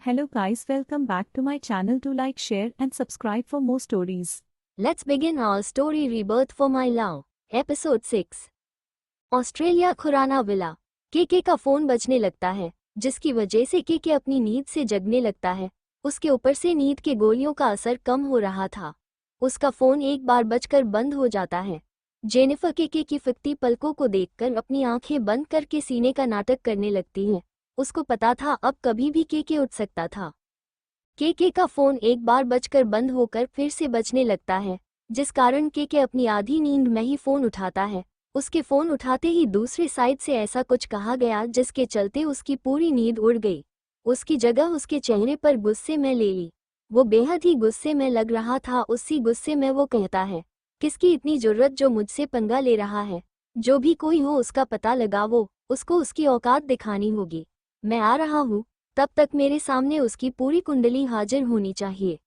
Hello guys, welcome back to my channel. To like, share and subscribe for more stories. Let's begin our story Rebirth for My Love, Episode 6। Australia Khurana villa. KK का phone बजने लगता है, जिसकी वजह से केके अपनी नींद से जगने लगता है। उसके ऊपर से नींद के गोलियों का असर कम हो रहा था। उसका फोन एक बार बजकर बंद हो जाता है। जेनिफर केके की फिकती पलकों को देखकर अपनी आंखें बंद करके सीने का नाटक करने लगती है। उसको पता था अब कभी भी केके उठ सकता था। केके का फोन एक बार बजकर बंद होकर फिर से बजने लगता है, जिस कारण केके अपनी आधी नींद में ही फोन उठाता है। उसके फोन उठाते ही दूसरे साइड से ऐसा कुछ कहा गया जिसके चलते उसकी पूरी नींद उड़ गई। उसकी जगह उसके चेहरे पर गुस्से में ले ली। वो बेहद ही गुस्से में लग रहा था। उसी गुस्से में वो कहता है, किसकी इतनी जरूरत जो मुझसे पंगा ले रहा है। जो भी कोई हो उसका पता लगाओ, उसको उसकी औकात दिखानी होगी। मैं आ रहा हूँ, तब तक मेरे सामने उसकी पूरी कुंडली हाजिर होनी चाहिए।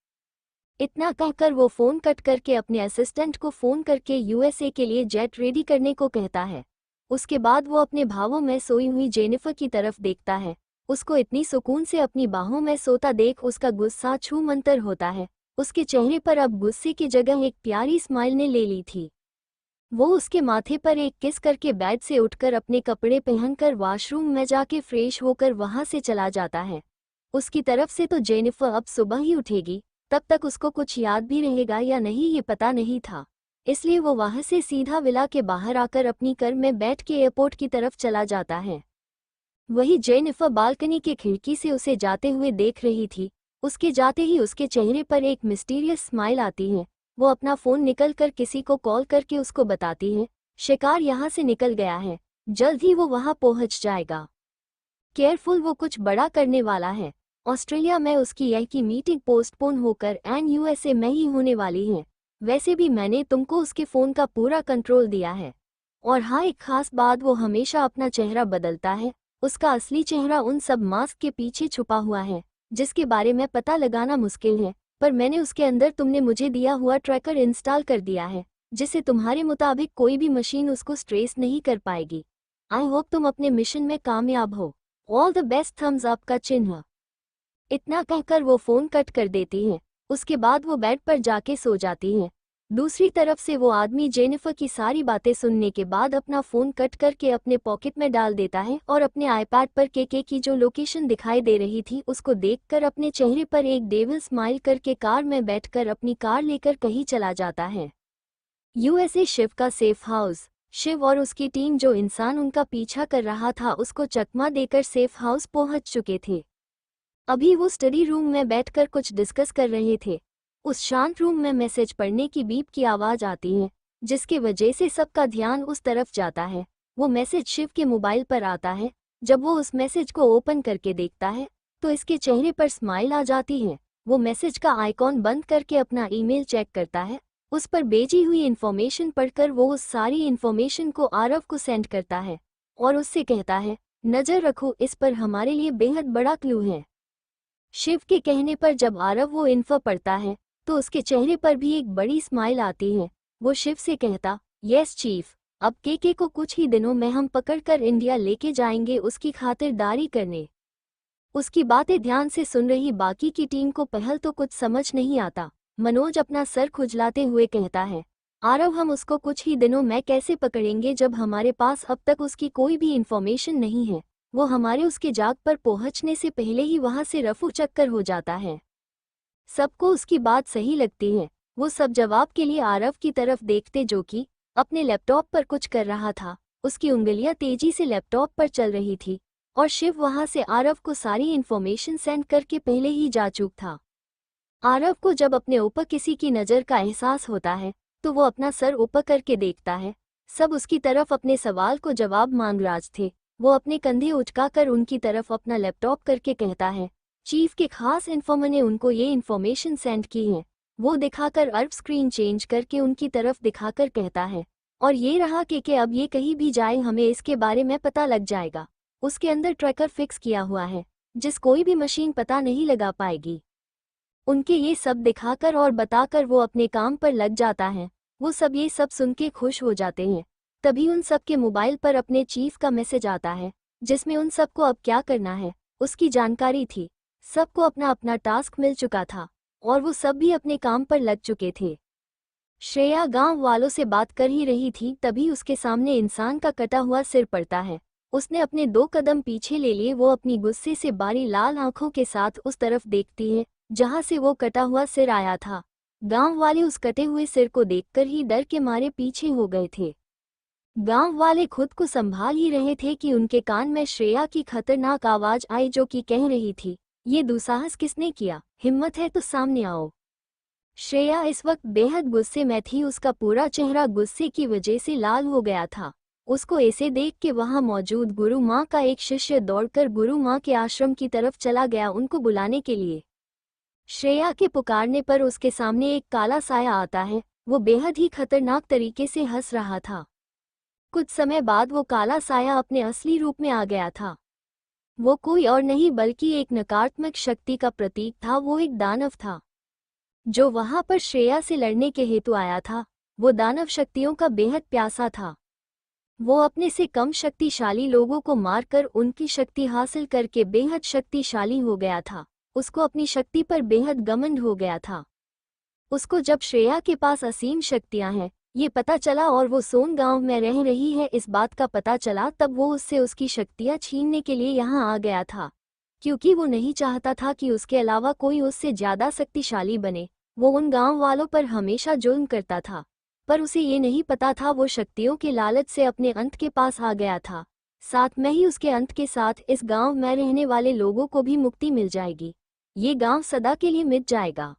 इतना कहकर वो फोन कट करके अपने असिस्टेंट को फोन करके यूएसए के लिए जेट रेडी करने को कहता है। उसके बाद वो अपने भावों में सोई हुई जेनिफर की तरफ देखता है। उसको इतनी सुकून से अपनी बाहों में सोता देख उसका गुस्सा छूमंतर होता है। उसके चेहरे पर अब गुस्से की जगह एक प्यारी स्माइल ने ले ली थी। वो उसके माथे पर एक किस करके बेड से उठकर अपने कपड़े पहनकर वॉशरूम में जाके फ्रेश होकर वहां से चला जाता है। उसकी तरफ से तो जेनिफर अब सुबह ही उठेगी, तब तक उसको कुछ याद भी रहेगा या नहीं ये पता नहीं था। इसलिए वो वहां से सीधा विला के बाहर आकर अपनी कार में बैठ के एयरपोर्ट की तरफ चला जाता है। वही जेनिफर बालकनी के खिड़की से उसे जाते हुए देख रही थी। उसके जाते ही उसके चेहरे पर एक मिस्टीरियस स्माइल आती है। वो अपना फोन निकल कर किसी को कॉल करके उसको बताती है, शिकार यहाँ से निकल गया है, जल्द ही वो वहां पहुंच जाएगा। केयरफुल, वो कुछ बड़ा करने वाला है। ऑस्ट्रेलिया में उसकी यह की मीटिंग पोस्टपोन होकर यूएसए में ही होने वाली है। वैसे भी मैंने तुमको उसके फ़ोन का पूरा कंट्रोल दिया है। और हाँ, एक खास बात, वो हमेशा अपना चेहरा बदलता है। उसका असली चेहरा उन सब मास्क के पीछे छुपा हुआ है, जिसके बारे में पता लगाना मुश्किल है। पर मैंने उसके अंदर तुमने मुझे दिया हुआ ट्रैकर इंस्टॉल कर दिया है, जिससे तुम्हारे मुताबिक कोई भी मशीन उसको ट्रेस नहीं कर पाएगी। आई होप तुम अपने मिशन में कामयाब हो। All the best, thumbs up का चिन्ह। इतना कहकर वो फोन कट कर देती है। उसके बाद वो बेड पर जाके सो जाती है। दूसरी तरफ से वो आदमी जेनिफर की सारी बातें सुनने के बाद अपना फोन कट करके अपने पॉकेट में डाल देता है और अपने आईपैड पर केके की जो लोकेशन दिखाई दे रही थी उसको देखकर अपने चेहरे पर एक डेविल स्माइल करके कार में बैठकर अपनी कार लेकर कहीं चला जाता है। यूएसए शिव का सेफ हाउस। शिव और उसकी टीम जो इंसान उनका पीछा कर रहा था उसको चकमा देकर सेफ हाउस पहुंच चुके थे। अभी वो स्टडी रूम में बैठकर कुछ डिस्कस कर रहे थे। उस शांत रूम में मैसेज पढ़ने की बीप की आवाज़ आती है, जिसके वजह से सबका ध्यान उस तरफ जाता है। वो मैसेज शिव के मोबाइल पर आता है। जब वो उस मैसेज को ओपन करके देखता है तो इसके चेहरे पर स्माइल आ जाती है। वो मैसेज का आइकॉन बंद करके अपना ईमेल चेक करता है। उस पर भेजी हुई इन्फॉर्मेशन पढ़कर वो उस सारी इन्फॉर्मेशन को आरव को सेंड करता है और उससे कहता है, नज़र रखो, इस पर हमारे लिए बेहद बड़ा क्लू है। शिव के कहने पर जब आरव वो इन्फो पढ़ता है तो उसके चेहरे पर भी एक बड़ी स्माइल आती है। वो शिव से कहता, यस चीफ, अब केके को कुछ ही दिनों में हम पकड़कर इंडिया लेके जाएंगे उसकी खातिरदारी करने। उसकी बातें ध्यान से सुन रही बाकी की टीम को पहल तो कुछ समझ नहीं आता। मनोज अपना सर खुजलाते हुए कहता है, आरव, हम उसको कुछ ही दिनों में कैसे पकड़ेंगे जब हमारे पास अब तक उसकी कोई भी इंफॉर्मेशन नहीं है। वो हमारे उसके जाग पर पहुंचने से पहले ही वहां से रफू चक्कर हो जाता है। सबको उसकी बात सही लगती है। वो सब जवाब के लिए आरव की तरफ देखते जो कि अपने लैपटॉप पर कुछ कर रहा था। उसकी उंगलियां तेजी से लैपटॉप पर चल रही थी और शिव वहां से आरव को सारी इन्फॉर्मेशन सेंड करके पहले ही जा चुका था। आरव को जब अपने ऊपर किसी की नज़र का एहसास होता है तो वो अपना सर ऊपर करके देखता है। सब उसकी तरफ अपने सवाल को जवाब मांग राज थे। वो अपने कंधे उचकाकर उनकी तरफ अपना लैपटॉप करके कहता है, चीफ के खास इन्फॉर्मर ने उनको ये इन्फॉर्मेशन सेंड की है। वो दिखाकर अर्व स्क्रीन चेंज करके उनकी तरफ दिखाकर कहता है, और ये रहा कि अब ये कहीं भी जाए हमें इसके बारे में पता लग जाएगा। उसके अंदर ट्रैकर फिक्स किया हुआ है जिस कोई भी मशीन पता नहीं लगा पाएगी। उनके ये सब दिखाकर और बताकर वो अपने काम पर लग जाता है। वो सब ये सब सुन के खुश हो जाते हैं। तभी उन सब के मोबाइल पर अपने चीफ का मैसेज आता है जिसमें उन सबको अब क्या करना है उसकी जानकारी थी। सबको अपना अपना टास्क मिल चुका था और वो सब भी अपने काम पर लग चुके थे। श्रेया गांव वालों से बात कर ही रही थी, तभी उसके सामने इंसान का कटा हुआ सिर पड़ता है। उसने अपने 2 कदम पीछे ले लिए। वो अपनी गुस्से से बारी लाल आंखों के साथ उस तरफ देखती है जहां से वो कटा हुआ सिर आया था। गांव वाले उस कटे हुए सिर को देखकर ही डर के मारे पीछे हो गए थे। गांव वाले खुद को संभाल ही रहे थे कि उनके कान में श्रेया की खतरनाक आवाज आई, जो कि कह रही थी, ये दुस्साहस किसने किया? हिम्मत है तो सामने आओ। श्रेया इस वक्त बेहद गुस्से में थी। उसका पूरा चेहरा गुस्से की वजह से लाल हो गया था। उसको ऐसे देख के वहां मौजूद गुरु माँ का एक शिष्य दौड़कर गुरु माँ के आश्रम की तरफ चला गया उनको बुलाने के लिए। श्रेया के पुकारने पर उसके सामने एक काला साया आता है। वो बेहद ही खतरनाक तरीके से हंस रहा था। कुछ समय बाद वो काला साया अपने असली रूप में आ गया था। वो कोई और नहीं बल्कि एक नकारात्मक शक्ति का प्रतीक था। वो एक दानव था जो वहां पर श्रेया से लड़ने के हेतु आया था। वो दानव शक्तियों का बेहद प्यासा था। वो अपने से कम शक्तिशाली लोगों को मारकर उनकी शक्ति हासिल करके बेहद शक्तिशाली हो गया था। उसको अपनी शक्ति पर बेहद घमंड हो गया था। उसको जब श्रेया के पास असीम शक्तियां हैं ये पता चला और वो सोन गांव में रह रही है इस बात का पता चला, तब वो उससे उसकी शक्तियां छीनने के लिए यहाँ आ गया था, क्योंकि वो नहीं चाहता था कि उसके अलावा कोई उससे ज्यादा शक्तिशाली बने। वो उन गांव वालों पर हमेशा जुल्म करता था, पर उसे ये नहीं पता था वो शक्तियों के लालच से अपने अंत के पास आ गया था। साथ में ही उसके अंत के साथ इस गांव में रहने वाले लोगों को भी मुक्ति मिल जाएगी। ये गांव सदा के लिए मिट जाएगा।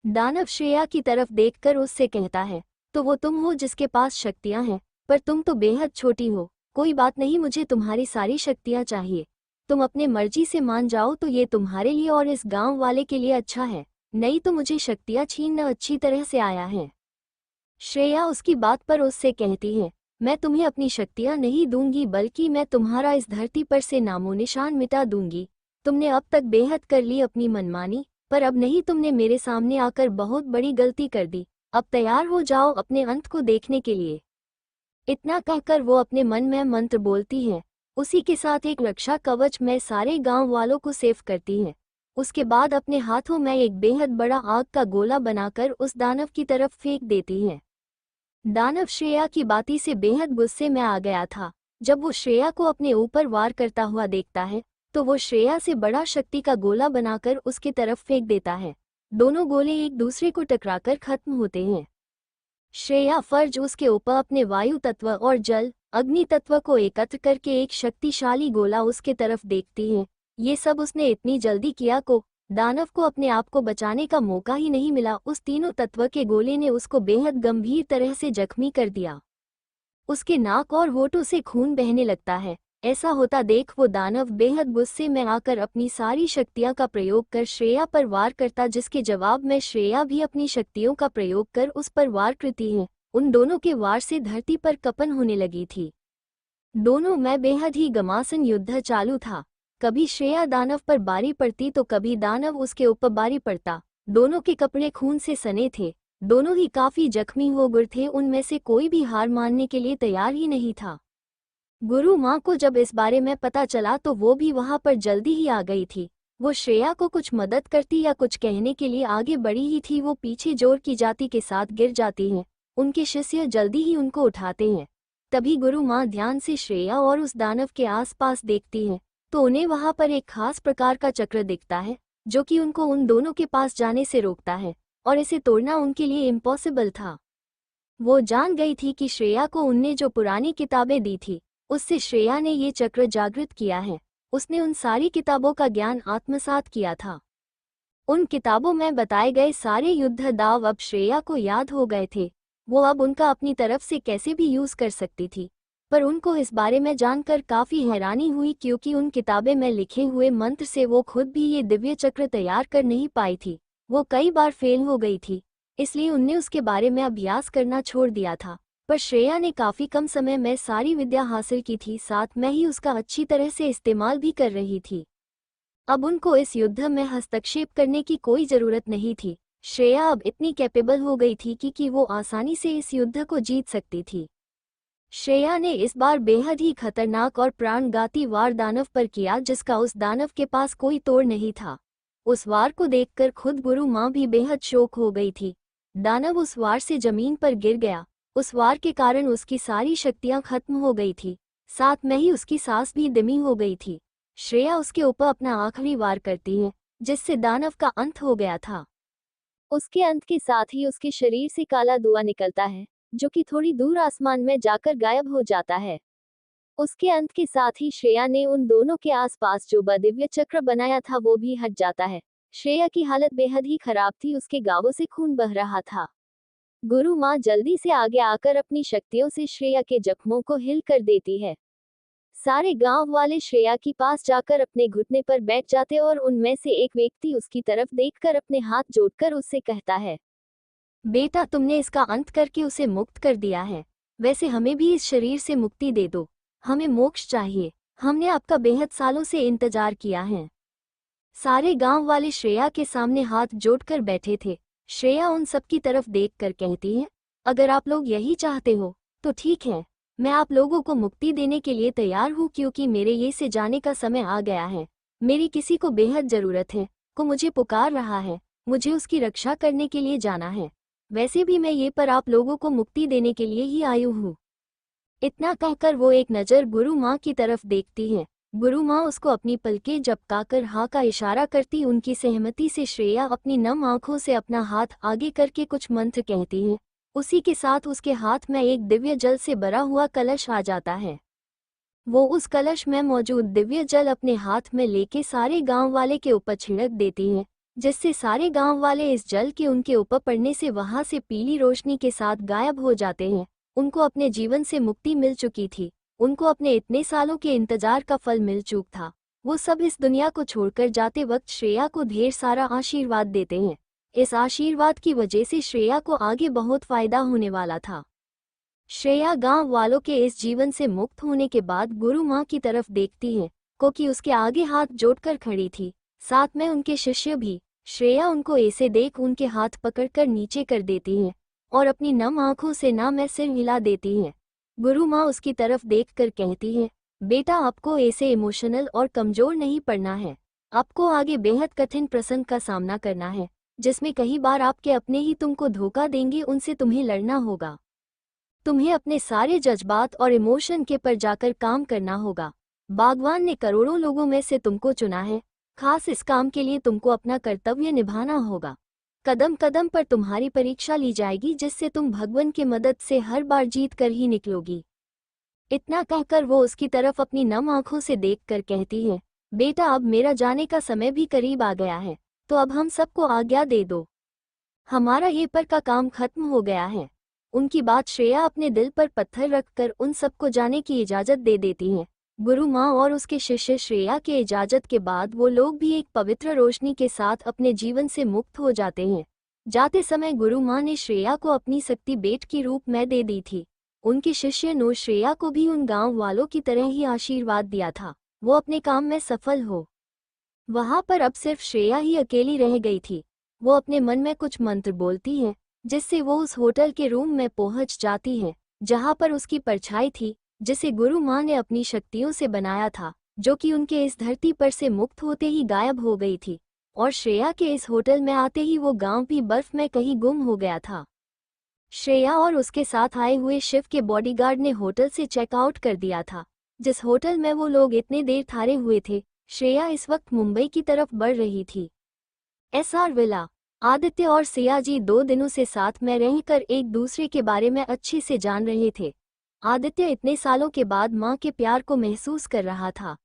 दानव श्रेया की तरफ देखकर उससे कहता है, तो वो तुम हो जिसके पास शक्तियां हैं, पर तुम तो बेहद छोटी हो। कोई बात नहीं, मुझे तुम्हारी सारी शक्तियां चाहिए। तुम अपने मर्जी से मान जाओ तो ये तुम्हारे लिए और इस गांव वाले के लिए अच्छा है, नहीं तो मुझे शक्तियां छीनना अच्छी तरह से आया है। श्रेया उसकी बात पर उससे कहती है, मैं तुम्हें अपनी शक्तियां नहीं दूंगी बल्कि मैं तुम्हारा इस धरती पर से नामो निशान मिटा दूंगी। तुमने अब तक बेहद कर ली अपनी मनमानी, पर अब नहीं, तुमने मेरे सामने आकर बहुत बड़ी गलती कर दी। अब तैयार हो जाओ अपने अंत को देखने के लिए। इतना कहकर वो अपने मन में मंत्र बोलती है। उसी के साथ एक रक्षा कवच में सारे गांव वालों को सेव करती है। उसके बाद अपने हाथों में एक बेहद बड़ा आग का गोला बनाकर उस दानव की तरफ फेंक देती है। दानव श्रेया की बाती से बेहद गुस्से में आ गया था। जब वो श्रेया को अपने ऊपर वार करता हुआ देखता है तो वो श्रेया से बड़ा शक्ति का गोला बनाकर उसकी तरफ फेंक देता है। दोनों गोले एक दूसरे को टकराकर खत्म होते हैं। श्रेया फर्ज उसके ऊपर अपने वायु तत्व और जल अग्नि तत्व को एकत्र करके एक शक्तिशाली गोला उसके तरफ देखती है। ये सब उसने इतनी जल्दी किया को दानव को अपने आप को बचाने का मौका ही नहीं मिला। उस तीनों तत्व के गोले ने उसको बेहद गंभीर तरह से जख्मी कर दिया। उसके नाक और होठों से खून बहने लगता है। ऐसा होता देख वो दानव बेहद गुस्से में आकर अपनी सारी शक्तियां का प्रयोग कर श्रेया पर वार करता, जिसके जवाब में श्रेया भी अपनी शक्तियों का प्रयोग कर उस पर वार करती है। उन दोनों के वार से धरती पर कंपन होने लगी थी। दोनों में बेहद ही घमासान युद्ध चालू था। कभी श्रेया दानव पर बारी पड़ती तो कभी दानव उसके ऊपर बारी पड़ता। दोनों के कपड़े खून से सने थे। दोनों ही काफी जख्मी हो गए थे। उनमें से कोई भी हार मानने के लिए तैयार ही नहीं था। गुरु माँ को जब इस बारे में पता चला तो वो भी वहां पर जल्दी ही आ गई थी। वो श्रेया को कुछ मदद करती या कुछ कहने के लिए आगे बढ़ी ही थी। वो पीछे जोर की जाति के साथ गिर जाती हैं। उनके शिष्य जल्दी ही उनको उठाते हैं। तभी गुरु माँ ध्यान से श्रेया और उस दानव के आसपास देखती हैं तो उन्हें वहां पर एक खास प्रकार का चक्र दिखता है जो कि उनको उन दोनों के पास जाने से रोकता है, और इसे तोड़ना उनके लिए इम्पॉसिबल था। वो जान गई थी कि श्रेया को उनने जो पुरानी किताबें दी थी उससे श्रेया ने ये चक्र जागृत किया है। उसने उन सारी किताबों का ज्ञान आत्मसात किया था। उन किताबों में बताए गए सारे युद्ध दाव अब श्रेया को याद हो गए थे। वो अब उनका अपनी तरफ से कैसे भी यूज कर सकती थी, पर उनको इस बारे में जानकर काफी हैरानी हुई क्योंकि उन किताबें में लिखे हुए मंत्र से वो खुद भी ये दिव्य चक्र तैयार कर नहीं पाई थी। वो कई बार फेल हो गई थी, इसलिए उनने उसके बारे में अभ्यास करना छोड़ दिया था। पर श्रेया ने काफी कम समय में सारी विद्या हासिल की थी, साथ में ही उसका अच्छी तरह से इस्तेमाल भी कर रही थी। अब उनको इस युद्ध में हस्तक्षेप करने की कोई जरूरत नहीं थी। श्रेया अब इतनी कैपेबल हो गई थी कि वो आसानी से इस युद्ध को जीत सकती थी। श्रेया ने इस बार बेहद ही खतरनाक और प्राणघाती वार दानव पर किया, जिसका उस दानव के पास कोई तोड़ नहीं था। उस वार को देखकर खुद गुरु माँ भी बेहद शोक हो गई थी। दानव उस वार से जमीन पर गिर गया। उस वार के कारण उसकी सारी शक्तियां खत्म हो गई थी, साथ में ही उसकी सांस भी धीमी हो गई थी। श्रेया उसके ऊपर अपना आखिरी वार करती है, जिससे दानव का अंत हो गया था। उसके अंत के साथ ही उसके शरीर से काला धुआं निकलता है, जो कि थोड़ी दूर आसमान में जाकर गायब हो जाता है। उसके अंत के साथ ही श्रेया ने उन दोनों के आसपास जो दिव्य चक्र बनाया था वो भी हट जाता है। श्रेया की हालत बेहद ही खराब थी, उसके गालों से खून बह रहा था। गुरु माँ जल्दी से आगे आकर अपनी शक्तियों से श्रेया के जख्मों को हिल कर देती है। सारे गांव वाले श्रेया के पास जाकर अपने घुटने पर बैठ जाते और उनमें से एक व्यक्ति उसकी तरफ देखकर अपने हाथ जोड़कर उससे कहता है, बेटा, तुमने इसका अंत करके उसे मुक्त कर दिया है। वैसे हमें भी इस शरीर से मुक्ति दे दो, हमें मोक्ष चाहिए। हमने आपका बेहद सालों से इंतजार किया है। सारे गांव वाले श्रेया के सामने हाथ जोड़कर बैठे थे। श्रेया उन सबकी तरफ देखकर कहती है, अगर आप लोग यही चाहते हो तो ठीक है, मैं आप लोगों को मुक्ति देने के लिए तैयार हूँ, क्योंकि मेरे ये से जाने का समय आ गया है। मेरी किसी को बेहद जरूरत है, को मुझे पुकार रहा है, मुझे उसकी रक्षा करने के लिए जाना है। वैसे भी मैं ये पर आप लोगों को मुक्ति देने के लिए ही आई हूँ। इतना कहकर वो एक नज़र गुरु माँ की तरफ देखती है। गुरु माँ उसको अपनी पलकें झपकाकर हाँ का इशारा करती। उनकी सहमति से श्रेया अपनी नम आंखों से अपना हाथ आगे करके कुछ मंत्र कहती है। उसी के साथ उसके हाथ में एक दिव्य जल से भरा हुआ कलश आ जाता है। वो उस कलश में मौजूद दिव्य जल अपने हाथ में लेके सारे गांव वाले के ऊपर छिड़क देती है, जिससे सारे गांव वाले इस जल के उनके ऊपर पड़ने से वहां से पीली रोशनी के साथ गायब हो जाते हैं। उनको अपने जीवन से मुक्ति मिल चुकी थी। उनको अपने इतने सालों के इंतजार का फल मिल चुका था। वो सब इस दुनिया को छोड़कर जाते वक्त श्रेया को ढेर सारा आशीर्वाद देते हैं। इस आशीर्वाद की वजह से श्रेया को आगे बहुत फायदा होने वाला था। श्रेया गांव वालों के इस जीवन से मुक्त होने के बाद गुरु माँ की तरफ देखती है, क्योंकि उसके आगे हाथ जोड़कर खड़ी थी, साथ में उनके शिष्य भी। श्रेया उनको ऐसे देख उनके हाथ पकड़कर नीचे कर देती है और अपनी नम आंखों से ना में सिर हिला देती है। गुरु माँ उसकी तरफ देखकर कहती है, बेटा, आपको ऐसे इमोशनल और कमजोर नहीं पड़ना है। आपको आगे बेहद कठिन प्रसंग का सामना करना है, जिसमें कई बार आपके अपने ही तुमको धोखा देंगे, उनसे तुम्हें लड़ना होगा। तुम्हें अपने सारे जज्बात और इमोशन के पर जाकर काम करना होगा। भगवान ने करोड़ों लोगों में से तुमको चुना है, खास इस काम के लिए तुमको अपना कर्तव्य निभाना होगा। कदम कदम पर तुम्हारी परीक्षा ली जाएगी, जिससे तुम भगवान की मदद से हर बार जीत कर ही निकलोगी। इतना कहकर वो उसकी तरफ अपनी नम आंखों से देखकर कहती है, बेटा, अब मेरा जाने का समय भी करीब आ गया है, तो अब हम सबको आज्ञा दे दो। हमारा ये पर का काम खत्म हो गया है। उनकी बात श्रेया अपने दिल पर पत्थर रखकर उन सबको जाने की इजाजत दे देती है। गुरु माँ और उसके शिष्य श्रेया के इजाजत के बाद वो लोग भी एक पवित्र रोशनी के साथ अपने जीवन से मुक्त हो जाते हैं। जाते समय गुरु माँ ने श्रेया को अपनी शक्ति बेट की रूप में दे दी थी। उनके शिष्य ने श्रेया को भी उन गांव वालों की तरह ही आशीर्वाद दिया था, वो अपने काम में सफल हो। वहां पर अब सिर्फ श्रेया ही अकेली रह गई थी। वो अपने मन में कुछ मंत्र बोलती है, जिससे वो उस होटल के रूम में पहुंच जाती है, जहां पर उसकी परछाई थी, जिसे गुरु माँ ने अपनी शक्तियों से बनाया था, जो कि उनके इस धरती पर से मुक्त होते ही गायब हो गई थी। और श्रेया के इस होटल में आते ही वो गांव भी बर्फ में कहीं गुम हो गया था। श्रेया और उसके साथ आए हुए शिव के बॉडीगार्ड ने होटल से चेकआउट कर दिया था। जिस होटल में वो लोग इतने देर ठहरे हुए थे, श्रेया इस वक्त मुंबई की तरफ बढ़ रही थी। SR villa. आदित्य और सिया जी 2 दिनों से साथ में रहकर एक दूसरे के बारे में अच्छे से जान रहे थे। आदित्य इतने सालों के बाद माँ के प्यार को महसूस कर रहा था।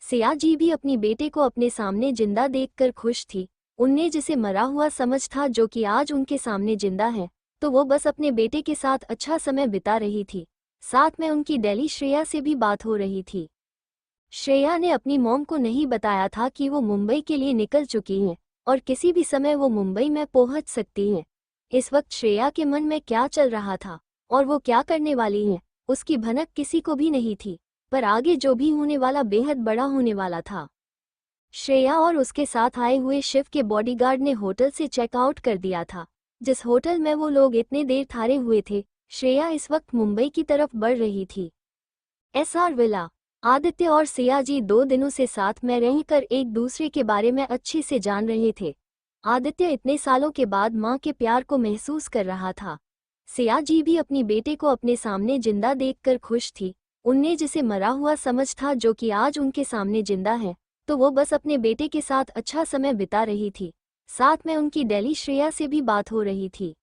सिया जी भी अपनी बेटे को अपने सामने जिंदा देखकर खुश थी। उनने जिसे मरा हुआ समझ था, जो कि आज उनके सामने जिंदा है, तो वो बस अपने बेटे के साथ अच्छा समय बिता रही थी। साथ में उनकी डेली श्रेया से भी बात हो रही थी। श्रेया ने अपनी मॉम को नहीं बताया था कि वो मुंबई के लिए निकल चुकी हैं और किसी भी समय वो मुंबई में पहुंच सकती हैं। इस वक्त श्रेया के मन में क्या चल रहा था और वो क्या करने वाली है, उसकी भनक किसी को भी नहीं थी। पर आगे जो भी होने वाला बेहद बड़ा होने वाला था। श्रेया और उसके साथ आए हुए शिव के बॉडीगार्ड ने होटल से चेकआउट कर दिया था। जिस होटल में वो लोग इतने देर ठहरे हुए थे, श्रेया इस वक्त मुंबई की तरफ बढ़ रही थी। SR villa. आदित्य और सिया जी 2 दिनों से साथ में रहकर एक दूसरे के बारे में अच्छे से जान रहे थे। आदित्य इतने सालों के बाद मां के प्यार को महसूस कर रहा था। सिया जी भी अपनी बेटे को अपने सामने जिंदा देखकर खुश थी। उनने जिसे मरा हुआ समझ था जो कि आज उनके सामने जिंदा है, तो वो बस अपने बेटे के साथ अच्छा समय बिता रही थी। साथ में उनकी डेली श्रेया से भी बात हो रही थी।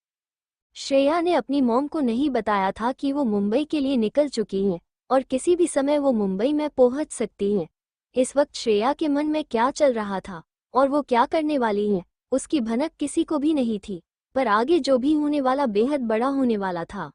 श्रेया ने अपनी मॉम को नहीं बताया था कि वो मुंबई के लिए निकल चुकी हैं और किसी भी समय वो मुंबई में पहुंच सकती हैं। इस वक्त श्रेया के मन में क्या चल रहा था और वो क्या करने वाली हैं, उसकी भनक किसी को भी नहीं थी, पर आगे जो भी होने वाला बेहद बड़ा होने वाला था।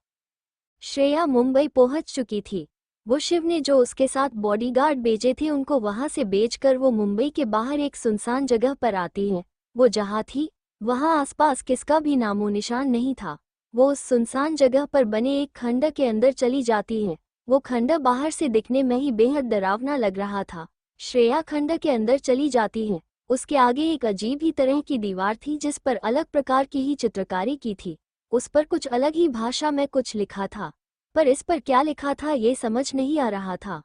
श्रेया मुंबई पहुंच चुकी थी। वो शिव ने जो उसके साथ बॉडीगार्ड भेजे थे उनको वहां से बेचकर वो मुंबई के बाहर एक सुनसान जगह पर आती है। वो जहां थी वहां आसपास किसका भी नामो निशान नहीं था। वो उस सुनसान जगह पर बने एक खंडर के अंदर चली जाती है। वो खंडर बाहर से दिखने में ही बेहद डरावना लग रहा था। श्रेया खंडर के अंदर चली जाती है। उसके आगे एक अजीब ही तरह की दीवार थी जिस पर अलग प्रकार की ही चित्रकारी की थी। उस पर कुछ अलग ही भाषा में कुछ लिखा था, पर इस पर क्या लिखा था ये समझ नहीं आ रहा था।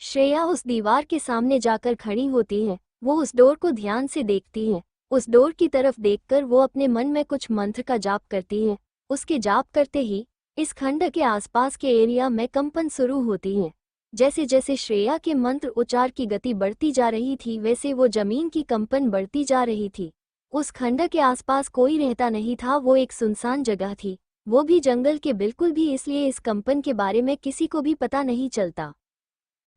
श्रेया उस दीवार के सामने जाकर खड़ी होती है। वो उस डोर को ध्यान से देखती है। उस डोर की तरफ देखकर वो अपने मन में कुछ मंत्र का जाप करती है। उसके जाप करते ही इस खंड के आसपास के एरिया में कंपन शुरू होती है। जैसे जैसे श्रेया के मंत्र उच्चार की गति बढ़ती जा रही थी वैसे वो जमीन की कंपन बढ़ती जा रही थी। उस खंड के आसपास कोई रहता नहीं था। वो एक सुनसान जगह थी, वो भी जंगल के बिल्कुल भी, इसलिए इस कंपन के बारे में किसी को भी पता नहीं चलता।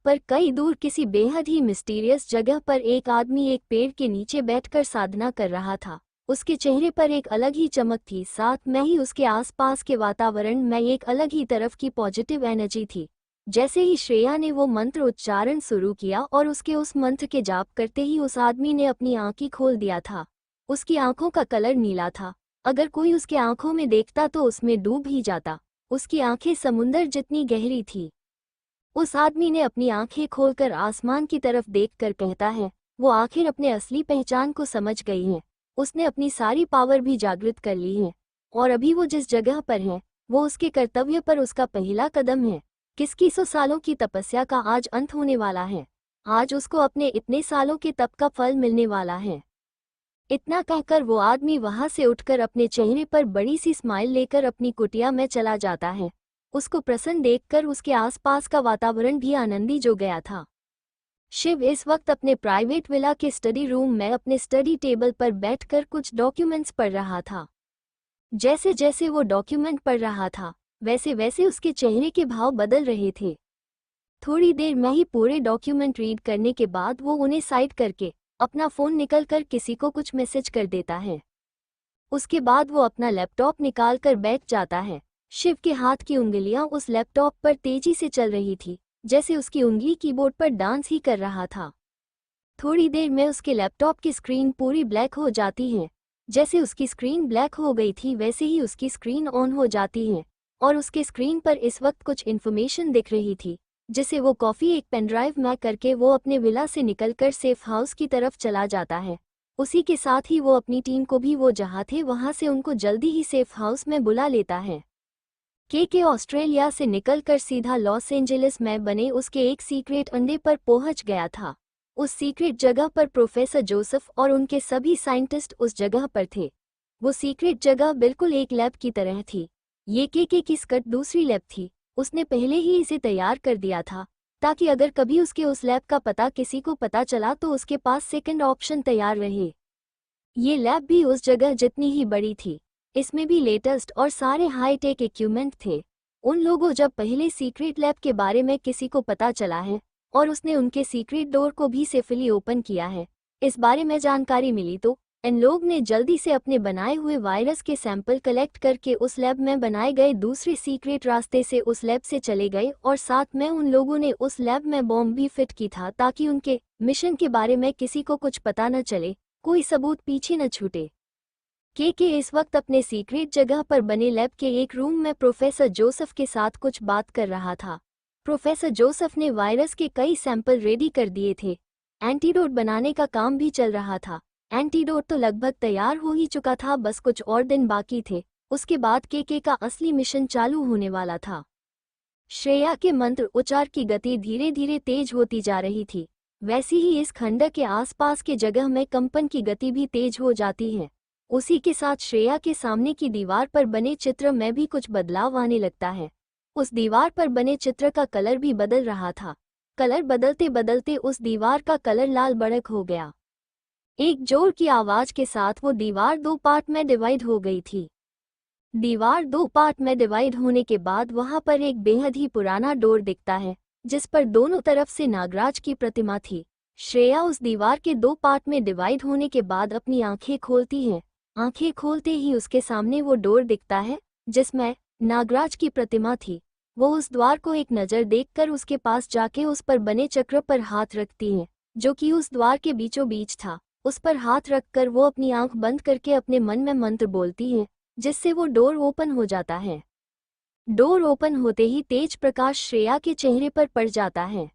पर कई दूर किसी बेहद ही मिस्टीरियस जगह पर एक आदमी एक पेड़ के नीचे बैठकर साधना कर रहा था। उसके चेहरे पर एक अलग ही चमक थी, साथ में ही उसके आसपास के वातावरण में एक अलग ही तरफ की पॉजिटिव एनर्जी थी। जैसे ही श्रेया ने वो मंत्र उच्चारण शुरू किया और उसके उस मंत्र के जाप करते ही उस आदमी ने अपनी आंखें खोल दिया था। उसकी आंखों का कलर नीला था। अगर कोई उसके आंखों में देखता तो उसमें डूब ही जाता। उसकी आंखें समुंदर जितनी गहरी थी। उस आदमी ने अपनी आंखें खोलकर आसमान की तरफ देखकर कहता है, वो आखिर अपने असली पहचान को समझ गई है। उसने अपनी सारी पावर भी जागृत कर ली है और अभी वो जिस जगह पर है वो उसके कर्तव्य पर उसका पहला कदम है। किसकी 100 सालों की तपस्या का आज अंत होने वाला है। आज उसको अपने इतने सालों के तप का फल मिलने वाला है। इतना कहकर वो आदमी वहां से उठकर अपने चेहरे पर बड़ी सी स्माइल लेकर अपनी कुटिया में चला जाता है। उसको प्रसन्न देखकर उसके आसपास का वातावरण भी आनंदी हो गया था। शिव इस वक्त अपने प्राइवेट विला के स्टडी रूम में अपने स्टडी टेबल पर बैठकर कुछ डॉक्यूमेंट्स पढ़ रहा था। जैसे जैसे वो डॉक्यूमेंट पढ़ रहा था वैसे वैसे उसके चेहरे के भाव बदल रहे थे। थोड़ी देर में ही पूरे डॉक्यूमेंट रीड करने के बाद वो उन्हें साइड करके अपना फ़ोन निकलकर किसी को कुछ मैसेज कर देता है। उसके बाद वो अपना लैपटॉप निकाल कर बैठ जाता है। शिव के हाथ की उंगलियां उस लैपटॉप पर तेजी से चल रही थी, जैसे उसकी उंगली कीबोर्ड पर डांस ही कर रहा था। थोड़ी देर में उसके लैपटॉप की स्क्रीन पूरी ब्लैक हो जाती है। जैसे उसकी स्क्रीन ब्लैक हो गई थी वैसे ही उसकी स्क्रीन ऑन हो जाती है और उसके स्क्रीन पर इस वक्त कुछ इन्फॉर्मेशन दिख रही थी, जिसे वो कॉफ़ी एक पेनड्राइव में करके वो अपने विला से निकलकर सेफ हाउस की तरफ चला जाता है। उसी के साथ ही वो अपनी टीम को भी वो जहाँ थे वहाँ से उनको जल्दी ही सेफ हाउस में बुला लेता है। के ऑस्ट्रेलिया से निकलकर सीधा लॉस एंजेलिस में बने उसके एक सीक्रेट अड्डे पर पहुंच गया था। उस सीक्रेट जगह पर प्रोफेसर जोसेफ और उनके सभी साइंटिस्ट उस जगह पर थे। वो सीक्रेट जगह बिल्कुल एक लैब की तरह थी। ये के की स्कट दूसरी लैब थी। उसने पहले ही इसे तैयार कर दिया था ताकि अगर कभी उसके उस लैब का पता किसी को पता चला तो उसके पास सेकंड ऑप्शन तैयार रहे। ये लैब भी उस जगह जितनी ही बड़ी थी। इसमें भी लेटेस्ट और सारे हाईटेक इक्विपमेंट थे। उन लोगों जब पहले सीक्रेट लैब के बारे में किसी को पता चला है और उसने उनके सीक्रेट डोर को भी सेफली ओपन किया है, इस बारे में जानकारी मिली तो इन लोग ने जल्दी से अपने बनाए हुए वायरस के सैंपल कलेक्ट करके उस लैब में बनाए गए दूसरे सीक्रेट रास्ते से उस लैब से चले गए और साथ में उन लोगों ने उस लैब में बॉम्ब भी फिट की था ताकि उनके मिशन के बारे में किसी को कुछ पता न चले, कोई सबूत पीछे न छूटे। के इस वक्त अपने सीक्रेट जगह पर बने लैब के एक रूम में प्रोफेसर जोसेफ के साथ कुछ बात कर रहा था। प्रोफेसर जोसेफ ने वायरस के कई सैंपल रेडी कर दिए थे। एंटीडोट बनाने का काम भी चल रहा था। एंटीडोट तो लगभग तैयार हो ही चुका था, बस कुछ और दिन बाकी थे उसके बाद केके का असली मिशन चालू होने वाला था। श्रेया के मंत्र उच्चार की गति धीरे धीरे तेज होती जा रही थी। वैसे ही इस खंडक के आसपास के जगह में कंपन की गति भी तेज हो जाती है। उसी के साथ श्रेया के सामने की दीवार पर बने चित्र में भी कुछ बदलाव आने लगता है। उस दीवार पर बने चित्र का कलर भी बदल रहा था। कलर बदलते बदलते उस दीवार का कलर लाल भड़क हो गया। एक जोर की आवाज के साथ वो दीवार 2 पार्ट में डिवाइड हो गई थी। दीवार 2 पार्ट में डिवाइड होने के बाद वहां पर एक बेहद ही पुराना डोर दिखता है, जिस पर दोनों तरफ से नागराज की प्रतिमा थी। श्रेया उस दीवार के 2 पार्ट में डिवाइड होने के बाद अपनी आंखें खोलती है। आंखें खोलते ही उसके सामने वो डोर दिखता है जिसमें नागराज की प्रतिमा थी। वो उस द्वार को एक नज़र देखकर उसके पास जाके उस पर बने चक्र पर हाथ रखती है, जो कि उस द्वार के बीचों बीच था। उस पर हाथ रखकर वो अपनी आंख बंद करके अपने मन में मंत्र बोलती है, जिससे वो डोर ओपन हो जाता है। डोर ओपन होते ही तेज प्रकाश श्रेया के चेहरे पर पड़ जाता है।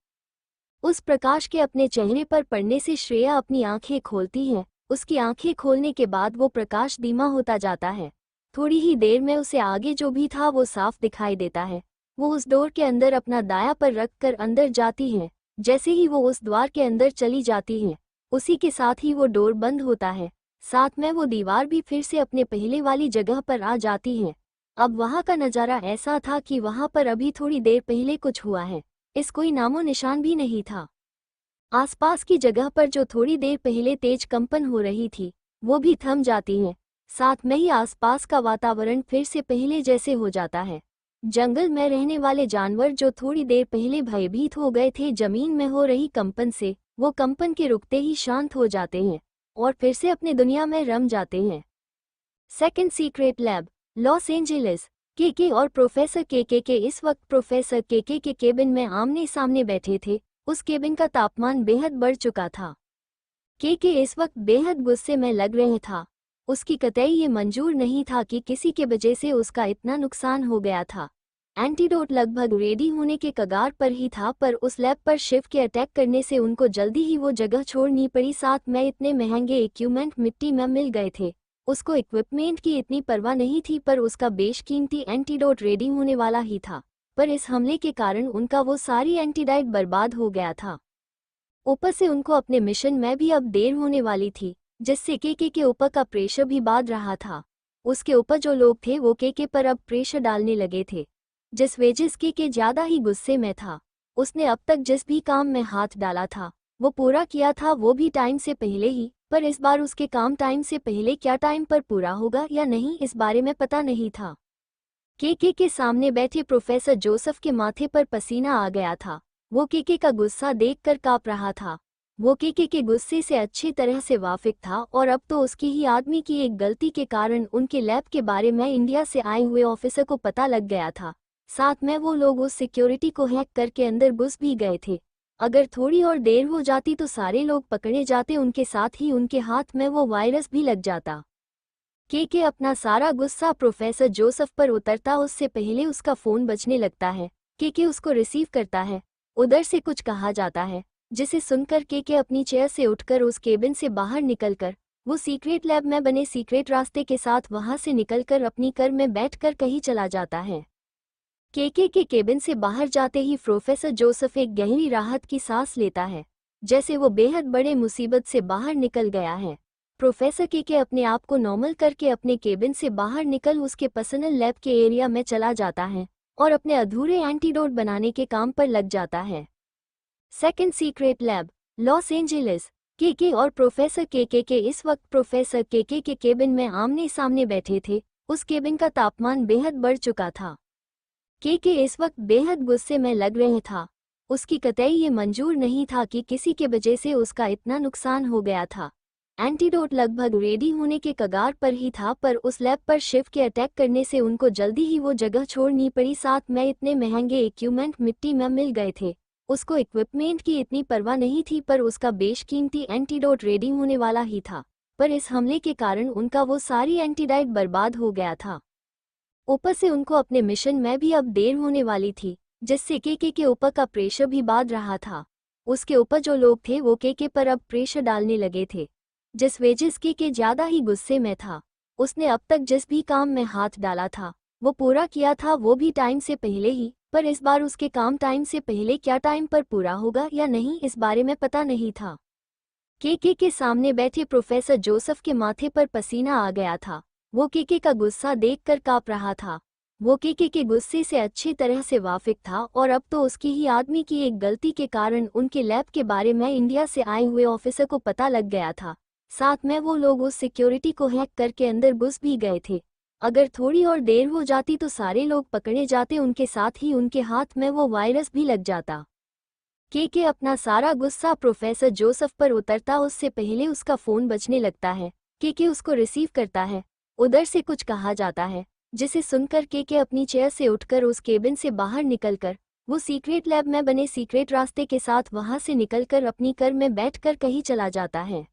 उस प्रकाश के अपने चेहरे पर पड़ने से श्रेया अपनी आंखें खोलती है। उसकी आंखें खोलने के बाद वो प्रकाश धीमा होता जाता है। थोड़ी ही देर में उसे आगे जो भी था वो साफ दिखाई देता है। वो उस डोर के अंदर अपना दाया पर रखकर अंदर जाती है। जैसे ही वो उस द्वार के अंदर चली जाती है, उसी के साथ ही वो डोर बंद होता है। साथ में वो दीवार भी फिर से अपने पहले वाली जगह पर आ जाती है। अब वहाँ का नज़ारा ऐसा था कि वहाँ पर अभी थोड़ी देर पहले कुछ हुआ है, इस कोई नामो निशान भी नहीं था। आसपास की जगह पर जो थोड़ी देर पहले तेज कंपन हो रही थी, वो भी थम जाती है। साथ में ही आसपास का वातावरण फिर से पहले जैसे हो जाता है। जंगल में रहने वाले जानवर जो थोड़ी देर पहले भयभीत हो गए थे जमीन में हो रही कंपन से, वो कंपन के रुकते ही शांत हो जाते हैं और फिर से अपने दुनिया में रम जाते हैं। Second secret lab, Los Angeles. KK और प्रोफेसर केके इस वक्त प्रोफेसर केके के केबिन में आमने सामने बैठे थे। उस केबिन का तापमान बेहद बढ़ चुका था। केके इस वक्त बेहद गुस्से में लग रहे था। उसकी कतई ये मंजूर नहीं था कि किसी के वजह से उसका इतना नुकसान हो गया था। एंटीडोट लगभग रेडी होने के कगार पर ही था, पर उस लैब पर शिव के अटैक करने से उनको जल्दी ही वो जगह छोड़नी पड़ी। साथ में इतने महंगे इक्विपमेंट मिट्टी में मिल गए थे। उसको इक्विपमेंट की इतनी परवाह नहीं थी, पर उसका बेशकीमती एंटीडोट रेडी होने वाला ही था। पर इस हमले के कारण उनका वो सारी एंटीडाइट बर्बाद हो गया था। ऊपर से उनको अपने मिशन में भी अब देर होने वाली थी, जिससे केके के ऊपर का प्रेशर भी बढ़ रहा था। उसके ऊपर जो लोग थे वो केके पर अब प्रेशर डालने लगे थे, जिस वजह से केके ज्यादा ही गुस्से में था। उसने अब तक जिस भी काम में हाथ डाला था वो पूरा किया था, वो भी टाइम से पहले ही। पर इस बार उसके काम टाइम से पहले क्या टाइम पर पूरा होगा या नहीं, इस बारे में पता नहीं था। केके के सामने बैठे प्रोफेसर जोसेफ के माथे पर पसीना आ गया था। वो केके का गुस्सा देखकर कांप रहा था। वो केके के गुस्से से अच्छी तरह से वाकिफ था और अब तो उसकी ही आदमी की एक गलती के कारण उनके लैब के बारे में इंडिया से आए हुए ऑफिसर को पता लग गया था। साथ में वो लोग उस सिक्योरिटी को हैक करके अंदर घुस भी गए थे। अगर थोड़ी और देर हो जाती तो सारे लोग पकड़े जाते, उनके साथ ही उनके हाथ में वो वायरस भी लग जाता। केके अपना सारा गुस्सा प्रोफेसर जोसेफ पर उतरता उससे पहले उसका फ़ोन बजने लगता है। केके उसको रिसीव करता है। उधर से कुछ कहा जाता है, जिसे सुनकर केके अपनी चेयर से उठकर उस केबिन से बाहर निकलकर वो सीक्रेट लैब में बने सीक्रेट रास्ते के साथ वहां से निकलकर अपनी कार में बैठकर कहीं चला जाता है। केके के केबिन से बाहर जाते ही प्रोफेसर जोसेफ एक गहरी राहत की सांस लेता है, जैसे वो बेहद बड़े मुसीबत से बाहर निकल गया है। प्रोफेसर केके अपने आप को नॉर्मल करके अपने केबिन से बाहर निकल उसके पर्सनल लैब के एरिया में चला जाता है और अपने अधूरे एंटीडोट बनाने के काम पर लग जाता है। Second secret lab, Los Angeles. KK और प्रोफेसर केके के इस वक्त प्रोफेसर केके के केबिन में आमने सामने बैठे थे। उस केबिन का तापमान बेहद बढ़ चुका था। केके इस वक्त बेहद गुस्से में लग रहे था। उसकी कतई ये मंजूर नहीं था कि किसी के वजह से उसका इतना नुकसान हो गया था। एंटीडोट लगभग रेडी होने के कगार पर ही था, पर उस लैब पर शिव के अटैक करने से उनको जल्दी ही वो जगह छोड़नी पड़ी। साथ में इतने महंगे इक्विपमेंट मिट्टी में मिल गए थे। उसको इक्विपमेंट की इतनी परवाह नहीं थी, पर उसका बेशकीमती एंटीडोट रेडी होने वाला ही था। पर इस हमले के कारण उनका वो सारी एंटीडाइट बर्बाद हो गया था। ऊपर से उनको अपने मिशन में भी अब देर होने वाली थी, जिससे केके के ऊपर का प्रेशर भी बढ़ रहा था। उसके ऊपर जो लोग थे वो केके पर अब प्रेशर डालने लगे थे, जिस वजह से केके ज्यादा ही गुस्से में था। उसने अब तक जिस भी काम में हाथ डाला था वो पूरा किया था, वो भी टाइम से पहले ही। पर इस बार उसके काम टाइम से पहले क्या टाइम पर पूरा होगा या नहीं, इस बारे में पता नहीं था। केके के सामने बैठे प्रोफेसर जोसेफ के माथे पर पसीना आ गया था। वो केके का गुस्सा देखकर कांप रहा था। वो केके के गुस्से से अच्छी तरह से वाकिफ था और अब तो उसकी ही आदमी की एक गलती के कारण उनके लैब के बारे में इंडिया से आए हुए ऑफिसर को पता लग गया था। साथ में वो लोग उस सिक्योरिटी को हैक करके अंदर घुस भी गए थे। अगर थोड़ी और देर हो जाती तो सारे लोग पकड़े जाते, उनके साथ ही उनके हाथ में वो वायरस भी लग जाता। केके अपना सारा गुस्सा प्रोफेसर जोसेफ पर उतरता उससे पहले उसका फोन बजने लगता है। केके उसको रिसीव करता है। उधर से कुछ कहा जाता है जिसे सुनकर केके अपनी चेयर से उठकर उस केबिन से बाहर निकलकर वो सीक्रेट लैब में बने सीक्रेट रास्ते के साथ वहां से निकलकर अपनी कार में बैठकर कहीं चला जाता है।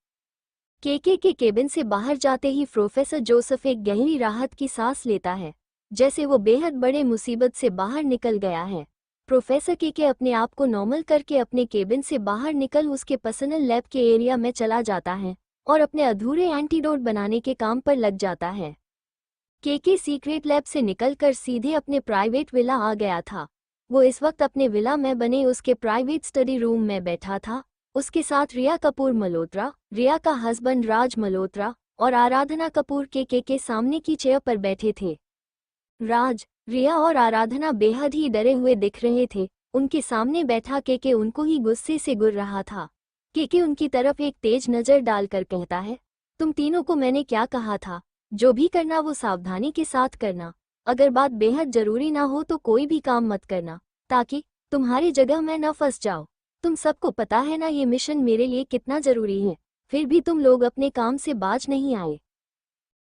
केके के केबिन से बाहर जाते ही प्रोफेसर जोसेफ एक गहरी राहत की सांस लेता है, जैसे वो बेहद बड़े मुसीबत से बाहर निकल गया है। प्रोफेसर केके अपने आप को नॉर्मल करके अपने केबिन से बाहर निकल उसके पर्सनल लैब के एरिया में चला जाता है और अपने अधूरे एंटीडोट बनाने के काम पर लग जाता है। केके सीक्रेट लैब से निकलकर सीधे अपने प्राइवेट विला आ गया था। वो इस वक्त अपने विला में बने उसके प्राइवेट स्टडी रूम में बैठा था। उसके साथ रिया कपूर मल्होत्रा, रिया का हस्बैंड राज मल्होत्रा और आराधना कपूर केके के सामने की चेयर पर बैठे थे। राज, रिया और आराधना बेहद ही डरे हुए दिख रहे थे। उनके सामने बैठा केके उनको ही गुस्से से घूर रहा था। केके उनकी तरफ एक तेज नजर डालकर कहता है, तुम तीनों को मैंने क्या कहा था, जो भी करना वो सावधानी के साथ करना। अगर बात बेहद जरूरी ना हो तो कोई भी काम मत करना, ताकि तुम्हारी जगह मैं न फंस जाऊं। तुम सबको पता है ना ये मिशन मेरे लिए कितना जरूरी है, फिर भी तुम लोग अपने काम से बाज नहीं आए।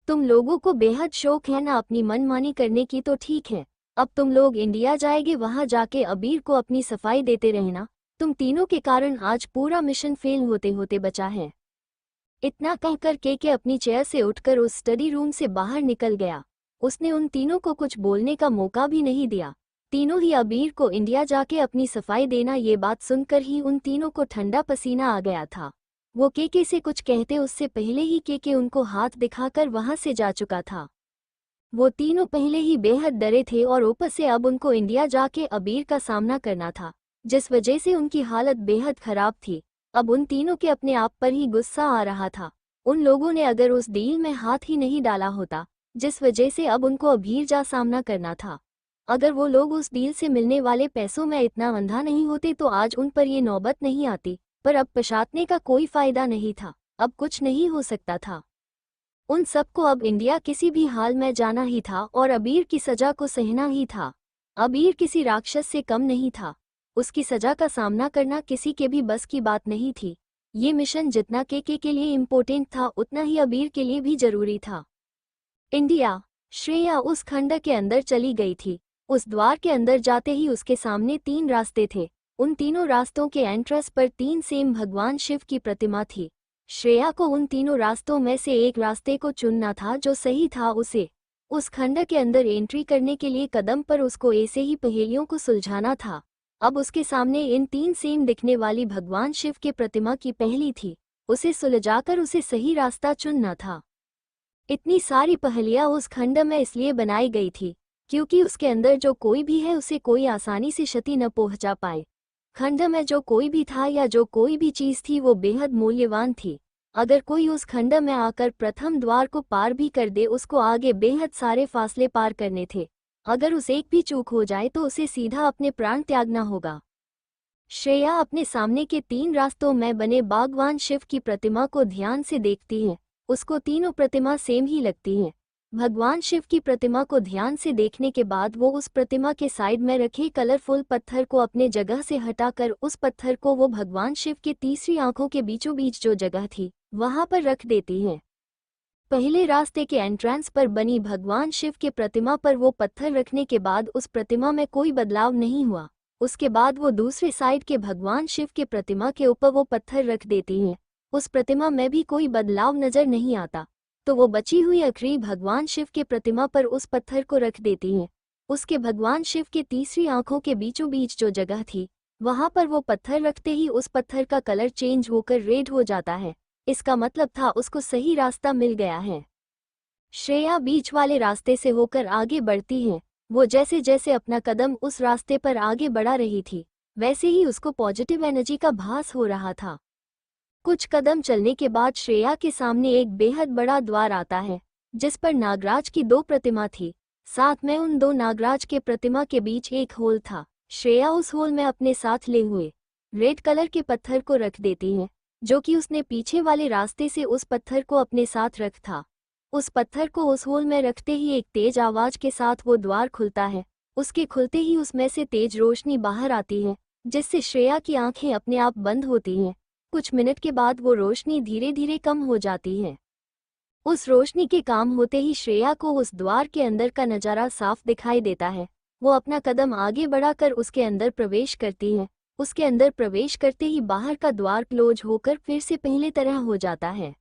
तुम लोगों को बेहद शौक है ना अपनी मनमानी करने की, तो ठीक है, अब तुम लोग इंडिया जाएंगे, वहां जाके अबीर को अपनी सफाई देते रहना। तुम तीनों के कारण आज पूरा मिशन फेल होते होते बचा है। इतना कहकर केके अपनी चेयर से उठकर उस स्टडी रूम से बाहर निकल गया। उसने उन तीनों को कुछ बोलने का मौका भी नहीं दिया। तीनों ही अबीर को इंडिया जाके अपनी सफाई देना, ये बात सुनकर ही उन तीनों को ठंडा पसीना आ गया था। वो केके से कुछ कहते उससे पहले ही केके उनको हाथ दिखाकर वहां से जा चुका था। वो तीनों पहले ही बेहद डरे थे और ऊपर से अब उनको इंडिया जाके अबीर का सामना करना था, जिस वजह से उनकी हालत बेहद खराब थी। अब उन तीनों के अपने आप पर ही गुस्सा आ रहा था। उन लोगों ने अगर उस डील में हाथ ही नहीं डाला होता, जिस वजह से अब उनको अबीर जा सामना करना था। अगर वो लोग उस डील से मिलने वाले पैसों में इतना अंधा नहीं होते तो आज उन पर ये नौबत नहीं आती। पर अब पछताने का कोई फायदा नहीं था, अब कुछ नहीं हो सकता था। उन सबको अब इंडिया किसी भी हाल में जाना ही था और अबीर की सजा को सहना ही था। अबीर किसी राक्षस से कम नहीं था। उसकी सजा का सामना करना किसी के भी बस की बात नहीं थी। ये मिशन जितना केके लिए इम्पोर्टेंट था उतना ही अबीर के लिए भी जरूरी था। इंडिया। श्रेया उस खंड के अंदर चली गई थी। उस द्वार के अंदर जाते ही उसके सामने 3 रास्ते थे। उन तीनों रास्तों के एंट्रेंस पर 3 सेम भगवान शिव की प्रतिमा थी। श्रेया को उन तीनों रास्तों में से एक रास्ते को चुनना था जो सही था। उसे उस खंड के अंदर एंट्री करने के लिए कदम पर उसको ऐसे ही पहेलियों को सुलझाना था। अब उसके सामने इन 3 सेम दिखने वाली भगवान शिव के प्रतिमा की पहेली थी। उसे सुलझाकर उसे सही रास्ता चुनना था। इतनी सारी पहेलियां उस खंड में इसलिए बनाई गई थी क्योंकि उसके अंदर जो कोई भी है उसे कोई आसानी से क्षति न पहुंचा पाए। खंड में जो कोई भी था या जो कोई भी चीज थी वो बेहद मूल्यवान थी। अगर कोई उस खंड में आकर प्रथम द्वार को पार भी कर दे, उसको आगे बेहद सारे फासले पार करने थे। अगर उसे एक भी चूक हो जाए तो उसे सीधा अपने प्राण त्यागना होगा। श्रेया अपने सामने के 3 रास्तों में बने भगवान शिव की प्रतिमा को ध्यान से देखती है। उसको तीनों प्रतिमा सेम ही लगती हैं। भगवान शिव की प्रतिमा को ध्यान से देखने के बाद वो उस प्रतिमा के साइड में रखे कलरफुल पत्थर को अपने जगह से हटाकर उस पत्थर को वो भगवान शिव के तीसरी आंखों के बीचों बीच जो जगह थी वहां पर रख देती है। पहले रास्ते के एंट्रेंस पर बनी भगवान शिव के प्रतिमा पर वो पत्थर रखने के बाद उस प्रतिमा में कोई बदलाव नहीं हुआ। उसके बाद वो दूसरे साइड के भगवान शिव के प्रतिमा के ऊपर वो पत्थर रख देती हैं। उस प्रतिमा में भी कोई बदलाव नजर नहीं आता, तो वो बची हुई आखिरी भगवान शिव के प्रतिमा पर उस पत्थर को रख देती हैं। उसके भगवान शिव के तीसरी आंखों के बीचों बीच जो जगह थी वहां पर वो पत्थर रखते ही उस पत्थर का कलर चेंज होकर रेड हो जाता है। इसका मतलब था उसको सही रास्ता मिल गया है। श्रेया बीच वाले रास्ते से होकर आगे बढ़ती है। वो जैसे जैसे अपना कदम उस रास्ते पर आगे बढ़ा रही थी, वैसे ही उसको पॉजिटिव एनर्जी का भास हो रहा था। कुछ कदम चलने के बाद श्रेया के सामने एक बेहद बड़ा द्वार आता है, जिस पर नागराज की 2 प्रतिमा थी। साथ में उन 2 नागराज के प्रतिमा के बीच एक होल था। श्रेया उस होल में अपने साथ ले हुए रेड कलर के पत्थर को रख देती है, जो कि उसने पीछे वाले रास्ते से उस पत्थर को अपने साथ रख था। उस पत्थर को उस होल में रखते ही एक तेज आवाज के साथ वो द्वार खुलता है। उसके खुलते ही उसमें से तेज रोशनी बाहर आती है, जिससे श्रेया की आंखें अपने आप बंद होती हैं। कुछ मिनट के बाद वो रोशनी धीरे धीरे कम हो जाती है। उस रोशनी के काम होते ही श्रेया को उस द्वार के अंदर का नज़ारा साफ दिखाई देता है। वो अपना कदम आगे बढ़ाकर उसके अंदर प्रवेश करती है। उसके अंदर प्रवेश करते ही बाहर का द्वार क्लोज होकर फिर से पहले तरह हो जाता है।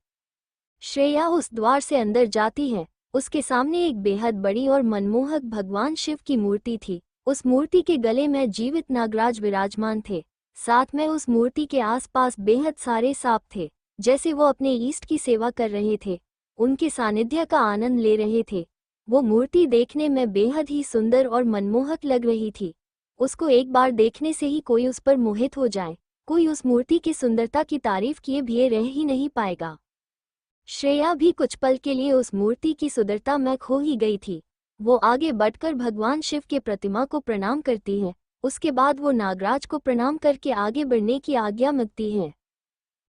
श्रेया उस द्वार से अंदर जाती है। उसके सामने एक बेहद बड़ी और मनमोहक भगवान शिव की मूर्ति थी। उस मूर्ति के गले में जीवित नागराज विराजमान थे। साथ में उस मूर्ति के आसपास बेहद सारे सांप थे, जैसे वो अपने ईष्ट की सेवा कर रहे थे, उनके सानिध्य का आनंद ले रहे थे। वो मूर्ति देखने में बेहद ही सुंदर और मनमोहक लग रही थी। उसको एक बार देखने से ही कोई उस पर मोहित हो जाए, कोई उस मूर्ति की सुंदरता की तारीफ किए भी रह ही नहीं पाएगा। श्रेया भी कुछ पल के लिए उस मूर्ति की सुंदरता में खो ही गई थी। वो आगे बढ़कर भगवान शिव के प्रतिमा को प्रणाम करती है। उसके बाद वो नागराज को प्रणाम करके आगे बढ़ने की आज्ञा मांगती है।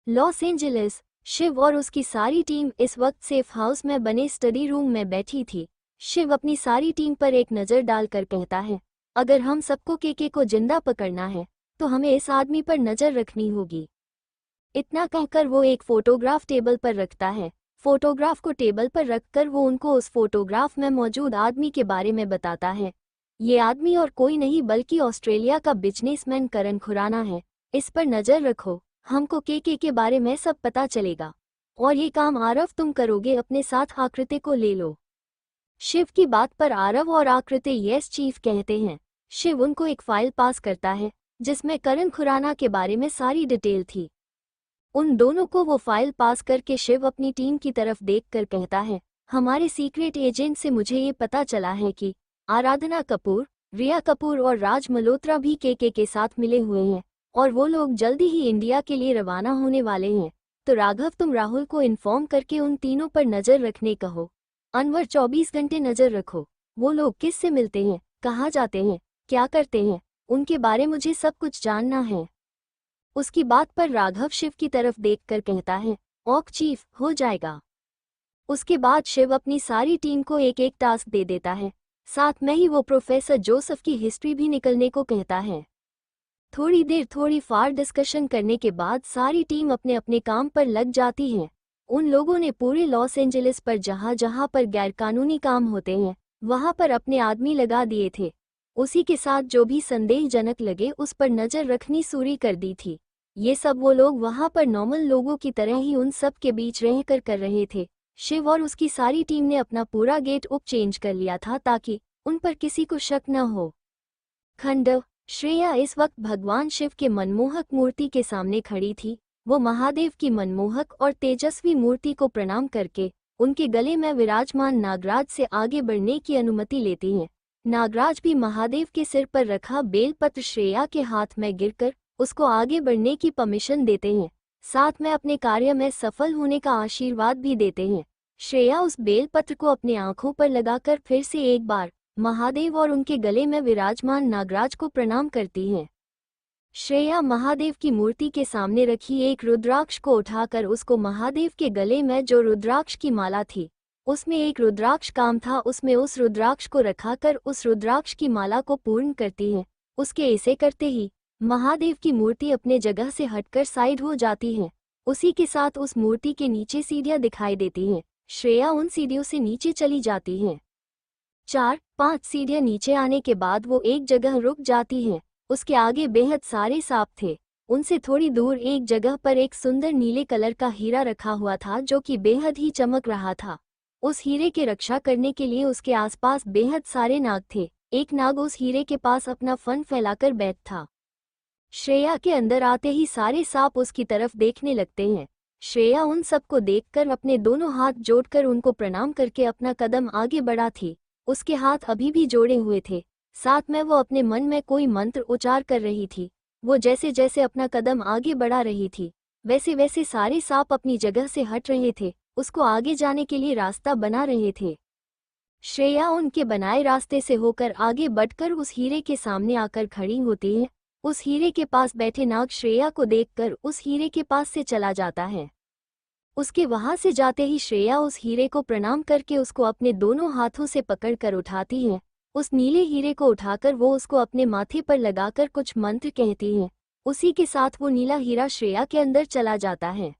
लॉस एंजलिस, शिव और उसकी सारी टीम इस वक्त सेफ हाउस में बने स्टडी रूम में बैठी थी। शिव अपनी सारी टीम पर एक नज़र डालकर कहता है, अगर हम सबको केके को जिंदा पकड़ना है तो हमें इस आदमी पर नज़र रखनी होगी। इतना कहकर वो एक फोटोग्राफ टेबल पर रखता है। फोटोग्राफ को टेबल पर रखकर वो उनको उस फोटोग्राफ में मौजूद आदमी के बारे में बताता है। ये आदमी और कोई नहीं बल्कि ऑस्ट्रेलिया का बिजनेसमैन करण खुराना है। इस पर नज़र रखो, हमको के बारे में सब पता चलेगा। और ये काम आरव तुम करोगे, अपने साथ आकृति को ले लो। शिव की बात पर आरव और आकृति यस चीफ कहते हैं। शिव उनको एक फाइल पास करता है जिसमें करण खुराना के बारे में सारी डिटेल थी। उन दोनों को वो फाइल पास करके शिव अपनी टीम की तरफ देखकर कहता है, हमारे सीक्रेट एजेंट से मुझे ये पता चला है कि आराधना कपूर, रिया कपूर और राज मल्होत्रा भी के साथ मिले हुए हैं और वो लोग जल्दी ही इंडिया के लिए रवाना होने वाले हैं। तो राघव तुम राहुल को इन्फॉर्म करके उन तीनों पर नज़र रखने कहो। अनवर 24 घंटे नज़र रखो। वो लोग किस से मिलते हैं, कहाँ जाते हैं, क्या करते हैं, उनके बारे मुझे सब कुछ जानना है। उसकी बात पर राघव शिव की तरफ देखकर कहता है, ओक चीफ, हो जाएगा। उसके बाद शिव अपनी सारी टीम को एक एक टास्क दे देता है। साथ में ही वो प्रोफेसर जोसेफ की हिस्ट्री भी निकलने को कहता है। थोड़ी देर थोड़ी फार डिस्कशन करने के बाद सारी टीम अपने अपने काम पर लग जाती है। उन लोगों ने पूरे लॉस एंजलिस पर जहाँ जहाँ पर गैरकानूनी काम होते हैं वहाँ पर अपने आदमी लगा दिए थे। उसी के साथ जो भी संदेहजनक लगे उस पर नज़र रखनी शुरू कर दी थी। ये सब वो लोग वहाँ पर नॉर्मल लोगों की तरह ही उन सब के बीच रहकर कर रहे थे। शिव और उसकी सारी टीम ने अपना पूरा गेट अप चेंज कर लिया था ताकि उन पर किसी को शक न हो। खंड। श्रेया इस वक्त भगवान शिव के मनमोहक मूर्ति के सामने खड़ी थी। वो महादेव की मनमोहक और तेजस्वी मूर्ति को प्रणाम करके उनके गले में विराजमान नागराज से आगे बढ़ने की अनुमति लेती हैं। नागराज भी महादेव के सिर पर रखा बेलपत्र श्रेया के हाथ में गिरकर उसको आगे बढ़ने की परमिशन देते हैं। साथ में अपने कार्य में सफल होने का आशीर्वाद भी देते हैं। श्रेया उस बेलपत्र को अपने आंखों पर लगाकर फिर से एक बार महादेव और उनके गले में विराजमान नागराज को प्रणाम करती हैं। श्रेया महादेव की मूर्ति के सामने रखी एक रुद्राक्ष को उठाकर उसको महादेव के गले में जो रुद्राक्ष की माला थी उसमें एक रुद्राक्ष काम था, उसमें उस रुद्राक्ष को रखाकर उस रुद्राक्ष की माला को पूर्ण करती है। उसके ऐसे करते ही महादेव की मूर्ति अपने जगह से हटकर साइड हो जाती है। उसी के साथ उस मूर्ति के नीचे सीढ़ियां दिखाई देती हैं। श्रेया उन सीढ़ियों से नीचे चली जाती है। 4-5 सीढ़ियां नीचे आने के बाद वो एक जगह रुक जाती है। उसके आगे बेहद सारे सांप थे। उनसे थोड़ी दूर एक जगह पर एक सुंदर नीले कलर का हीरा रखा हुआ था जो कि बेहद ही चमक रहा था। उस हीरे की रक्षा करने के लिए उसके आसपास बेहद सारे नाग थे। एक नाग उस हीरे के पास अपना फन फैलाकर बैठ था। श्रेया के अंदर आते ही सारे सांप उसकी तरफ देखने लगते हैं। श्रेया उन सबको देखकर अपने दोनों हाथ जोड़कर उनको प्रणाम करके अपना कदम आगे बढ़ा थी। उसके हाथ अभी भी जोड़े हुए थे, साथ में वो अपने मन में कोई मंत्र उच्चार कर रही थी। वो जैसे जैसे अपना कदम आगे बढ़ा रही थी, वैसे वैसे सारे सांप अपनी जगह से हट रहे थे, उसको आगे जाने के लिए रास्ता बना रहे थे। श्रेया उनके बनाए रास्ते से होकर आगे बढ़कर उस हीरे के सामने आकर खड़ी होती है। उस हीरे के पास बैठे नाग श्रेया को देखकर उस हीरे के पास से चला जाता है। उसके वहां से जाते ही श्रेया उस हीरे को प्रणाम करके उसको अपने दोनों हाथों से पकड़कर उठाती है। उस नीले हीरे को उठाकर वो उसको अपने माथे पर लगाकर कुछ मंत्र कहती है। उसी के साथ वो नीला हीरा श्रेया के अंदर चला जाता है।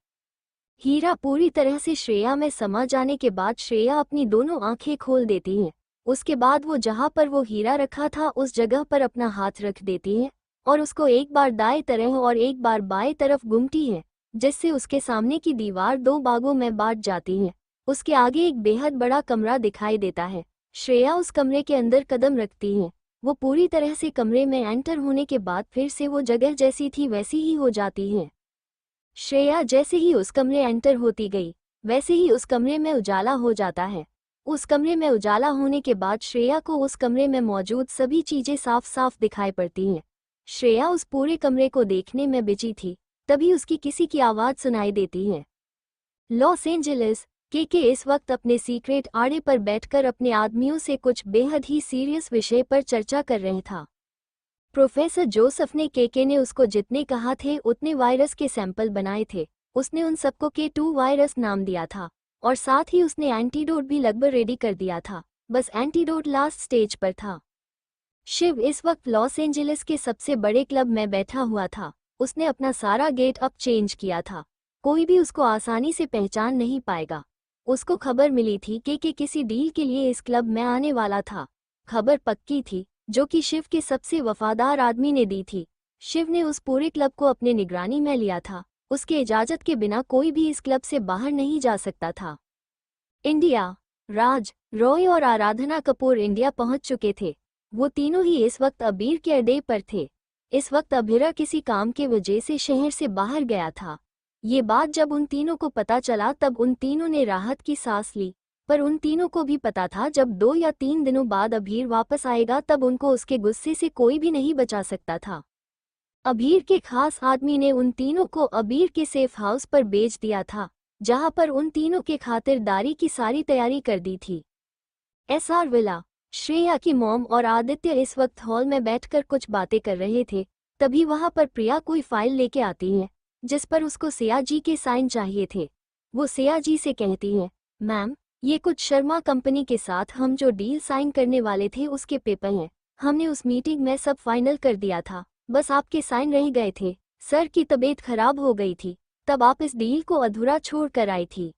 हीरा पूरी तरह से श्रेया में समा जाने के बाद श्रेया अपनी दोनों आंखें खोल देती है। उसके बाद वो जहां पर वो हीरा रखा था उस जगह पर अपना हाथ रख देती है और उसको एक बार दाएं तरफ और एक बार बाएं तरफ घूमती है, जिससे उसके सामने की दीवार दो भागों में बांट जाती है। उसके आगे एक बेहद बड़ा कमरा दिखाई देता है। श्रेया उस कमरे के अंदर कदम रखती है। वो पूरी तरह से कमरे में एंटर होने के बाद फिर से वो जगह जैसी थी वैसी ही हो जाती है। श्रेया जैसे ही उस कमरे एंटर होती गई, वैसे ही उस कमरे में उजाला हो जाता है। उस कमरे में उजाला होने के बाद श्रेया को उस कमरे में मौजूद सभी चीजें साफ साफ दिखाई पड़ती हैं। श्रेया उस पूरे कमरे को देखने में बिजी थी, तभी उसकी किसी की आवाज सुनाई देती है। लॉस एंजलिस, के इस वक्त अपने सीक्रेट आड़े पर बैठकर अपने आदमियों से कुछ बेहद ही सीरियस विषय पर चर्चा कर रहे था। प्रोफेसर जोसेफ ने के ने उसको जितने कहा थे उतने वायरस के सैंपल बनाए थे। उसने उन सबको K2 वायरस नाम दिया था और साथ ही उसने एंटीडोट भी लगभग रेडी कर दिया था, बस एंटीडोट लास्ट स्टेज पर था। शिव इस वक्त लॉस एंजलिस के सबसे बड़े क्लब में बैठा हुआ था। उसने अपना सारा गेट अप चेंज किया था, कोई भी उसको आसानी से पहचान नहीं पाएगा। उसको खबर मिली थी कि किसी डील के लिए इस क्लब में आने वाला था। खबर पक्की थी, जो कि शिव के सबसे वफादार आदमी ने दी थी। शिव ने उस पूरे क्लब को अपने निगरानी में लिया था। उसके इजाजत के बिना कोई भी इस क्लब से बाहर नहीं जा सकता था। इंडिया, राज, रॉय और आराधना कपूर इंडिया पहुंच चुके थे। वो तीनों ही इस वक्त अबीर के अड्डे पर थे। इस वक्त अबीरा किसी काम के वजह से शहर से बाहर गया था। ये बात जब उन तीनों को पता चला तब उन तीनों ने राहत की सांस ली, पर उन तीनों को भी पता था जब 2 या 3 दिनों बाद अबीर वापस आएगा तब उनको उसके गुस्से से कोई भी नहीं बचा सकता था। अबीर के खास आदमी ने उन तीनों को अबीर के सेफ हाउस पर भेज दिया था, जहां पर उन तीनों के खातिरदारी की सारी तैयारी कर दी थी। SR विला, श्रेया की मॉम और आदित्य इस वक्त हॉल में बैठकर कुछ बातें कर रहे थे। तभी वहां पर प्रिया कोई फाइल लेके आती है, जिस पर उसको सिया जी के साइन चाहिए थे। वो सिया जी से कहती है, मैम, ये कुछ शर्मा कंपनी के साथ हम जो डील साइन करने वाले थे उसके पेपर हैं। हमने उस मीटिंग में सब फाइनल कर दिया था, बस आपके साइन रह गए थे। सर की तबीयत खराब हो गई थी, तब आप इस डील को अधूरा छोड़ कर आई थी।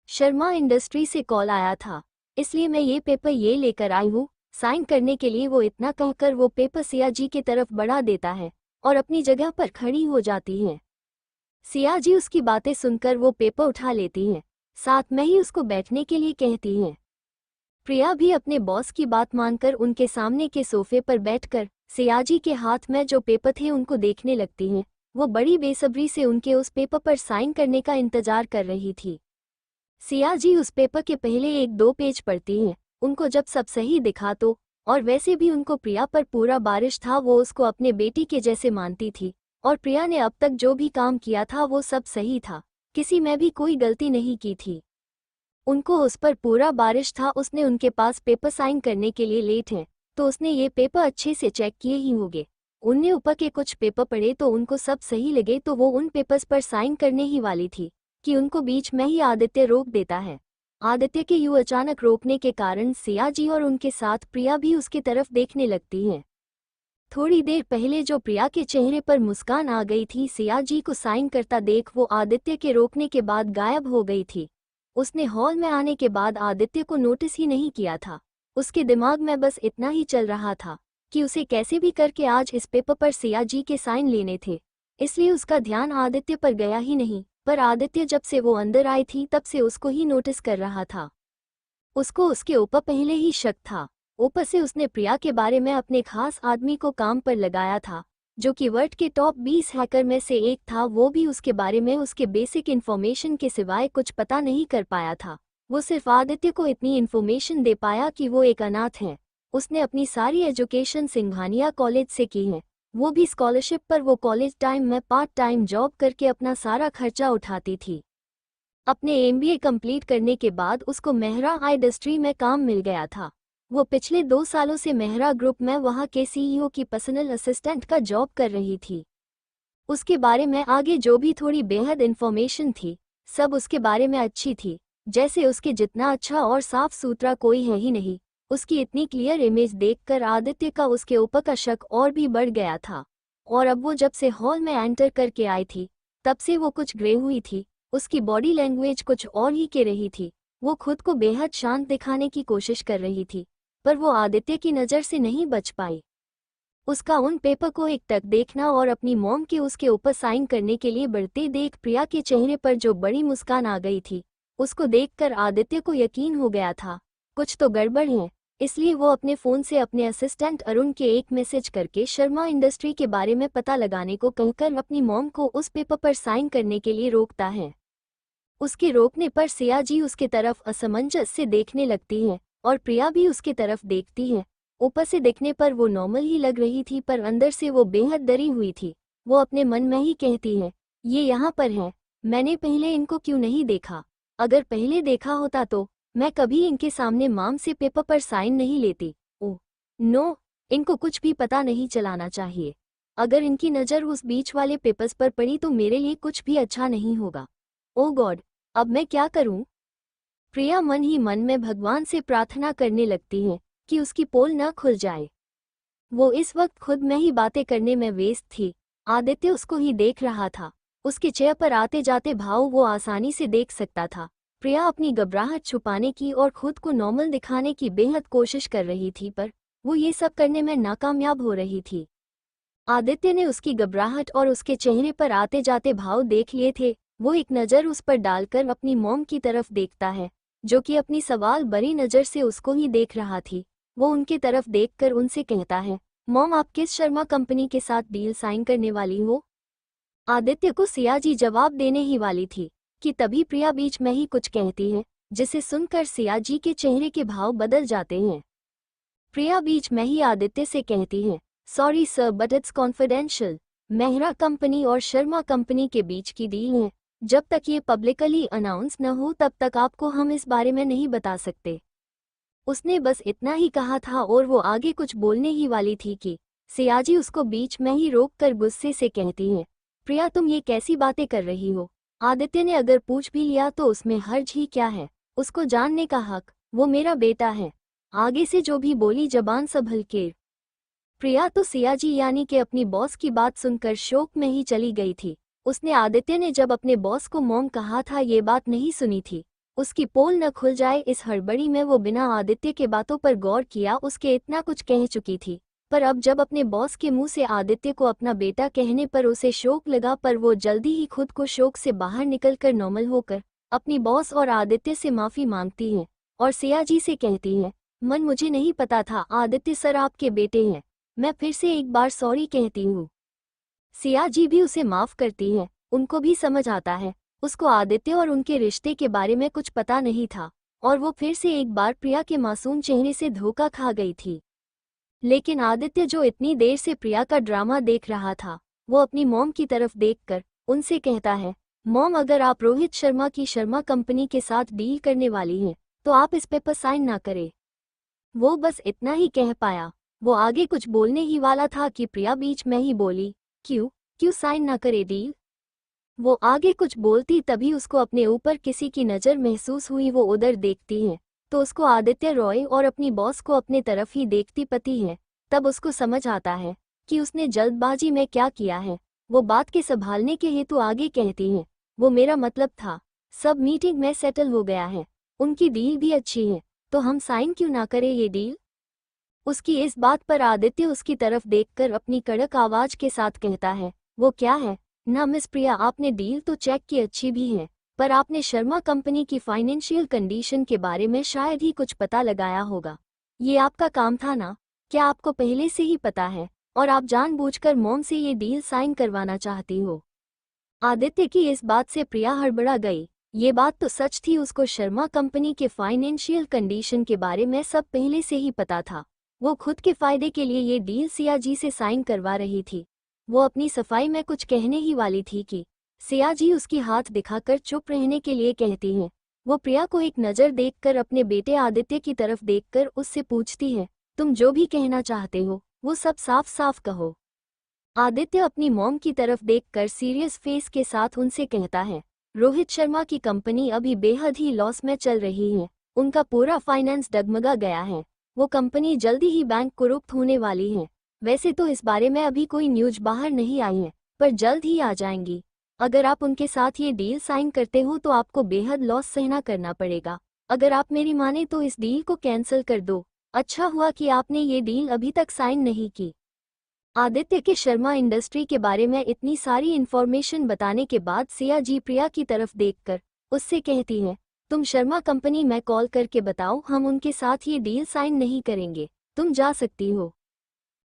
शर्मा इंडस्ट्री से कॉल आया था, इसलिए मैं ये पेपर ये लेकर आई हूँ साइन करने के लिए। वो इतना कहकर वो पेपर सिया जी की तरफ बढ़ा देता है और अपनी जगह पर खड़ी हो जाती है। सिया जी उसकी बातें सुनकर वो पेपर उठा लेती हैं, साथ में ही उसको बैठने के लिए कहती हैं। प्रिया भी अपने बॉस की बात मानकर उनके सामने के सोफे पर बैठकर सिया जी के हाथ में जो पेपर थे उनको देखने लगती हैं। वो बड़ी बेसब्री से उनके उस पेपर पर साइन करने का इंतजार कर रही थी। सिया जी उस पेपर के पहले 1-2 पेज पढ़ती हैं। उनको जब सब सही दिखा तो, और वैसे भी उनको प्रिया पर पूरा बारिश था। वो उसको अपने बेटी के जैसे मानती थी और प्रिया ने अब तक जो भी काम किया था वो सब सही था, किसी में भी कोई गलती नहीं की थी। उनको उस पर पूरा बारिश था। उसने उनके पास पेपर साइन करने के लिए लेट है तो उसने ये पेपर अच्छे से चेक किए ही होंगे। उनने ऊपर के कुछ पेपर पढ़े तो उनको सब सही लगे तो वो उन पेपर्स पर साइन करने ही वाली थी कि उनको बीच में ही आदित्य रोक देता है। आदित्य के यूं अचानक रोकने के कारण सिया जी और उनके साथ प्रिया भी उसकी तरफ देखने लगती हैं। थोड़ी देर पहले जो प्रिया के चेहरे पर मुस्कान आ गई थी सिया जी को साइन करता देख वो आदित्य के रोकने के बाद गायब हो गई थी। उसने हॉल में आने के बाद आदित्य को नोटिस ही नहीं किया था। उसके दिमाग में बस इतना ही चल रहा था कि उसे कैसे भी करके आज इस पेपर पर सिया जी के साइन लेने थे, इसलिए उसका ध्यान आदित्य पर गया ही नहीं। पर आदित्य जब से वो अंदर आई थी तब से उसको ही नोटिस कर रहा था। उसको उसके ऊपर पहले ही शक था। ऊपर से उसने प्रिया के बारे में अपने खास आदमी को काम पर लगाया था, जो कि वर्ल्ड के टॉप 20 हैकर में से एक था, वो भी उसके बारे में उसके बेसिक इन्फॉर्मेशन के सिवाय कुछ पता नहीं कर पाया था। वो सिर्फ आदित्य को इतनी इन्फॉर्मेशन दे पाया कि वो एक अनाथ है। उसने अपनी सारी एजुकेशन सिंघानिया कॉलेज से की है, वो भी स्कॉलरशिप पर। वो कॉलेज टाइम में पार्ट टाइम जॉब करके अपना सारा खर्चा उठाती थी। अपने एमबीए कंप्लीट करने के बाद उसको मेहरा इंडस्ट्री में काम मिल गया था। वो पिछले 2 सालों से मेहरा ग्रुप में वहां के सीईओ की पर्सनल असिस्टेंट का जॉब कर रही थी। उसके बारे में आगे जो भी थोड़ी बेहद इन्फॉर्मेशन थी, सब उसके बारे में अच्छी थी। जैसे उसके जितना अच्छा और साफ सुथरा कोई है ही नहीं। उसकी इतनी क्लियर इमेज देखकर आदित्य का उसके ऊपर का शक और भी बढ़ गया था। और अब वो जब से हॉल में एंटर करके आई थी, तब से वो कुछ ग्रे हुई थी। उसकी बॉडी लैंग्वेज कुछ और ही कह रही थी। वो खुद को बेहद शांत दिखाने की कोशिश कर रही थी, पर वो आदित्य की नज़र से नहीं बच पाई। उसका उन पेपर को एकटक देखना और अपनी मॉम के उसके ऊपर साइन करने के लिए बढ़ते देख प्रिया के चेहरे पर जो बड़ी मुस्कान आ गई थी, उसको देखकर आदित्य को यकीन हो गया था कुछ तो गड़बड़ है। इसलिए वो अपने फ़ोन से अपने असिस्टेंट अरुण के एक मैसेज करके शर्मा इंडस्ट्री के बारे में पता लगाने को कहकर अपनी मॉम को उस पेपर पर साइन करने के लिए रोकता है। उसके रोकने पर सिया जी उसके तरफ असमंजस से देखने लगती है और प्रिया भी उसके तरफ देखती है। ऊपर से देखने पर वो नॉर्मल ही लग रही थी, पर अंदर से वो बेहद डरी हुई थी। वो अपने मन में ही कहती है, ये यहाँ पर है, मैंने पहले इनको क्यों नहीं देखा? अगर पहले देखा होता तो मैं कभी इनके सामने मॉम से पेपर पर साइन नहीं लेती। ओह नो, इनको कुछ भी पता नहीं चलाना चाहिए। अगर इनकी नज़र उस बीच वाले पेपर्स पर पड़ी तो मेरे लिए कुछ भी अच्छा नहीं होगा। ओ गॉड, अब मैं क्या करूं? प्रिया मन ही मन में भगवान से प्रार्थना करने लगती है कि उसकी पोल न खुल जाए। वो इस वक्त खुद में ही बातें करने में व्यस्त थी। आदित्य उसको ही देख रहा था। उसके चेहरे पर आते जाते भाव वो आसानी से देख सकता था। प्रिया अपनी घबराहट छुपाने की और खुद को नॉर्मल दिखाने की बेहद कोशिश कर रही थी, पर वो ये सब करने में नाकामयाब हो रही थी। आदित्य ने उसकी घबराहट और उसके चेहरे पर आते जाते भाव देख लिए थे। वो एक नज़र उस पर डालकर अपनी मॉम की तरफ देखता है, जो कि अपनी सवाल भरी नज़र से उसको ही देख रहा थी। वो उनके तरफ देखकर उनसे कहता है, मॉम आप किस शर्मा कंपनी के साथ डील साइन करने वाली हो? आदित्य को सिया जी जवाब देने ही वाली थी कि तभी प्रिया बीच में ही कुछ कहती है, जिसे सुनकर सिया जी के चेहरे के भाव बदल जाते हैं। प्रिया बीच में ही आदित्य से कहती है, sorry sir but it's confidential. Mehra company और शर्मा कंपनी के बीच की डील है। जब तक ये पब्लिकली अनाउंस न हो तब तक आपको हम इस बारे में नहीं बता सकते। उसने बस इतना ही कहा था और वो आगे कुछ बोलने ही वाली थी कि सियाजी उसको बीच में ही रोककर गुस्से से कहती है, प्रिया तुम ये कैसी बातें कर रही हो? आदित्य ने अगर पूछ भी लिया तो उसमें हर्ज ही क्या है? उसको जानने का हक, वो मेरा बेटा है। आगे से जो भी बोली जबान संभल के। प्रिया तो सियाजी यानी कि अपनी बॉस की बात सुनकर शोक में ही चली गई थी। उसने आदित्य ने जब अपने बॉस को मॉम कहा था ये बात नहीं सुनी थी। उसकी पोल न खुल जाए इस हड़बड़ी में वो बिना आदित्य के बातों पर गौर किया उसके इतना कुछ कह चुकी थी। पर अब जब अपने बॉस के मुंह से आदित्य को अपना बेटा कहने पर उसे शोक लगा, पर वो जल्दी ही खुद को शोक से बाहर निकलकर नॉर्मल होकर अपनी बॉस और आदित्य से माफ़ी मांगती है और सियाजी से कहती है, मन मुझे नहीं पता था आदित्य सर आपके बेटे हैं, मैं फिर से एक बार सॉरी कहती हूँ। सियाजी भी उसे माफ़ करती है। उनको भी समझ आता है उसको आदित्य और उनके रिश्ते के बारे में कुछ पता नहीं था और वो फिर से एक बार प्रिया के मासूम चेहरे से धोखा खा गई थी। लेकिन आदित्य जो इतनी देर से प्रिया का ड्रामा देख रहा था, वो अपनी मॉम की तरफ देखकर उनसे कहता है, मॉम अगर आप रोहित शर्मा की शर्मा कंपनी के साथ डील करने वाली हैं तो आप इस पेपर साइन ना करें। वो बस इतना ही कह पाया। वो आगे कुछ बोलने ही वाला था कि प्रिया बीच में ही बोली, क्यों साइन ना करे डील? वो आगे कुछ बोलती तभी उसको अपने ऊपर किसी की नज़र महसूस हुई। वो उधर देखती है तो उसको आदित्य रॉय और अपनी बॉस को अपने तरफ ही देखती पती है। तब उसको समझ आता है कि उसने जल्दबाजी में क्या किया है। वो बात के संभालने के हेतु आगे कहती है, वो मेरा मतलब था, सब मीटिंग में सेटल हो गया है, उनकी डील भी अच्छी है, तो हम साइन क्यों ना करें ये डील? उसकी इस बात पर आदित्य उसकी तरफ देखकर अपनी कड़क आवाज के साथ कहता है, वो क्या है ना मिस प्रिया, आपने डील तो चेक की अच्छी भी है, पर आपने शर्मा कंपनी की फाइनेंशियल कंडीशन के बारे में शायद ही कुछ पता लगाया होगा। ये आपका काम था ना? क्या आपको पहले से ही पता है? और आप जानबूझकर मॉम से ये डील साइन करवाना चाहती हो। आदित्य की इस बात से प्रिया हड़बड़ा गई। ये बात तो सच थी, उसको शर्मा कंपनी के फाइनेंशियल कंडीशन के बारे में सब पहले से ही पता था। वो खुद के फायदे के लिए ये डील सियाजी से साइन करवा रही थी। वो अपनी सफाई में कुछ कहने ही वाली थी कि सियाजी उसकी हाथ दिखाकर चुप रहने के लिए कहती हैं। वो प्रिया को एक नज़र देखकर अपने बेटे आदित्य की तरफ देखकर उससे पूछती है, तुम जो भी कहना चाहते हो वो सब साफ साफ कहो। आदित्य अपनी मॉम की तरफ देखकर सीरियस फेस के साथ उनसे कहता है, रोहित शर्मा की कंपनी अभी बेहद ही लॉस में चल रही है। उनका पूरा फाइनेंस डगमगा गया है। वो कंपनी जल्दी ही बैंक कुरुप्त होने वाली है। वैसे तो इस बारे में अभी कोई न्यूज बाहर नहीं आई है, पर जल्द ही आ जाएंगी। अगर आप उनके साथ ये डील साइन करते हो तो आपको बेहद लॉस सहना करना पड़ेगा। अगर आप मेरी माने तो इस डील को कैंसिल कर दो। अच्छा हुआ कि आपने ये डील अभी तक साइन नहीं की। आदित्य के शर्मा इंडस्ट्री के बारे में इतनी सारी इन्फॉर्मेशन बताने के बाद सियाजी प्रिया की तरफ देखकर उससे कहती है, तुम शर्मा कंपनी में कॉल करके बताओ, हम उनके साथ ये डील साइन नहीं करेंगे, तुम जा सकती हो।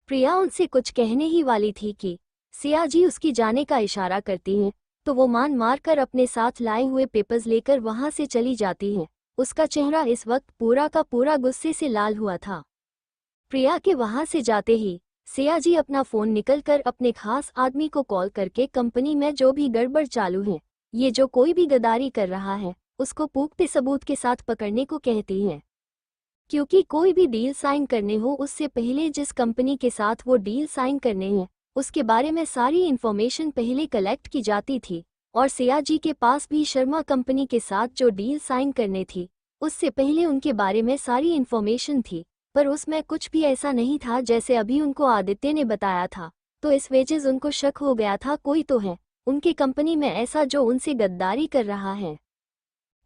प्रिया उनसे कुछ कहने ही वाली थी कि सियाजी उसकी जाने का इशारा करती हैं, तो वो मान मारकर अपने साथ लाए हुए पेपर्स लेकर वहां से चली जाती हैं। उसका चेहरा इस वक्त पूरा का पूरा गुस्से से लाल हुआ था। प्रिया के वहां से जाते ही सियाजी अपना फोन निकलकर अपने खास आदमी को कॉल करके कंपनी में जो भी गड़बड़ चालू है, ये जो कोई भी गद्दारी कर रहा है, उसको पुख्ते सबूत के साथ पकड़ने को कहती है। क्योंकि कोई भी डील साइन करने हो उससे पहले जिस कंपनी के साथ वो डील साइन करने हैं उसके बारे में सारी इन्फॉर्मेशन पहले कलेक्ट की जाती थी। और सियाजी के पास भी शर्मा कंपनी के साथ जो डील साइन करने थी उससे पहले उनके बारे में सारी इन्फॉर्मेशन थी, पर उसमें कुछ भी ऐसा नहीं था जैसे अभी उनको आदित्य ने बताया था। तो इस वजह उनको शक हो गया था, कोई तो है उनके कंपनी में ऐसा जो उनसे गद्दारी कर रहा है।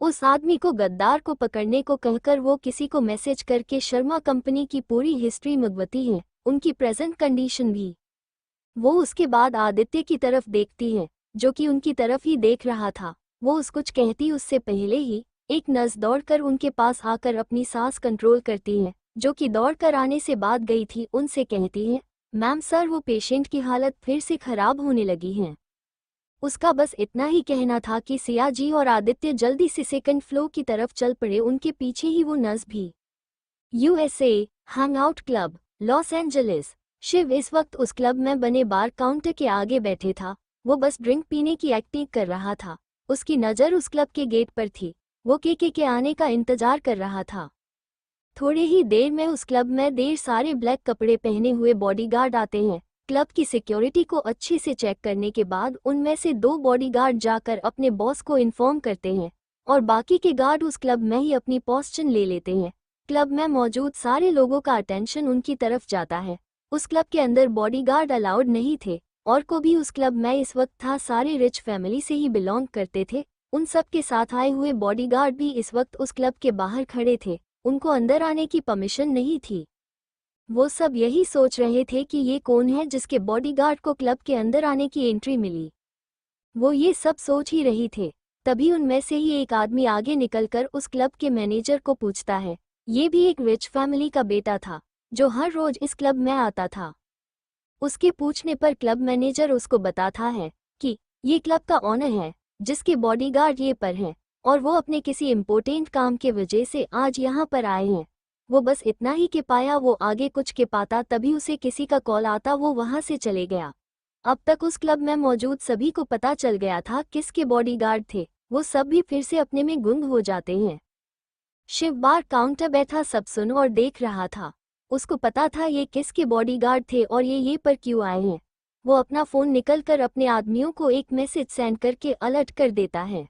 उस आदमी को गद्दार को पकड़ने को कहकर वो किसी को मैसेज करके शर्मा कंपनी की पूरी हिस्ट्री मंगवाती है, उनकी प्रेजेंट कंडीशन भी। वो उसके बाद आदित्य की तरफ देखती है जो कि उनकी तरफ ही देख रहा था। वो उस कुछ कहती उससे पहले ही एक नर्स दौड़कर उनके पास आकर अपनी सांस कंट्रोल करती है, जो कि दौड़कर आने से बाद गई थी। उनसे कहती है, मैम सर वो पेशेंट की हालत फिर से खराब होने लगी है। उसका बस इतना ही कहना था कि सियाजी और आदित्य जल्दी से सेकंड फ्लोर की तरफ चल पड़े, उनके पीछे ही वो नर्स भी। USA hangout club, Los Angeles. Shiv इस वक्त उस क्लब में बने बार काउंटर के आगे बैठे था। वो बस ड्रिंक पीने की एक्टिंग कर रहा था। उसकी नज़र उस क्लब के गेट पर थी। वो के आने का इंतजार कर रहा था। थोड़े ही देर में उस क्लब में ढेर सारे ब्लैक कपड़े पहने हुए बॉडीगार्ड आते हैं। क्लब की सिक्योरिटी को अच्छे से चेक करने के बाद उनमें से 2 बॉडीगार्ड जाकर अपने बॉस को इन्फॉर्म करते हैं और बाकी के गार्ड उस क्लब में ही अपनी पोस्टन ले लेते हैं। क्लब में मौजूद सारे लोगों का अटेंशन उनकी तरफ जाता है। उस क्लब के अंदर बॉडीगार्ड अलाउड नहीं थे और को भी उस क्लब में इस वक्त था सारे रिच फैमिली से ही बिलोंग करते थे। उन सब के साथ आए हुए बॉडीगार्ड भी इस वक्त उस क्लब के बाहर खड़े थे, उनको अंदर आने की परमिशन नहीं थी। वो सब यही सोच रहे थे कि ये कौन है जिसके बॉडीगार्ड को क्लब के अंदर आने की एंट्री मिली। वो ये सब सोच ही रही थे, तभी उनमें से ही एक आदमी आगे निकलकर उस क्लब के मैनेजर को पूछता है। ये भी एक रिच फैमिली का बेटा था जो हर रोज इस क्लब में आता था। उसके पूछने पर क्लब मैनेजर उसको बताता है कि ये क्लब का ऑनर है जिसके बॉडीगार्ड ये पर हैं और वो अपने किसी इम्पोर्टेंट काम के वजह से आज यहाँ पर आए हैं। वो बस इतना ही के पाया, वो आगे कुछ के पाता तभी उसे किसी का कॉल आता, वो वहाँ से चले गया। अब तक उस क्लब में मौजूद सभी को पता चल गया था किसके बॉडीगार्ड थे। वो सब भी फिर से अपने में गुंग हो जाते हैं। शिव बार काउंटर बैठा सब सुन और देख रहा था। उसको पता था ये किसके बॉडीगार्ड थे और ये पर क्यों आए हैं। वो अपना फ़ोन निकलकर अपने आदमियों को एक मैसेज सेंड करके अलर्ट कर देता है।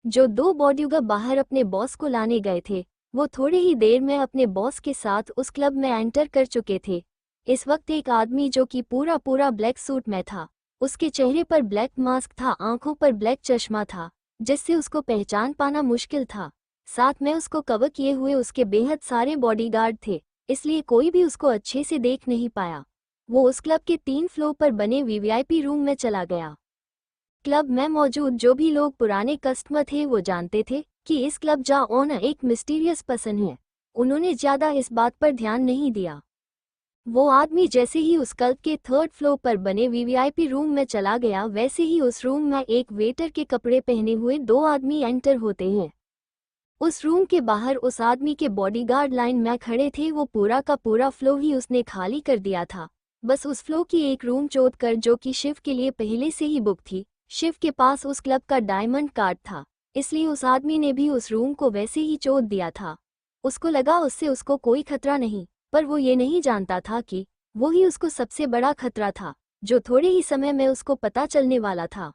जो 2 बॉडीगार्ड बाहर अपने बॉस को लाने गए थे वो थोड़ी ही देर में अपने बॉस के साथ उस क्लब में एंटर कर चुके थे। इस वक्त एक आदमी जो कि पूरा ब्लैक सूट में था, उसके चेहरे पर ब्लैक मास्क था, आंखों पर ब्लैक चश्मा था जिससे उसको पहचान पाना मुश्किल था। साथ में उसको कवर किए हुए उसके बेहद सारे बॉडीगार्ड थे, इसलिए कोई भी उसको अच्छे से देख नहीं पाया। वो उस क्लब के 3 फ्लोर पर बने वीवीआईपी रूम में चला गया। क्लब में मौजूद जो भी लोग पुराने कस्टमर थे वो जानते थे कि इस क्लब का ओनर एक मिस्टीरियस पर्सन है। उन्होंने ज़्यादा इस बात पर ध्यान नहीं दिया। वो आदमी जैसे ही उस क्लब के 3rd फ्लोर पर बने वीवीआईपी रूम में चला गया, वैसे ही उस रूम में एक वेटर के कपड़े पहने हुए 2 आदमी एंटर होते हैं। उस रूम के बाहर उस आदमी के बॉडीगार्ड लाइन में खड़े थे। वो पूरा का पूरा फ्लो ही उसने खाली कर दिया था। बस उस फ्लो की एक रूम चोद कर, जो कि शिव के लिए पहले से ही बुक थी। शिव के पास उस क्लब का डायमंड कार्ड था, इसलिए उस आदमी ने भी उस रूम को वैसे ही चोद दिया था। उसको लगा उससे उसको कोई खतरा नहीं, पर वो ये नहीं जानता था कि वो ही उसको सबसे बड़ा खतरा था, जो थोड़े ही समय में उसको पता चलने वाला था।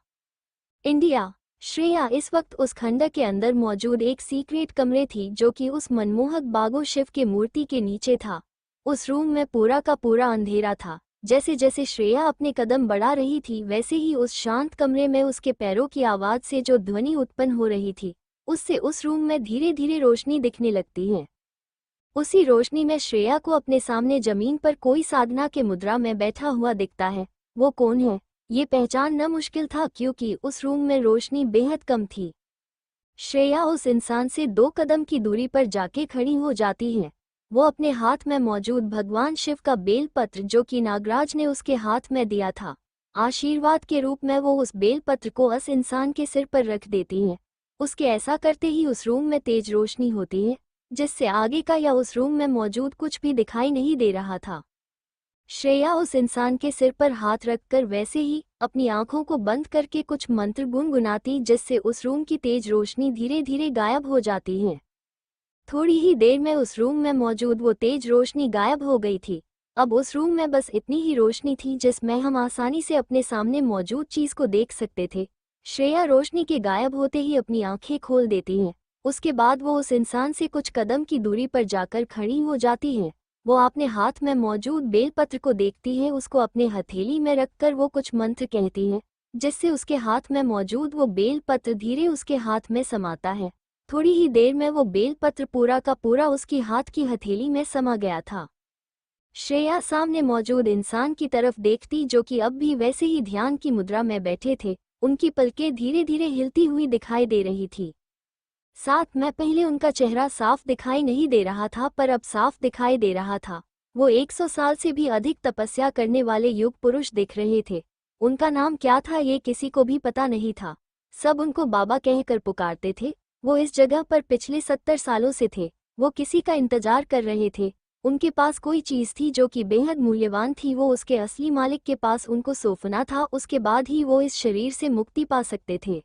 इंडिया। श्रेया इस वक्त उस खंडर के अंदर मौजूद एक सीक्रेट कमरे थी, जो कि उस मनमोहक बागो शिव के मूर्ति के नीचे था। उस रूम में पूरा का पूरा अंधेरा था। जैसे जैसे श्रेया अपने कदम बढ़ा रही थी, वैसे ही उस शांत कमरे में उसके पैरों की आवाज से जो ध्वनि उत्पन्न हो रही थी, उससे उस रूम में धीरे धीरे रोशनी दिखने लगती है। उसी रोशनी में श्रेया को अपने सामने जमीन पर कोई साधना के मुद्रा में बैठा हुआ दिखता है। वो कौन है, ये पहचानना मुश्किल था, क्योंकि उस रूम में रोशनी बेहद कम थी। श्रेया उस इंसान से 2 कदम की दूरी पर जाके खड़ी हो जाती है। वो अपने हाथ में मौजूद भगवान शिव का बेलपत्र, जो कि नागराज ने उसके हाथ में दिया था, आशीर्वाद के रूप में वो उस बेलपत्र को उस इंसान के सिर पर रख देती है। उसके ऐसा करते ही उस रूम में तेज रोशनी होती है, जिससे आगे का या उस रूम में मौजूद कुछ भी दिखाई नहीं दे रहा था। श्रेया उस इंसान के सिर पर हाथ रखकर वैसे ही अपनी आंखों को बंद करके कुछ मंत्र गुनगुनाती, जिससे उस रूम की तेज रोशनी धीरे धीरे गायब हो जाती है। थोड़ी ही देर में उस रूम में मौजूद वो तेज रोशनी गायब हो गई थी। अब उस रूम में बस इतनी ही रोशनी थी जिसमें हम आसानी से अपने सामने मौजूद चीज को देख सकते थे। श्रेया रोशनी के गायब होते ही अपनी आंखें खोल देती है। उसके बाद वो उस इंसान से कुछ कदम की दूरी पर जाकर खड़ी हो जाती है। वो अपने हाथ में मौजूद बेलपत्र को देखती है। उसको अपने हथेली में रखकर वो कुछ मंत्र कहती है, जिससे उसके हाथ में मौजूद वो बेलपत्र धीरे उसके हाथ में समाता है। थोड़ी ही देर में वो बेलपत्र पूरा का पूरा उसकी हाथ की हथेली में समा गया था। श्रेया सामने मौजूद इंसान की तरफ देखती, जो कि अब भी वैसे ही ध्यान की मुद्रा में बैठे थे। उनकी पलकें धीरे धीरे हिलती हुई दिखाई दे रही थी। साथ में पहले उनका चेहरा साफ दिखाई नहीं दे रहा था, पर अब साफ दिखाई दे रहा था। वो 100 साल से भी अधिक तपस्या करने वाले युग पुरुष दिख रहे थे। उनका नाम क्या था ये किसी को भी पता नहीं था। सब उनको बाबा कहकर पुकारते थे। वो इस जगह पर पिछले 70 सालों से थे। वो किसी का इंतजार कर रहे थे। उनके पास कोई चीज थी जो कि बेहद मूल्यवान थी। वो उसके असली मालिक के पास उनको सौंपना था, उसके बाद ही वो इस शरीर से मुक्ति पा सकते थे।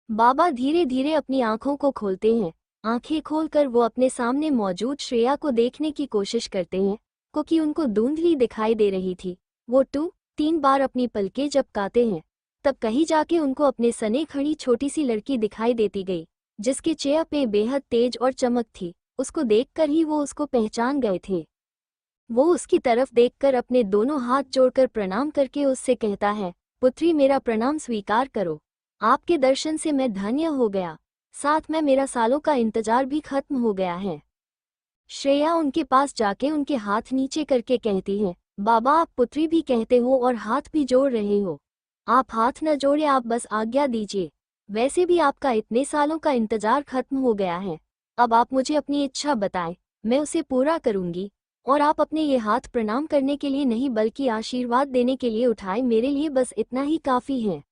बाबा धीरे धीरे अपनी आंखों को खोलते हैं। आंखें खोलकर वो अपने सामने मौजूद श्रेया को देखने की कोशिश करते हैं, क्योंकि उनको धुंधली दिखाई दे रही थी। वो 2-3 बार अपनी पलकें झपकाते हैं। तब कहीं जाके उनको अपने सने खड़ी छोटी सी लड़की दिखाई देती गई, जिसके चेहरे पे बेहद तेज और चमक थी। उसको देखकर ही वो उसको पहचान गए थे। वो उसकी तरफ देखकर अपने दोनों हाथ जोड़कर प्रणाम करके उससे कहता है, पुत्री मेरा प्रणाम स्वीकार करो। आपके दर्शन से मैं धन्य हो गया, साथ में मेरा सालों का इंतजार भी खत्म हो गया है। श्रेया उनके पास जाके उनके हाथ नीचे करके कहती है, बाबा आप पुत्री भी कहते हो और हाथ भी जोड़ रहे हो। आप हाथ न जोड़े, आप बस आज्ञा दीजिए। वैसे भी आपका इतने सालों का इंतजार खत्म हो गया है। अब आप मुझे अपनी इच्छा बताएं, मैं उसे पूरा करूंगी। और आप अपने ये हाथ प्रणाम करने के लिए नहीं बल्कि आशीर्वाद देने के लिए उठाए, मेरे लिए बस इतना ही काफी है।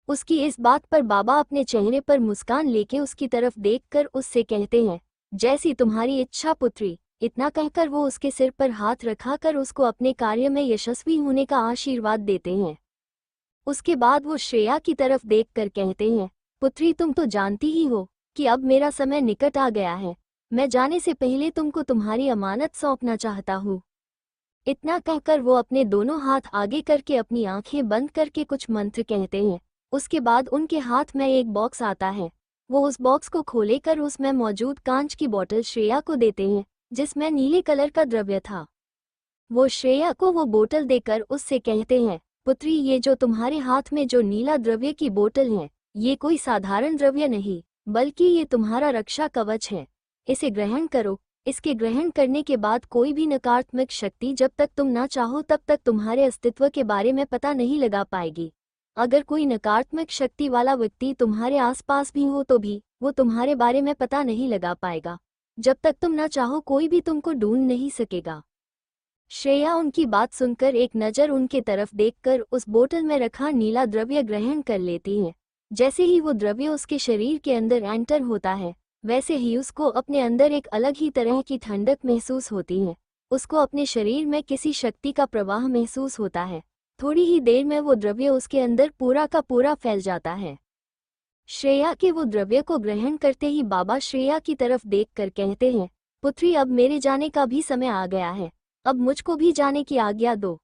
उसकी इस बात पर बाबा अपने चेहरे पर मुस्कान लेके उसकी तरफ देखकर उससे कहते हैं, जैसी तुम्हारी इच्छा पुत्री। इतना कहकर वो उसके सिर पर हाथ रखाकर उसको अपने कार्य में यशस्वी होने का आशीर्वाद देते हैं। उसके बाद वो श्रेया की तरफ देखकर कहते हैं, पुत्री तुम तो जानती ही हो कि अब मेरा समय निकट आ गया है। मैं जाने से पहले तुमको तुम्हारी अमानत सौंपना चाहता हूँ। इतना कहकर वो अपने दोनों हाथ आगे करके अपनी आंखें बंद करके कुछ मंत्र कहते हैं। उसके बाद उनके हाथ में एक बॉक्स आता है। वो उस बॉक्स को खोलेकर उसमें मौजूद कांच की बोतल श्रेया को देते हैं, जिसमें नीले कलर का द्रव्य था। वो श्रेया को वो बोतल देकर उससे कहते हैं, पुत्री ये जो तुम्हारे हाथ में जो नीला द्रव्य की बोतल है, ये कोई साधारण द्रव्य नहीं, बल्कि ये तुम्हारा रक्षा कवच है। इसे ग्रहण करो। इसके ग्रहण करने के बाद कोई भी नकारात्मक शक्ति जब तक तुम ना चाहो तब तक तुम्हारे अस्तित्व के बारे में पता नहीं लगा पाएगी। अगर कोई नकारात्मक शक्ति वाला व्यक्ति तुम्हारे आसपास भी हो तो भी वो तुम्हारे बारे में पता नहीं लगा पाएगा। जब तक तुम ना चाहो कोई भी तुमको ढूंढ नहीं सकेगा। श्रेया उनकी बात सुनकर एक नज़र उनके तरफ देखकर उस बोतल में रखा नीला द्रव्य ग्रहण कर लेती है। जैसे ही वो द्रव्य उसके शरीर के अंदर एंटर होता है, वैसे ही उसको अपने अंदर एक अलग ही तरह की ठंडक महसूस होती है। उसको अपने शरीर में किसी शक्ति का प्रवाह महसूस होता है। थोड़ी ही देर में वो द्रव्य उसके अंदर पूरा का पूरा फैल जाता है। श्रेया के वो द्रव्य को ग्रहण करते ही बाबा श्रेया की तरफ देखकर कहते हैं, पुत्री, अब मेरे जाने का भी समय आ गया है, अब मुझको भी जाने की आज्ञा दो।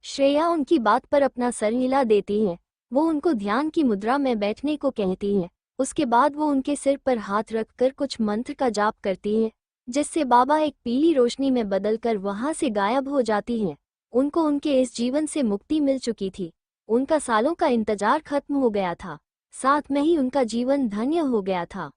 श्रेया उनकी बात पर अपना सर हिला देती है। वो उनको ध्यान की मुद्रा में बैठने को कहती है। उसके बाद वो उनके सिर पर हाथ रखकर कुछ मंत्र का जाप करती है, जिससे बाबा एक पीली रोशनी में बदलकर वहां से गायब हो जाती हैं। उनको उनके इस जीवन से मुक्ति मिल चुकी थी। उनका सालों का इंतजार खत्म हो गया था, साथ में ही उनका जीवन धन्य हो गया था।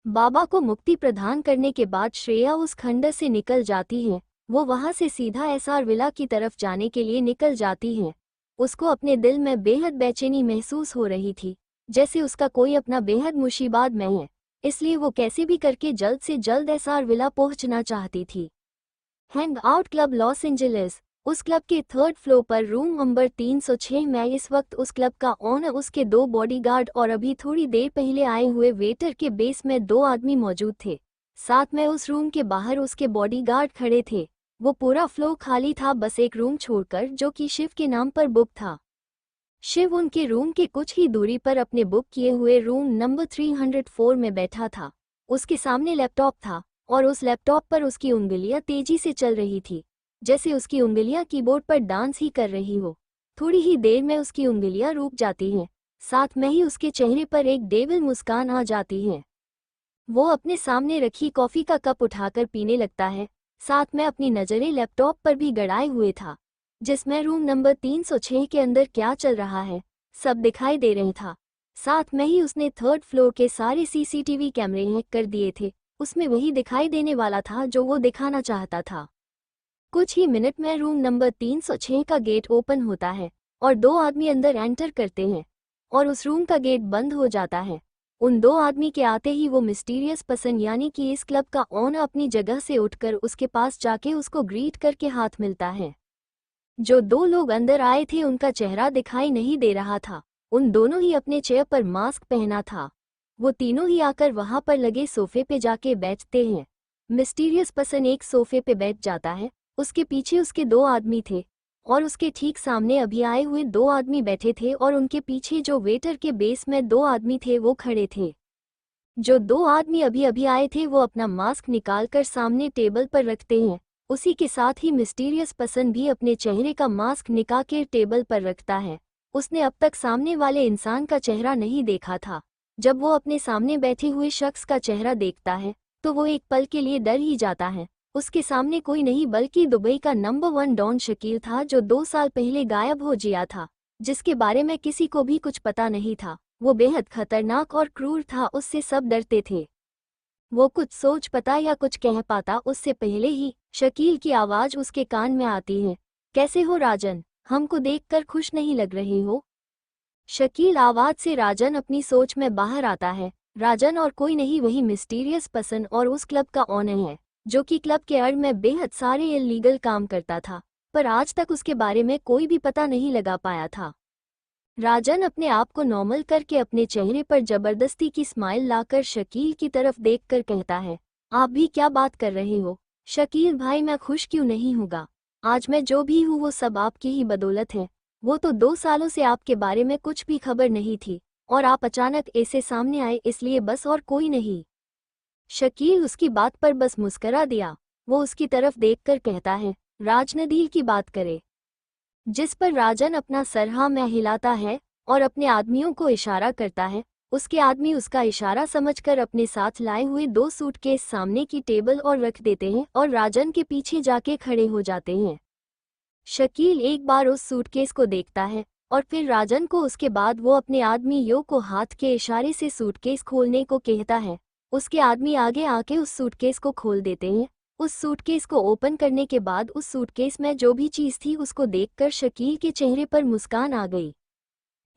बाबा को मुक्ति प्रदान करने के बाद श्रेया उस खंडर से निकल जाती है। वो वहां से सीधा एसआर विला की तरफ जाने के लिए निकल जाती है। उसको अपने दिल में बेहद बेचैनी महसूस हो रही थी, जैसे उसका कोई अपना बेहद मुसीबत में है, इसलिए वो कैसे भी करके जल्द से जल्द एसआर विला पहुंचना चाहती थी। Hang out club Los Angeles, उस क्लब के 3rd फ्लोर पर रूम नंबर 306 में इस वक्त उस क्लब का ओनर, उसके 2 बॉडीगार्ड और अभी थोड़ी देर पहले आए हुए वेटर के बेस में 2 आदमी मौजूद थे। साथ में उस रूम के बाहर उसके बॉडीगार्ड खड़े थे। वो पूरा फ्लोर खाली था, बस एक रूम छोड़कर, जो कि शिव के नाम पर बुक था। शिव उनके रूम के कुछ ही दूरी पर अपने बुक किए हुए रूम नंबर 304 में बैठा था। उसके सामने लैपटॉप था और उस लैपटॉप पर उसकी उंगलियां तेजी से चल रही थी, जैसे उसकी उंगलियां कीबोर्ड पर डांस ही कर रही हो। थोड़ी ही देर में उसकी उंगलियां रुक जाती हैं, साथ में ही उसके चेहरे पर एक डेविल मुस्कान आ जाती है। वो अपने सामने रखी कॉफी का कप उठाकर पीने लगता है, साथ में अपनी नज़रें लैपटॉप पर भी गड़ाए हुए था, जिसमें रूम नंबर 306 के अंदर क्या चल रहा है सब दिखाई दे रहे था। साथ में ही उसने 3rd फ्लोर के सारे सीसीटीवी कैमरे हैक कर दिए थे। उसमें वही दिखाई देने वाला था जो वो दिखाना चाहता था। कुछ ही मिनट में रूम नंबर 306 का गेट ओपन होता है और 2 आदमी अंदर एंटर करते हैं और उस रूम का गेट बंद हो जाता है। उन 2 आदमी के आते ही वो मिस्टीरियस पर्सन यानी कि इस क्लब का ओनर अपनी जगह से उठकर उसके पास जाके उसको ग्रीट करके हाथ मिलता है। जो 2 लोग अंदर आए थे उनका चेहरा दिखाई नहीं दे रहा था। उन दोनों ही अपने चेयर पर मास्क पहना था। वो तीनों ही आकर वहां पर लगे सोफे पे जाके बैठते हैं। मिस्टीरियस पर्सन एक सोफे पे बैठ जाता है, उसके पीछे उसके 2 आदमी थे और उसके ठीक सामने अभी आए हुए 2 आदमी बैठे थे और उनके पीछे जो वेटर के बेस में 2 आदमी थे वो खड़े थे। जो 2 आदमी अभी अभी आए थे वो अपना मास्क निकालकर सामने टेबल पर रखते हैं। उसी के साथ ही मिस्टीरियस पर्सन भी अपने चेहरे का मास्क निकाल कर टेबल पर रखता है। उसने अब तक सामने वाले इंसान का चेहरा नहीं देखा था। जब वो अपने सामने बैठे हुए शख्स का चेहरा देखता है तो वो एक पल के लिए डर ही जाता है। उसके सामने कोई नहीं बल्कि दुबई का नंबर 1 डॉन शकील था, जो 2 साल पहले गायब हो गया था, जिसके बारे में किसी को भी कुछ पता नहीं था। वो बेहद खतरनाक और क्रूर था, उससे सब डरते थे। वो कुछ सोच पाता या कुछ कह पाता उससे पहले ही शकील की आवाज़ उसके कान में आती है, कैसे हो राजन, हमको देखकर खुश नहीं लग रहे हो। शकील आवाज़ से राजन अपनी सोच में बाहर आता है। राजन और कोई नहीं, वही मिस्टीरियस पर्सन और उस क्लब का ओनर है, जो कि क्लब के अड़ में बेहद सारे इल्लीगल काम करता था, पर आज तक उसके बारे में कोई भी पता नहीं लगा पाया था। राजन अपने आप को नॉर्मल करके अपने चेहरे पर जबरदस्ती की स्माइल लाकर शकील की तरफ देखकर कहता है, आप भी क्या बात कर रहे हो शकील भाई, मैं खुश क्यों नहीं होगा। आज मैं जो भी हूँ वो सब आपकी ही बदौलत है। वो तो 2 सालों से आपके बारे में कुछ भी खबर नहीं थी और आप अचानक ऐसे सामने आए, इसलिए बस, और कोई नहीं। शकील उसकी बात पर बस मुस्करा दिया। वो उसकी तरफ देखकर कहता है, राजनदील की बात करे, जिस पर राजन अपना सर हाँ में हिलाता है और अपने आदमियों को इशारा करता है। उसके आदमी उसका इशारा समझकर अपने साथ लाए हुए 2 सूटकेस सामने की टेबल और रख देते हैं और राजन के पीछे जाके खड़े हो जाते हैं। शकील एक बार उस सूटकेस को देखता है और फिर राजन को, उसके बाद वो अपने आदमियों को हाथ के इशारे से सूटकेस खोलने को कहता है। उसके आदमी आगे आके उस सूटकेस को खोल देते हैं। उस सूटकेस को ओपन करने के बाद उस सूटकेस में जो भी चीज़ थी उसको देखकर शकील के चेहरे पर मुस्कान आ गई,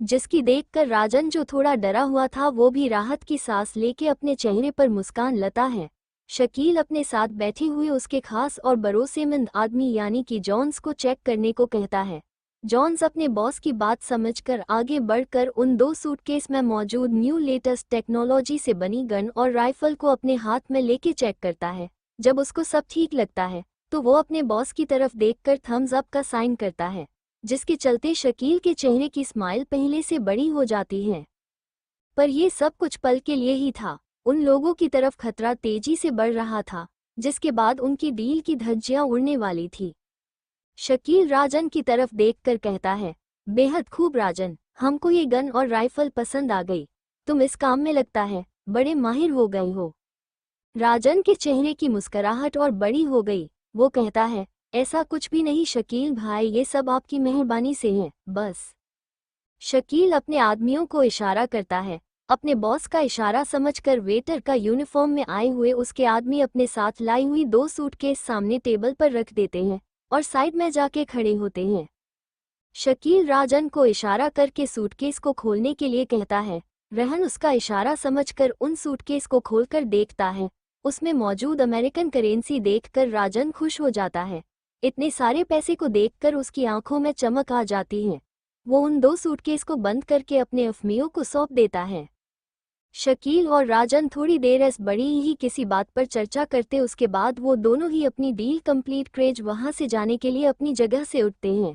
जिसकी देखकर राजन, जो थोड़ा डरा हुआ था, वो भी राहत की सांस लेके अपने चेहरे पर मुस्कान लाता है। शकील अपने साथ बैठे हुए उसके खास और भरोसेमंद आदमी यानी कि जॉन्स को चेक करने को कहता है। जॉन्स अपने बॉस की बात समझकर आगे बढ़कर उन 2 सूटकेस में मौजूद न्यू लेटेस्ट टेक्नोलॉजी से बनी गन और राइफल को अपने हाथ में लेके चेक करता है। जब उसको सब ठीक लगता है तो वो अपने बॉस की तरफ देखकर थम्स अप का साइन करता है, जिसके चलते शकील के चेहरे की स्माइल पहले से बड़ी हो जाती है। पर ये सब कुछ पल के लिए ही था। उन लोगों की तरफ खतरा तेजी से बढ़ रहा था, जिसके बाद उनकी डील की धज्जियां उड़ने वाली थी। शकील राजन की तरफ देखकर कहता है, बेहद खूब राजन, हमको ये गन और राइफल पसंद आ गई। तुम इस काम में लगता है बड़े माहिर हो गए हो। राजन के चेहरे की मुस्कुराहट और बड़ी हो गई। वो कहता है, ऐसा कुछ भी नहीं शकील भाई, ये सब आपकी मेहरबानी से है बस। शकील अपने आदमियों को इशारा करता है। अपने बॉस का इशारा समझकर वेटर का यूनिफॉर्म में आए हुए उसके आदमी अपने साथ लाई हुई 2 सूटकेस सामने टेबल पर रख देते हैं और साइड में जाके खड़े होते हैं। शकील राजन को इशारा करके सूटकेस को खोलने के लिए कहता है। रहन उसका इशारा समझकर उन सूटकेस को खोलकर देखता है। उसमें मौजूद अमेरिकन करेंसी देखकर राजन खुश हो जाता है। इतने सारे पैसे को देखकर उसकी आंखों में चमक आ जाती है। वो उन 2 सूटकेस को बंद करके अपने अफमियों को सौंप देता है। शकील और राजन थोड़ी देर ऐस बड़ी ही किसी बात पर चर्चा करते, उसके बाद वो दोनों ही अपनी डील कंप्लीट क्रेज वहां से जाने के लिए अपनी जगह से उठते हैं।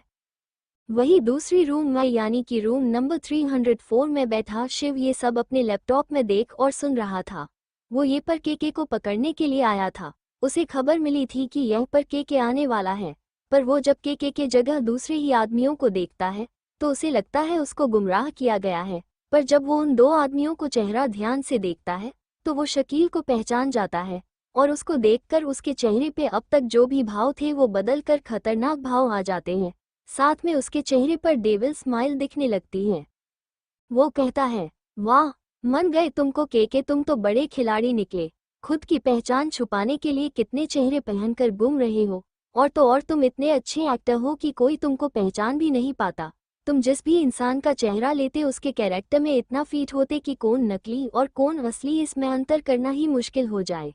वही दूसरी रूम में यानी कि रूम नंबर 304 में बैठा शिव ये सब अपने लैपटॉप में देख और सुन रहा था। वो ये पर केके को पकड़ने के लिए आया था। उसे खबर मिली थी कि यह पर केके आने वाला है, पर वो जब केके के जगह दूसरे ही आदमियों को देखता है तो उसे लगता है उसको गुमराह किया गया है। पर जब वो उन 2 आदमियों को चेहरा ध्यान से देखता है तो वो शकील को पहचान जाता है और उसको देखकर उसके चेहरे पे अब तक जो भी भाव थे वो बदलकर खतरनाक भाव आ जाते हैं। साथ में उसके चेहरे पर डेविल स्माइल दिखने लगती है। वो कहता है, वाह मन गए तुमको केके, तुम तो बड़े खिलाड़ी निकले। खुद की पहचान छुपाने के लिए कितने चेहरे पहनकर घूम रहे हो, और तो और तुम इतने अच्छे एक्टर हो कि कोई तुमको पहचान भी नहीं पाता। तुम जिस भी इंसान का चेहरा लेते उसके कैरेक्टर में इतना फिट होते कि कौन नकली और कौन असली इसमें अंतर करना ही मुश्किल हो जाए।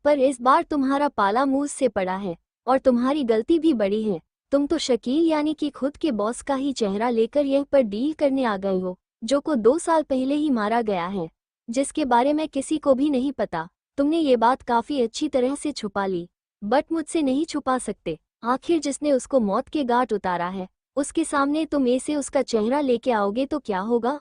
पर इस बार तुम्हारा पाला मुंह से पड़ा है और तुम्हारी गलती भी बड़ी है। तुम तो शकील यानी कि खुद के बॉस का ही चेहरा लेकर यह पर डील करने आ गए हो, जो को 2 साल पहले ही मारा गया है, जिसके बारे में किसी को भी नहीं पता। तुमने ये बात काफी अच्छी तरह से छुपा ली, बट मुझसे नहीं छुपा सकते। आखिर जिसने उसको मौत के घाट उतारा है उसके सामने तुम ऐसे उसका चेहरा लेके आओगे तो क्या होगा।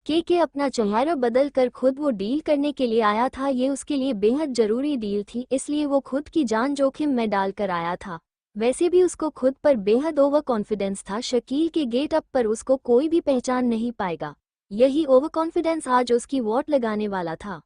के अपना चेहरा बदल कर खुद वो डील करने के लिए आया था। ये उसके लिए बेहद जरूरी डील थी, इसलिए वो खुद की जान जोखिम में डालकर आया था। वैसे भी उसको खुद पर बेहद ओवर कॉन्फिडेंस था। शकील के गेट अप पर उसको कोई भी पहचान नहीं पाएगा। यही ओवर कॉन्फिडेंस आज उसकी वोट लगाने वाला था।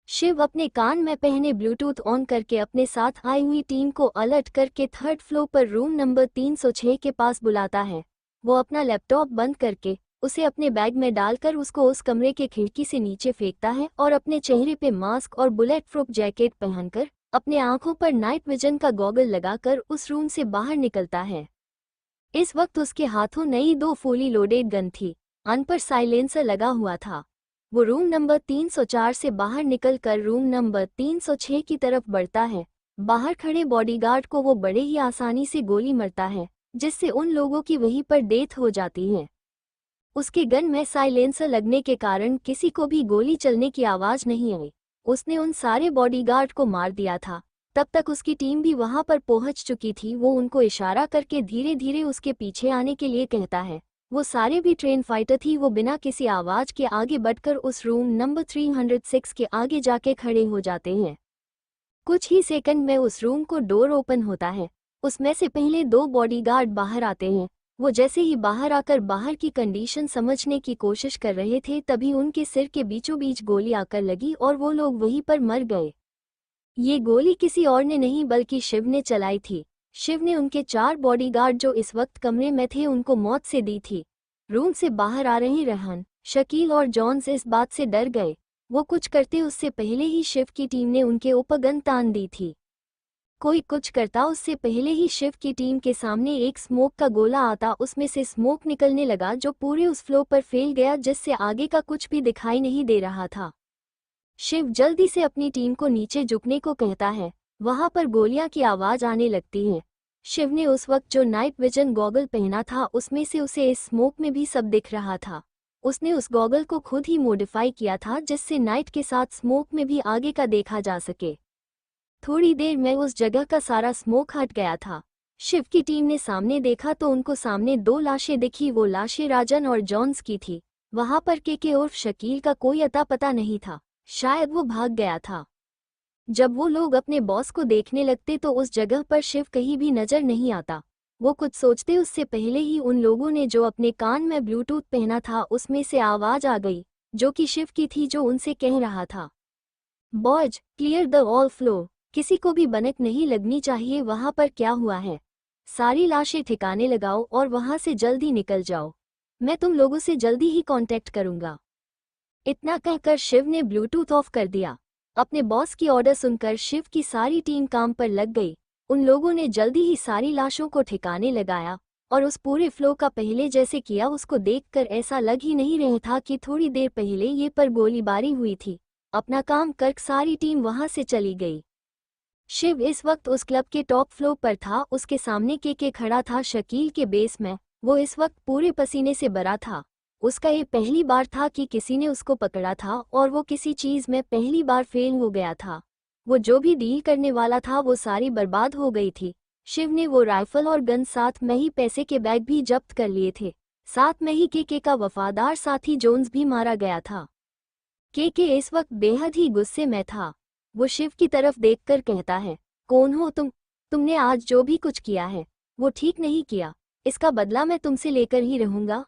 शिव अपने कान में पहने ब्लूटूथ ऑन करके अपने साथ आई हुई टीम को अलर्ट करके 3rd फ्लोर पर रूम नंबर 306 के पास बुलाता है। वो अपना लैपटॉप बंद करके उसे अपने बैग में डालकर उसको उस कमरे के खिड़की से नीचे फेंकता है और अपने चेहरे पे मास्क और बुलेट प्रूफ जैकेट पहनकर अपने आंखों पर नाइट विजन का गॉगल लगाकर उस रूम से बाहर निकलता है। इस वक्त उसके हाथों नई 2 फुली लोडेड गन थी। अन पर साइलेंसर लगा हुआ था। वो रूम नंबर 304 से बाहर निकलकर रूम नंबर 306 की तरफ बढ़ता है। बाहर खड़े बॉडीगार्ड को वो बड़े ही आसानी से गोली मारता है, जिससे उन लोगों की वहीं पर डेथ हो जाती है। उसके गन में साइलेंसर लगने के कारण किसी को भी गोली चलने की आवाज नहीं आई। उसने उन सारे बॉडीगार्ड को मार दिया था। तब तक उसकी टीम भी वहां पर पहुंच चुकी थी। वो उनको इशारा करके धीरे धीरे उसके पीछे आने के लिए कहता है। वो सारे भी ट्रेन फाइटर थी। वो बिना किसी आवाज के आगे बढ़कर उस रूम नंबर 306 के आगे जाके खड़े हो जाते हैं। कुछ ही सेकंड में उस रूम को डोर ओपन होता है। उसमें से पहले 2 बॉडीगार्ड बाहर आते हैं। वो जैसे ही बाहर आकर बाहर की कंडीशन समझने की कोशिश कर रहे थे, तभी उनके सिर के बीचों बीच गोली आकर लगी और वो लोग वहीं पर मर गए। ये गोली किसी और ने नहीं बल्कि शिव ने चलाई थी। शिव ने उनके 4 बॉडीगार्ड जो इस वक्त कमरे में थे उनको मौत से दी थी। रूम से बाहर आ रहे रहन, शकील और जॉन्स इस बात से डर गए। वो कुछ करते उससे पहले ही शिव की टीम ने उनके ऊपर गन तान दी थी। कोई कुछ करता उससे पहले ही शिव की टीम के सामने एक स्मोक का गोला आता। उसमें से स्मोक निकलने लगा जो पूरे उस फ्लोर पर फैल गया, जिससे आगे का कुछ भी दिखाई नहीं दे रहा था। शिव जल्दी से अपनी टीम को नीचे झुकने को कहता है। वहां पर गोलियां की आवाज आने लगती है। शिव ने उस वक्त जो नाइट विजन गॉगल पहना था उसमें से उसे इस स्मोक में भी सब दिख रहा था। उसने उस गॉगल को खुद ही मॉडिफाई किया था जिससे नाइट के साथ स्मोक में भी आगे का देखा जा सके। थोड़ी देर में उस जगह का सारा स्मोक हट गया था। शिव की टीम ने सामने देखा तो उनको सामने 2 लाशें दिखी। वो लाशें राजन और जॉन्स की थी। वहां पर के उर्फ शकील का कोई अता पता नहीं था, शायद वो भाग गया था। जब वो लोग अपने बॉस को देखने लगते तो उस जगह पर शिव कहीं भी नजर नहीं आता। वो कुछ सोचते उससे पहले ही उन लोगों ने जो अपने कान में ब्लूटूथ पहना था उसमें से आवाज आ गई, जो कि शिव की थी, जो उनसे कह रहा था, boys clear the all floor, किसी को भी बनक नहीं लगनी चाहिए। वहां पर क्या हुआ है? सारी लाशें ठिकाने लगाओ और वहां से जल्दी निकल जाओ। मैं तुम लोगों से जल्दी ही कांटेक्ट करूंगा। इतना कहकर शिव ने ब्लूटूथ ऑफ कर दिया। अपने बॉस की ऑर्डर सुनकर शिव की सारी टीम काम पर लग गई। उन लोगों ने जल्दी ही सारी लाशों को ठिकाने लगाया और उस पूरे फ्लो का पहले जैसे किया। उसको देखकर ऐसा लग ही नहीं रहा था कि थोड़ी देर पहले ये पर गोलीबारी हुई थी। अपना काम कर सारी टीम वहां से चली गई। शिव इस वक्त उस क्लब के टॉप फ्लोर पर था। उसके सामने के खड़ा था शकील के बेस में। वो इस वक्त पूरे पसीने से भरा था। उसका ये पहली बार था कि किसी ने उसको पकड़ा था और वो किसी चीज में पहली बार फेल हो गया था। वो जो भी डील करने वाला था वो सारी बर्बाद हो गई थी। शिव ने वो राइफल और गन, साथ में ही पैसे के बैग भी जब्त कर लिए थे। साथ में ही के का वफादार साथी जोन्स भी मारा गया था। के इस वक्त बेहद ही गुस्से में था। वो शिव की तरफ देखकर कहता है, कौन हो तुम? तुमने आज जो भी कुछ किया है वो ठीक नहीं किया। इसका बदला मैं तुमसे लेकर ही रहूंगा।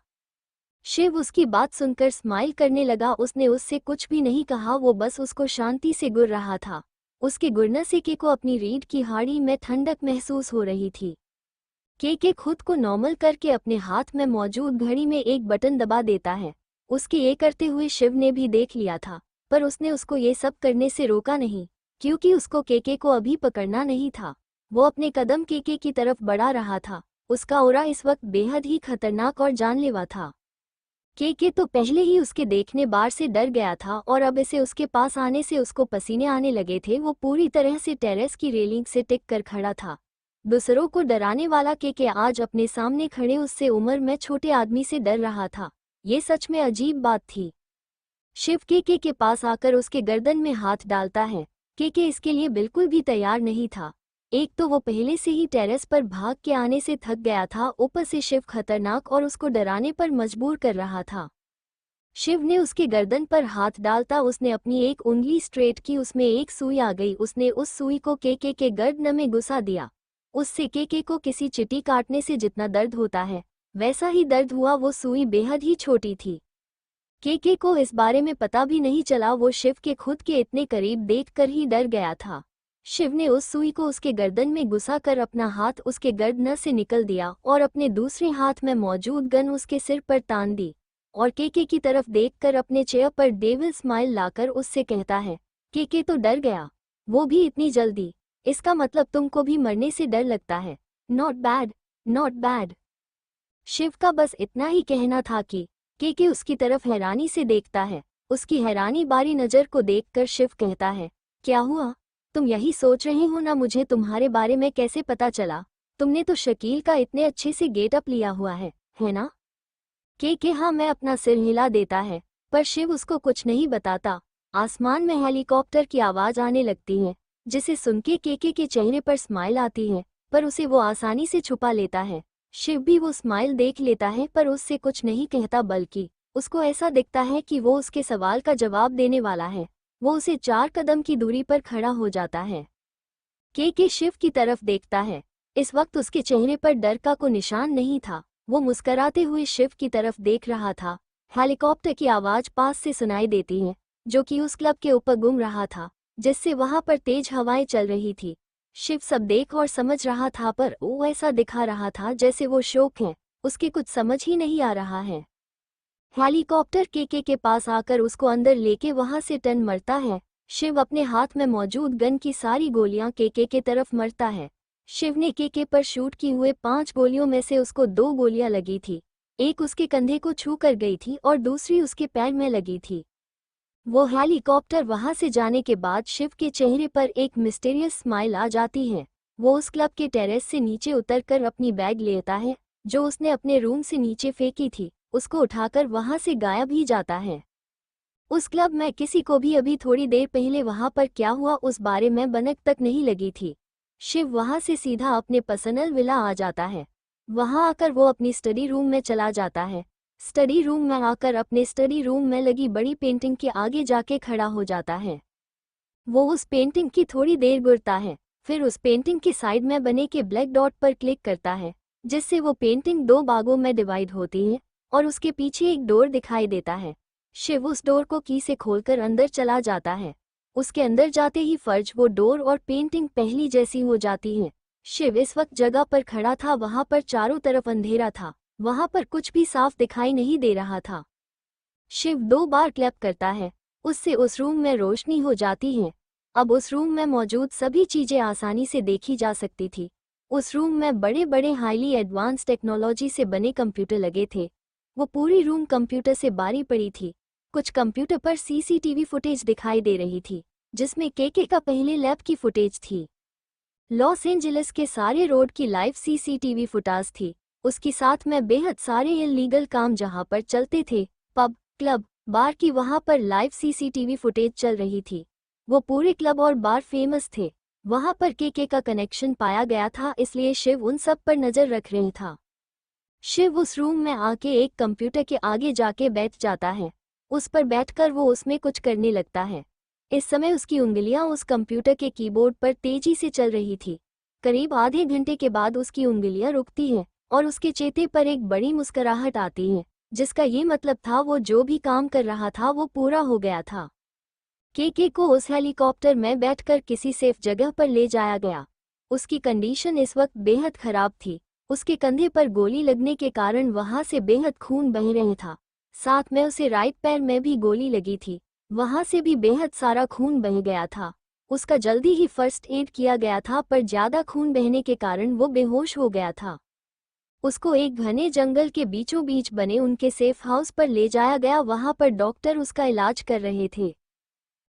शिव उसकी बात सुनकर स्माइल करने लगा। उसने उससे कुछ भी नहीं कहा, वो बस उसको शांति से गुर रहा था। उसके गुरने से के को अपनी रीढ़ की हाड़ी में ठंडक महसूस हो रही थी। के खुद को नॉर्मल करके अपने हाथ में मौजूद घड़ी में एक बटन दबा देता है। उसके ये करते हुए शिव ने भी देख लिया था, पर उसने उसको ये सब करने से रोका नहीं, क्योंकि उसको के को अभी पकड़ना नहीं था। वो अपने कदम के की तरफ बढ़ा रहा था। उसका ऑरा इस वक्त बेहद ही खतरनाक और जानलेवा था। के तो पहले ही उसके देखने बार से डर गया था और अब इसे उसके पास आने से उसको पसीने आने लगे थे। वो पूरी तरह से टेरेस की रेलिंग से टिक कर खड़ा था। दूसरों को डराने वाला के आज अपने सामने खड़े उससे उम्र में छोटे आदमी से डर रहा था। ये सच में अजीब बात थी। शिव के पास आकर उसके गर्दन में हाथ डालता है। के इसके लिए बिल्कुल भी तैयार नहीं था। एक तो वो पहले से ही टेरेस पर भाग के आने से थक गया था, ऊपर से शिव खतरनाक और उसको डराने पर मजबूर कर रहा था। शिव ने उसके गर्दन पर हाथ डालता उसने अपनी एक उंगली स्ट्रेट की, उसमें एक सुई आ गई। उसने उस सुई को के गर्दन में घुसा दिया। उससे के को किसी चींटी काटने से जितना दर्द होता है वैसा ही दर्द हुआ। वो सुई बेहद ही छोटी थी। के को इस बारे में पता भी नहीं चला। वो शिव के खुद के इतने करीब देखकर ही डर गया था। शिव ने उस सुई को उसके गर्दन में घुसा कर अपना हाथ उसके गर्दन से निकल दिया और अपने दूसरे हाथ में मौजूद गन उसके सिर पर तान दी और के की तरफ देखकर अपने चेहरे पर डेविल स्माइल लाकर उससे कहता है, के तो डर गया, वो भी इतनी जल्दी। इसका मतलब तुमको भी मरने से डर लगता है। Not bad, not bad. Shiv का बस इतना ही कहना था कि के उसकी तरफ हैरानी से देखता है। उसकी हैरानी बारी नज़र को देखकर शिव कहता है, क्या हुआ? तुम यही सोच रहे हो ना मुझे तुम्हारे बारे में कैसे पता चला? तुमने तो शकील का इतने अच्छे से गेटअप लिया हुआ है ना? के हाँ, मैं अपना सिर हिला देता है, पर शिव उसको कुछ नहीं बताता। आसमान में हेलीकॉप्टर की आवाज आने लगती है, जिसे सुन के चेहरे पर स्माइल आती है, पर उसे वो आसानी से छुपा लेता है। शिव भी वो स्माइल देख लेता है पर उससे कुछ नहीं कहता, बल्कि उसको ऐसा दिखता है कि वो उसके सवाल का जवाब देने वाला है। वो उसे 4 कदम की दूरी पर खड़ा हो जाता है। के शिव की तरफ देखता है। इस वक्त उसके चेहरे पर डर का कोई निशान नहीं था। वो मुस्कराते हुए शिव की तरफ देख रहा था। हेलीकॉप्टर की आवाज पास से सुनाई देती है, जो कि उस क्लब के ऊपर घूम रहा था, जिससे वहां पर तेज हवाएं चल रही थी। शिव सब देख और समझ रहा था, पर वो ऐसा दिखा रहा था जैसे वो शौक है, उसके कुछ समझ ही नहीं आ रहा है। हेलीकॉप्टर के पास आकर उसको अंदर लेके वहां से टर्न मरता है। शिव अपने हाथ में मौजूद गन की सारी गोलियां के तरफ मरता है। शिव ने के पर शूट की हुए 5 गोलियों में से उसको 2 गोलियां लगी थी। एक उसके कंधे को छू कर गई थी और दूसरी उसके पैर में लगी थी। वो हेलीकॉप्टर वहां से जाने के बाद शिव के चेहरे पर एक मिस्टीरियस स्माइल आ जाती है। वो उस क्लब के टेरेस से नीचे उतरकर अपनी बैग लेता है जो उसने अपने रूम से नीचे फेंकी थी, उसको उठाकर वहां से गायब ही जाता है। उस क्लब में किसी को भी अभी थोड़ी देर पहले वहां पर क्या हुआ उस बारे में भनक तक नहीं लगी थी। शिव वहां से सीधा अपने पर्सनल विला आ जाता है। वहां आकर वो अपनी स्टडी रूम में चला जाता है। स्टडी रूम में आकर अपने स्टडी रूम में लगी बड़ी पेंटिंग के आगे जाके खड़ा हो जाता है। वो उस पेंटिंग की थोड़ी देर घूरता है, फिर उस पेंटिंग के साइड में बने के ब्लैक डॉट पर क्लिक करता है, जिससे वो पेंटिंग 2 भागों में डिवाइड होती है और उसके पीछे एक डोर दिखाई देता है। शिव उस डोर को की से खोलकर अंदर चला जाता है। उसके अंदर जाते ही फर्ज वो डोर और पेंटिंग पहली जैसी हो जाती है। शिव इस वक्त जगह पर खड़ा था, वहां पर चारों तरफ अंधेरा था, वहां पर कुछ भी साफ दिखाई नहीं दे रहा था। शिव 2 बार क्लैप करता है, उससे उस रूम में रोशनी हो जाती है। अब उस रूम में मौजूद सभी चीजें आसानी से देखी जा सकती थी। उस रूम में बड़े बड़े हाईली एडवांस टेक्नोलॉजी से बने कंप्यूटर लगे थे। वो पूरी रूम कंप्यूटर से भरी पड़ी थी। कुछ कंप्यूटर पर सीसीटीवी फुटेज दिखाई दे रही थी, जिसमें केके का पहले लैब की फुटेज थी। लॉस एंजलिस के सारे रोड की लाइव सीसीटीवी फुटेज थी। उसकी साथ में बेहद सारे इल्लीगल काम जहां पर चलते थे, पब, क्लब, बार की, वहां पर लाइव सीसीटीवी फुटेज चल रही थी। वो पूरे क्लब और बार फेमस थे। वहां पर केके का कनेक्शन पाया गया था, इसलिए शिव उन सब पर नजर रख रहे था। शिव उस रूम में आके एक कंप्यूटर के आगे जाके बैठ जाता है। उस पर बैठकर वो उसमें कुछ करने लगता है। इस समय उसकी उंगलियां उस कंप्यूटर के कीबोर्ड पर तेजी से चल रही थी। करीब आधे घंटे के बाद उसकी उंगलियां रुकती हैं और उसके चेहरे पर एक बड़ी मुस्कुराहट आती है, जिसका ये मतलब था वो जो भी काम कर रहा था वो पूरा हो गया था। केके को उस हेलीकॉप्टर में बैठकर किसी सेफ जगह पर ले जाया गया। उसकी कंडीशन इस वक्त बेहद खराब थी। उसके कंधे पर गोली लगने के कारण वहां से बेहद खून बह रहा था। साथ में उसे राइट पैर में भी गोली लगी थी, वहां से भी बेहद सारा खून बह गया था। उसका जल्दी ही फर्स्ट एड किया गया था, पर ज्यादा खून बहने के कारण वो बेहोश हो गया था। उसको एक घने जंगल के बीचों बीच बने उनके सेफ हाउस पर ले जाया गया। वहां पर डॉक्टर उसका इलाज कर रहे थे।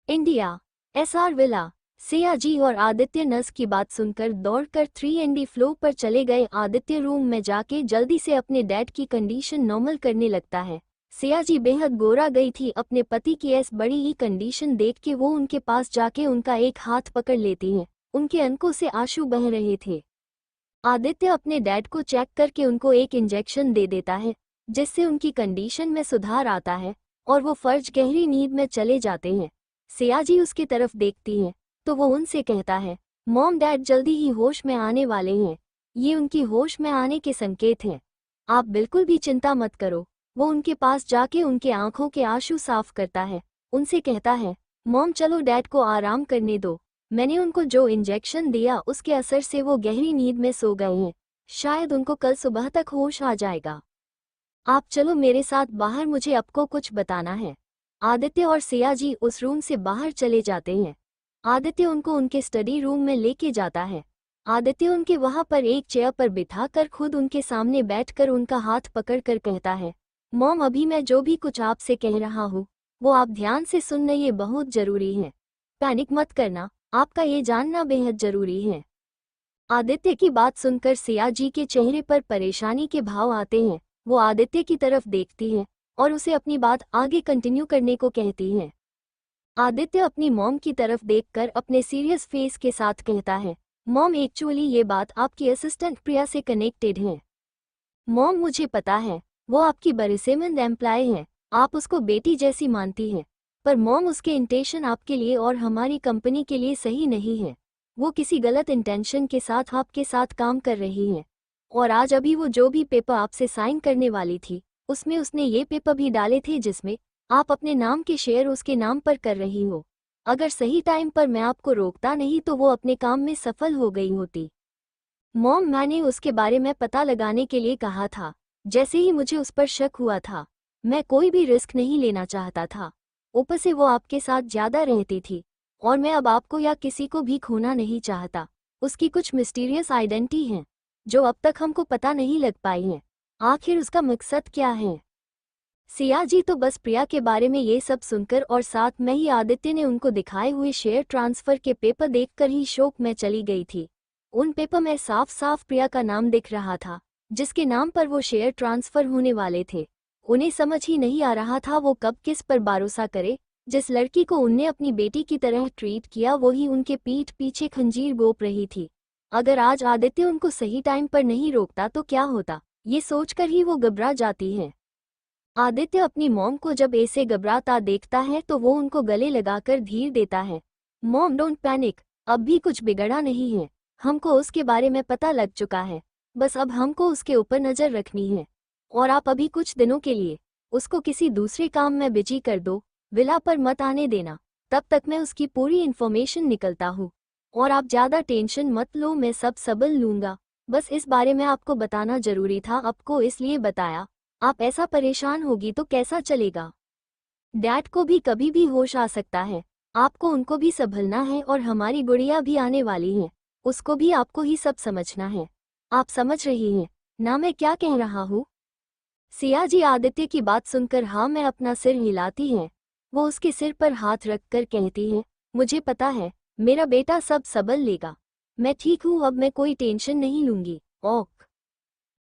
India, SR villa. सियाजी और आदित्य नर्स की बात सुनकर दौड़कर 3ND फ्लोर पर चले गए। आदित्य रूम में जाके जल्दी से अपने डैड की कंडीशन नॉर्मल करने लगता है। सियाजी बेहद गोरा गई थी। अपने पति की ऐस बड़ी ही कंडीशन देख के वो उनके पास जाके उनका एक हाथ पकड़ लेती हैं। उनके आंखों से आंसू बह रहे थे। आदित्य अपने डैड को चेक करके उनको एक इंजेक्शन दे देता है, जिससे उनकी कंडीशन में सुधार आता है और वो फर्ज गहरी नींद में चले जाते हैं। सियाजी उसकी तरफ देखती है तो वो उनसे कहता है, मॉम डैड जल्दी ही होश में आने वाले हैं। ये उनकी होश में आने के संकेत हैं। आप बिल्कुल भी चिंता मत करो। वो उनके पास जाके उनके आंखों के आंसू साफ करता है। उनसे कहता है, मॉम चलो डैड को आराम करने दो। मैंने उनको जो इंजेक्शन दिया उसके असर से वो गहरी नींद में सो गए हैं। शायद उनको कल सुबह तक होश आ जाएगा। आप चलो मेरे साथ बाहर, मुझे आपको कुछ बताना है। आदित्य और सियाजी उस रूम से बाहर चले जाते हैं। आदित्य उनको उनके स्टडी रूम में लेके जाता है। आदित्य उनके वहां पर एक चेयर पर बिठाकर खुद उनके सामने बैठकर उनका हाथ पकड़कर कहता है, मॉम अभी मैं जो भी कुछ आपसे कह रहा हूँ वो आप ध्यान से सुनना, ये बहुत जरूरी है। पैनिक मत करना, आपका ये जानना बेहद जरूरी है। आदित्य की बात सुनकर सियाजी के चेहरे पर परेशानी के भाव आते हैं। वो आदित्य की तरफ देखती है और उसे अपनी बात आगे कंटिन्यू करने को कहती है। आदित्य अपनी मॉम की तरफ देखकर अपने सीरियस फेस के साथ कहता है, मॉम एक्चुअली ये बात आपकी असिस्टेंट प्रिया से कनेक्टेड है। मॉम मुझे पता है, वो आपकी भरोसेमंद एम्प्लॉय है, आप उसको बेटी जैसी मानती हैं। पर मॉम उसके इंटेंशन आपके लिए और हमारी कंपनी के लिए सही नहीं है। वो किसी गलत इंटेंशन के साथ आपके साथ काम कर रही है। और आज अभी वो जो भी पेपर आपसे साइन करने वाली थी उसमें उसने ये पेपर भी डाले थे जिसमें आप अपने नाम के शेयर उसके नाम पर कर रही हो। अगर सही टाइम पर मैं आपको रोकता नहीं तो वो अपने काम में सफल हो गई होती। मॉम मैंने उसके बारे में पता लगाने के लिए कहा था। जैसे ही मुझे उस पर शक हुआ था, मैं कोई भी रिस्क नहीं लेना चाहता था। ऊपर से वो आपके साथ ज्यादा रहती थी और मैं अब आपको या किसी को भी खोना नहीं चाहता। उसकी कुछ मिस्टीरियस आइडेंटिटी है जो अब तक हमको पता नहीं लग पाई है। आखिर उसका मकसद क्या है? सिया जी तो बस प्रिया के बारे में ये सब सुनकर और साथ में ही आदित्य ने उनको दिखाए हुए शेयर ट्रांसफर के पेपर देखकर ही शोक में चली गई थी। उन पेपर में साफ साफ प्रिया का नाम दिख रहा था, जिसके नाम पर वो शेयर ट्रांसफर होने वाले थे। उन्हें समझ ही नहीं आ रहा था वो कब किस पर भरोसा करे। जिस लड़की को उनने अपनी बेटी की तरह ट्रीट किया वही उनके पीठ पीछे खंजीर गोप रही थी। अगर आज आदित्य उनको सही टाइम पर नहीं रोकता तो क्या होता, ये सोचकर ही वो घबरा जाती है। आदित्य अपनी मॉम को जब ऐसे घबराता देखता है तो वो उनको गले लगाकर धीर देता है। मॉम डोंट पैनिक, अब भी कुछ बिगड़ा नहीं है। हमको उसके बारे में पता लग चुका है, बस अब हमको उसके ऊपर नज़र रखनी है। और आप अभी कुछ दिनों के लिए उसको किसी दूसरे काम में बिजी कर दो, विला पर मत आने देना। तब तक मैं उसकी पूरी इन्फॉर्मेशन निकलता हूँ और आप ज़्यादा टेंशन मत लो, मैं सब संभल लूँगा। बस इस बारे में आपको बताना जरूरी था, आपको इसलिए बताया। आप ऐसा परेशान होगी तो कैसा चलेगा। डैड को भी कभी भी होश आ सकता है, आपको उनको भी संभलना है और हमारी गुड़िया भी आने वाली है, उसको भी आपको ही सब समझना है। आप समझ रही हैं ना मैं क्या कह रहा हूँ। सिया जी आदित्य की बात सुनकर हाँ मैं अपना सिर हिलाती हैं। वो उसके सिर पर हाथ रखकर कहती हैं, मुझे पता है मेरा बेटा सब संभल लेगा, मैं ठीक हूँ, अब मैं कोई टेंशन नहीं लूँगी। ओक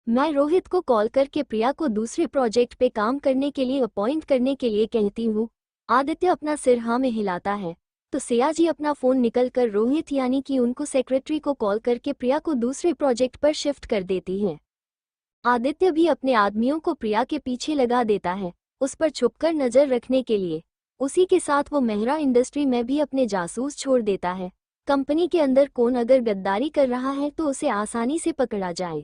मैं रोहित को कॉल करके प्रिया को दूसरे प्रोजेक्ट पे काम करने के लिए अपॉइंट करने के लिए कहती हूँ। आदित्य अपना सिर हाँ में हिलाता है तो सिया जी अपना फ़ोन निकलकर रोहित यानी कि उनको सेक्रेटरी को कॉल करके प्रिया को दूसरे प्रोजेक्ट पर शिफ्ट कर देती हैं। आदित्य भी अपने आदमियों को प्रिया के पीछे लगा देता है, उस पर छुपकर नज़र रखने के लिए। उसी के साथ वो मेहरा इंडस्ट्री में भी अपने जासूस छोड़ देता है। कंपनी के अंदर कौन अगर गद्दारी कर रहा है तो उसे आसानी से पकड़ा जाए।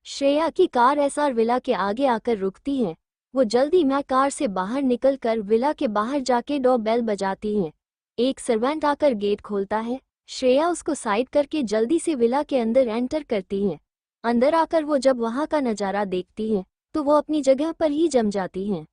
श्रेया की कार एसआर विला के आगे आकर रुकती है। वो जल्दी में कार से बाहर निकलकर विला के बाहर जाके डोर बेल बजाती है। एक सर्वेंट आकर गेट खोलता है। श्रेया उसको साइड करके जल्दी से विला के अंदर एंटर करती है। अंदर आकर वो जब वहां का नज़ारा देखती है तो वो अपनी जगह पर ही जम जाती हैं।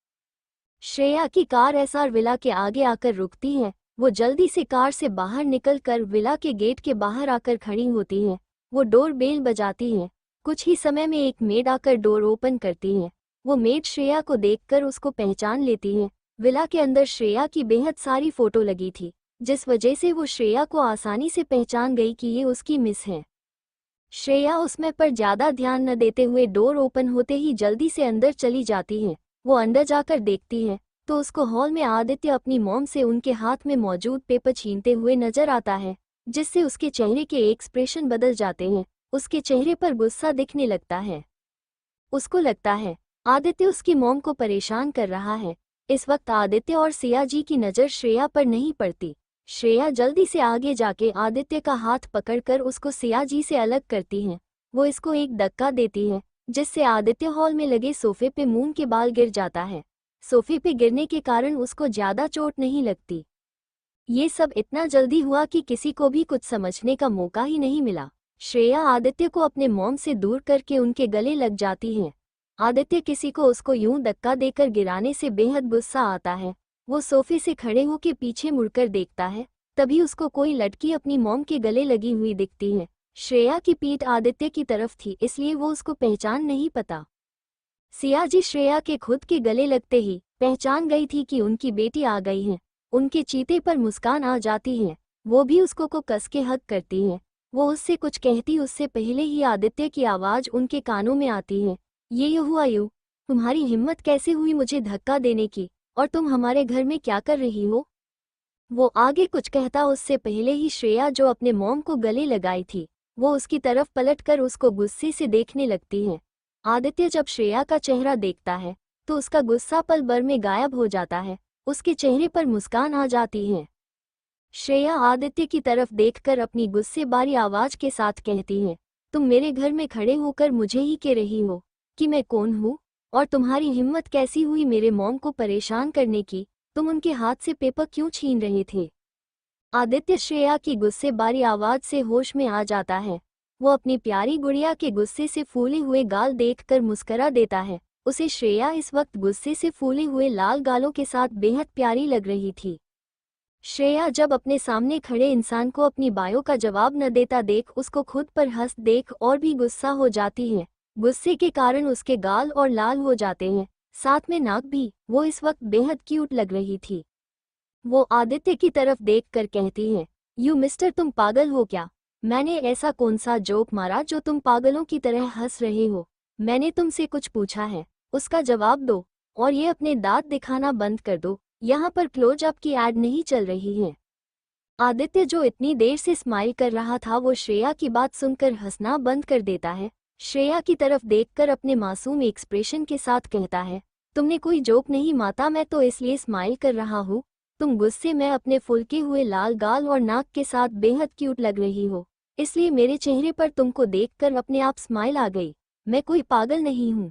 श्रेया की कार एसआर विला के आगे आकर रुकती है। वो जल्दी से कार से बाहर निकलकर विला के गेट के बाहर आकर खड़ी होती है। वो डोर बेल बजाती है। कुछ ही समय में एक मेड आकर डोर ओपन करती है। वो मेड श्रेया को देखकर उसको पहचान लेती है। विला के अंदर श्रेया की बेहद सारी फोटो लगी थी, जिस वजह से वो श्रेया को आसानी से पहचान गई कि ये उसकी मिस है। श्रेया उसमें पर ज़्यादा ध्यान न देते हुए डोर ओपन होते ही जल्दी से अंदर चली जाती है। वो अंदर जाकर देखती है तो उसको हॉल में आदित्य अपनी मॉम से उनके हाथ में मौजूद पेपर छीनते हुए नजर आता है, जिससे उसके चेहरे के एक्सप्रेशन बदल जाते हैं। उसके चेहरे पर गुस्सा दिखने लगता है। उसको लगता है आदित्य उसकी मॉम को परेशान कर रहा है। इस वक्त आदित्य और सिया जी की नज़र श्रेया पर नहीं पड़ती। श्रेया जल्दी से आगे जाके आदित्य का हाथ पकड़कर उसको सिया जी से अलग करती है। वो इसको एक धक्का देती है, जिससे आदित्य हॉल में लगे सोफे पे मूंग के बाल गिर जाता है। सोफे पे गिरने के कारण उसको ज़्यादा चोट नहीं लगती। ये सब इतना जल्दी हुआ कि किसी को भी कुछ समझने का मौका ही नहीं मिला। श्रेया आदित्य को अपने मॉम से दूर करके उनके गले लग जाती है। आदित्य किसी को उसको यूं धक्का देकर गिराने से बेहद गुस्सा आता है। वो सोफे से खड़े होकर पीछे मुड़कर देखता है, तभी उसको कोई लड़की अपनी मॉम के गले लगी हुई दिखती है। श्रेया की पीठ आदित्य की तरफ थी, इसलिए वो उसको पहचान नहीं पाता। सिया जी श्रेया के खुद के गले लगते ही पहचान गई थी कि उनकी बेटी आ गई है। उनके चीते पर मुस्कान आ जाती है। वो भी उसको को कस के हक करती है। वो उससे कुछ कहती उससे पहले ही आदित्य की आवाज़ उनके कानों में आती है, ये हुआ यू, तुम्हारी हिम्मत कैसे हुई मुझे धक्का देने की, और तुम हमारे घर में क्या कर रही हो। वो आगे कुछ कहता उससे पहले ही श्रेया जो अपने मॉम को गले लगाई थी, वो उसकी तरफ पलटकर उसको गुस्से से देखने लगती है। आदित्य जब श्रेया का चेहरा देखता है तो उसका गुस्सा पल भर में गायब हो जाता है। उसके चेहरे पर मुस्कान आ जाती है। श्रेया आदित्य की तरफ देखकर अपनी गुस्से बारी आवाज के साथ कहती है, तुम मेरे घर में खड़े होकर मुझे ही कह रही हो कि मैं कौन हूँ, और तुम्हारी हिम्मत कैसी हुई मेरे मॉम को परेशान करने की, तुम उनके हाथ से पेपर क्यों छीन रहे थे। आदित्य श्रेया की गुस्से बारी आवाज से होश में आ जाता है। वो अपनी प्यारी गुड़िया के गुस्से से फूले हुए गाल देखकर मुस्करा देता है। उसे श्रेया इस वक्त गुस्से से फूले हुए लाल गालों के साथ बेहद प्यारी लग रही थी। श्रेया जब अपने सामने खड़े इंसान को अपनी बायों का जवाब न देता देख उसको खुद पर हंस देख और भी गुस्सा हो जाती है। गुस्से के कारण उसके गाल और लाल हो जाते हैं। साथ में नाक भी। वो इस वक्त बेहद क्यूट लग रही थी। वो आदित्य की तरफ देखकर कहती है, यू मिस्टर, तुम पागल हो क्या? मैंने ऐसा कौन सा जोक मारा जो तुम पागलों की तरह हंस रहे हो? मैंने तुमसे कुछ पूछा है, उसका जवाब दो, और ये अपने दांत दिखाना बंद कर दो। यहाँ पर क्लोज अप की ऐड नहीं चल रही है। आदित्य जो इतनी देर से स्माइल कर रहा था वो श्रेया की बात सुनकर हंसना बंद कर देता है। श्रेया की तरफ देखकर अपने मासूम एक्सप्रेशन के साथ कहता है, तुमने कोई जोक नहीं माता, मैं तो इसलिए स्माइल कर रहा हूँ। तुम गुस्से में अपने फुलके हुए लाल गाल और नाक के साथ बेहद क्यूट लग रही हो, इसलिए मेरे चेहरे पर तुमको देखकर अपने आप स्माइल आ गई। मैं कोई पागल नहीं हूँ।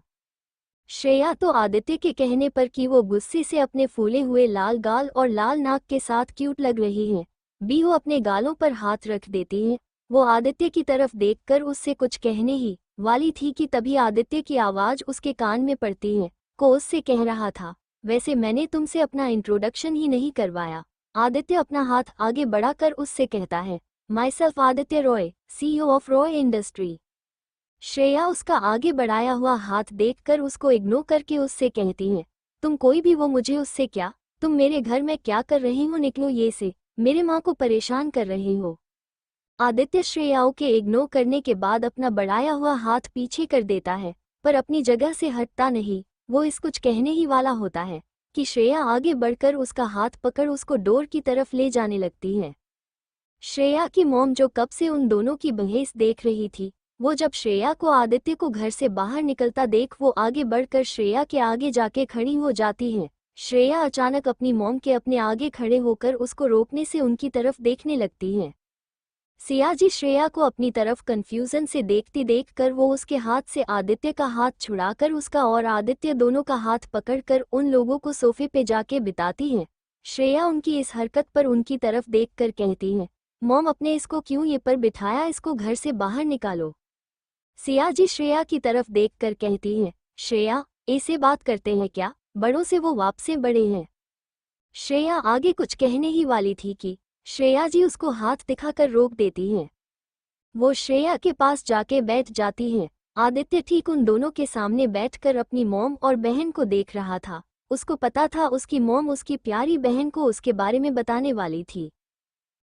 श्रेया तो आदित्य के कहने पर कि वो गुस्से से अपने फूले हुए लाल गाल और लाल नाक के साथ क्यूट लग रही है, बीहू अपने गालों पर हाथ रख देती है। वो आदित्य की तरफ देखकर उससे कुछ कहने ही वाली थी कि तभी आदित्य की आवाज उसके कान में पड़ती है। को उससे कह रहा था, वैसे मैंने तुमसे अपना इंट्रोडक्शन ही नहीं करवाया। आदित्य अपना हाथ आगे बढ़ाकर उससे कहता है, my self Aditya Roy, CEO of Roy industry. Shreya उसका आगे बढ़ाया हुआ हाथ देखकर उसको इग्नोर करके उससे कहती है, तुम कोई भी वो, मुझे उससे क्या? तुम मेरे घर में क्या कर रही हो? निकलो ये से, मेरे माँ को परेशान कर रहे हो। आदित्य श्रेयाओं के इग्नोर करने के बाद अपना बढ़ाया हुआ हाथ पीछे कर देता है, पर अपनी जगह से हटता नहीं। वो इस कुछ कहने ही वाला होता है कि श्रेया आगे बढ़कर उसका हाथ पकड़ उसको डोर की तरफ ले जाने लगती है। श्रेया की मॉम जो कब से उन दोनों की बहस देख रही थी, वो जब श्रेया को आदित्य को घर से बाहर निकलता देख वो आगे बढ़कर श्रेया के आगे जाके खड़ी हो जाती है। श्रेया अचानक अपनी मॉम के अपने आगे खड़े होकर उसको रोकने से उनकी तरफ देखने लगती है। सियाजी श्रेया को अपनी तरफ कंफ्यूजन से देखती देखकर वो उसके हाथ से आदित्य का हाथ छुड़ाकर उसका और आदित्य दोनों का हाथ पकड़कर उन लोगों को सोफे पे जाके बिताती है। श्रेया उनकी इस हरकत पर उनकी तरफ देखकर कहती है, मॉम अपने इसको क्यों ये पर बिठाया, इसको घर से बाहर निकालो। सियाजी श्रेया की तरफ देखकर कहती है, श्रेया ऐसे बात करते हैं क्या? बड़ों से वो वापसे बड़े हैं। श्रेया आगे कुछ कहने ही वाली थी कि श्रेया जी उसको हाथ दिखाकर रोक देती हैं। वो श्रेया के पास जाके बैठ जाती है। आदित्य ठीक उन दोनों के सामने बैठकर अपनी मॉम और बहन को देख रहा था। उसको पता था उसकी मॉम उसकी प्यारी बहन को उसके बारे में बताने वाली थी,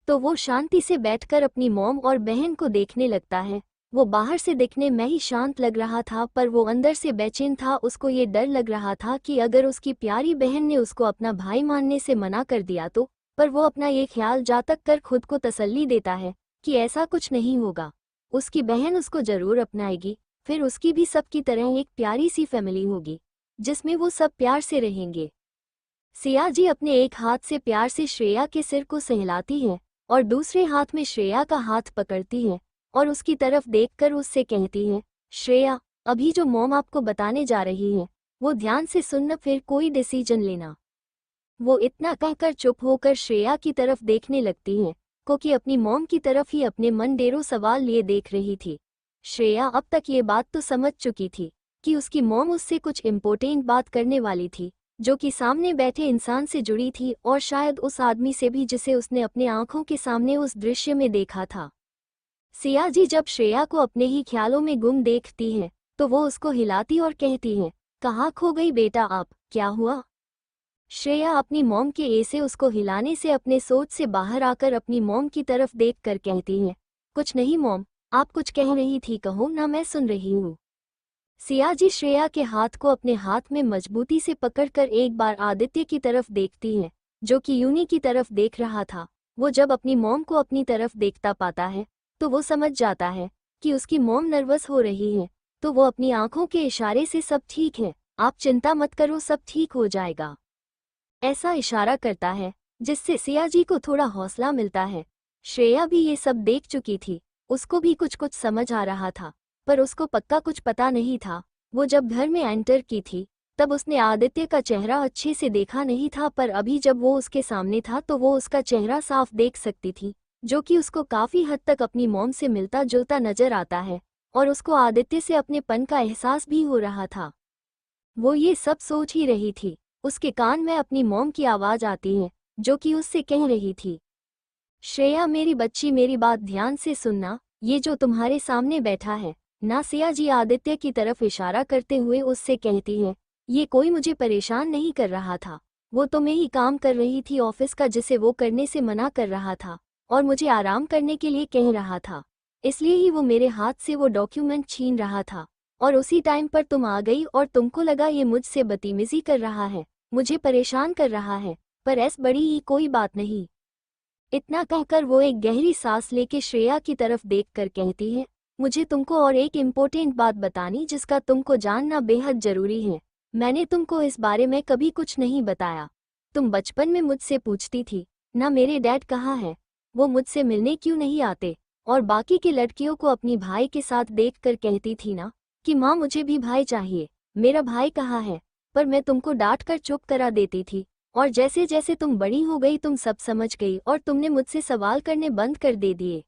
तो वो शांति से बैठकर अपनी मॉम और बहन को देखने लगता है। वो बाहर से दिखने में ही शांत लग रहा था, पर वो अंदर से बेचैन था। उसको ये डर लग रहा था कि अगर उसकी प्यारी बहन ने उसको अपना भाई मानने से मना कर दिया तो, पर वो अपना ये ख्याल जातक कर खुद को तसल्ली देता है कि ऐसा कुछ नहीं होगा, उसकी बहन उसको जरूर अपनाएगी, फिर उसकी भी सबकी तरह एक प्यारी सी फैमिली होगी जिसमें वो सब प्यार से रहेंगे। सिया जी अपने एक हाथ से प्यार से श्रेया के सिर को सहलाती है और दूसरे हाथ में श्रेया का हाथ पकड़ती है और उसकी तरफ देखकर उससे कहती है, श्रेया अभी जो मॉम आपको बताने जा रही है वो ध्यान से सुनना, फिर कोई डिसीजन लेना। वो इतना कहकर चुप होकर श्रेया की तरफ देखने लगती है, क्योंकि अपनी मॉम की तरफ ही अपने मन ढेरों सवाल लिए देख रही थी। श्रेया अब तक ये बात तो समझ चुकी थी कि उसकी मॉम उससे कुछ इम्पोर्टेंट बात करने वाली थी, जो कि सामने बैठे इंसान से जुड़ी थी और शायद उस आदमी से भी जिसे उसने अपने आंखों के सामने उस दृश्य में देखा था। सिया जी जब श्रेया को अपने ही ख्यालों में गुम देखती है तो वो उसको हिलाती और कहती है, कहाँ खो गई बेटा आप, क्या हुआ? श्रेया अपनी मॉम के ऐसे उसको हिलाने से अपने सोच से बाहर आकर अपनी मॉम की तरफ देखकर कहती है, कुछ नहीं मॉम, आप कुछ कह रही थी, कहो ना, मैं सुन रही हूँ। सिया जी श्रेया के हाथ को अपने हाथ में मजबूती से पकड़कर एक बार आदित्य की तरफ देखती है, जो कि यूनी की तरफ देख रहा था। वो जब अपनी मॉम को अपनी तरफ देखता पाता है तो वो समझ जाता है कि उसकी मॉम नर्वस हो रही है, तो वो अपनी आंखों के इशारे से सब ठीक है, आप चिंता मत करो, सब ठीक हो जाएगा, ऐसा इशारा करता है, जिससे सिया जी को थोड़ा हौसला मिलता है। श्रेया भी ये सब देख चुकी थी, उसको भी कुछ कुछ समझ आ रहा था, पर उसको पक्का कुछ पता नहीं था। वो जब घर में एंटर की थी तब उसने आदित्य का चेहरा अच्छे से देखा नहीं था, पर अभी जब वो उसके सामने था तो वो उसका चेहरा साफ देख सकती थी, जो कि उसको काफी हद तक अपनी मॉम से मिलता जुलता नजर आता है, और उसको आदित्य से अपनेपन का एहसास भी हो रहा था। वो ये सब सोच ही रही थी, उसके कान में अपनी मॉम की आवाज आती है, जो कि उससे कह रही थी, श्रेया मेरी बच्ची, मेरी बात ध्यान से सुनना, ये जो तुम्हारे सामने बैठा है ना, सिया जी आदित्य की तरफ इशारा करते हुए उससे कहती है, ये कोई मुझे परेशान नहीं कर रहा था। वो तो मैं ही काम कर रही थी ऑफिस का जिसे वो करने से मना कर रहा था और मुझे आराम करने के लिए कह रहा था, इसलिए ही वो मेरे हाथ से वो डॉक्यूमेंट छीन रहा था। और उसी टाइम पर तुम आ गई और तुमको लगा ये मुझसे बदतमीजी कर रहा है, मुझे परेशान कर रहा है, पर ऐस बड़ी ही कोई बात नहीं। इतना कहकर वो एक गहरी सांस लेके श्रेया की तरफ देखकर कहती है, मुझे तुमको और एक इम्पोर्टेंट बात बतानी जिसका तुमको जानना बेहद जरूरी है। मैंने तुमको इस बारे में कभी कुछ नहीं बताया। तुम बचपन में मुझसे पूछती थी ना मेरे डैड कहाँ है, वो मुझसे मिलने क्यों नहीं आते, और बाकी की लड़कियों को अपनी भाई के साथ देखकर कहती थी ना कि माँ मुझे भी भाई चाहिए, मेरा भाई कहाँ है। पर मैं तुमको डांट कर चुप करा देती थी, और जैसे जैसे तुम बड़ी हो गई तुम सब समझ गई और तुमने मुझसे सवाल करने बंद कर दे दिए।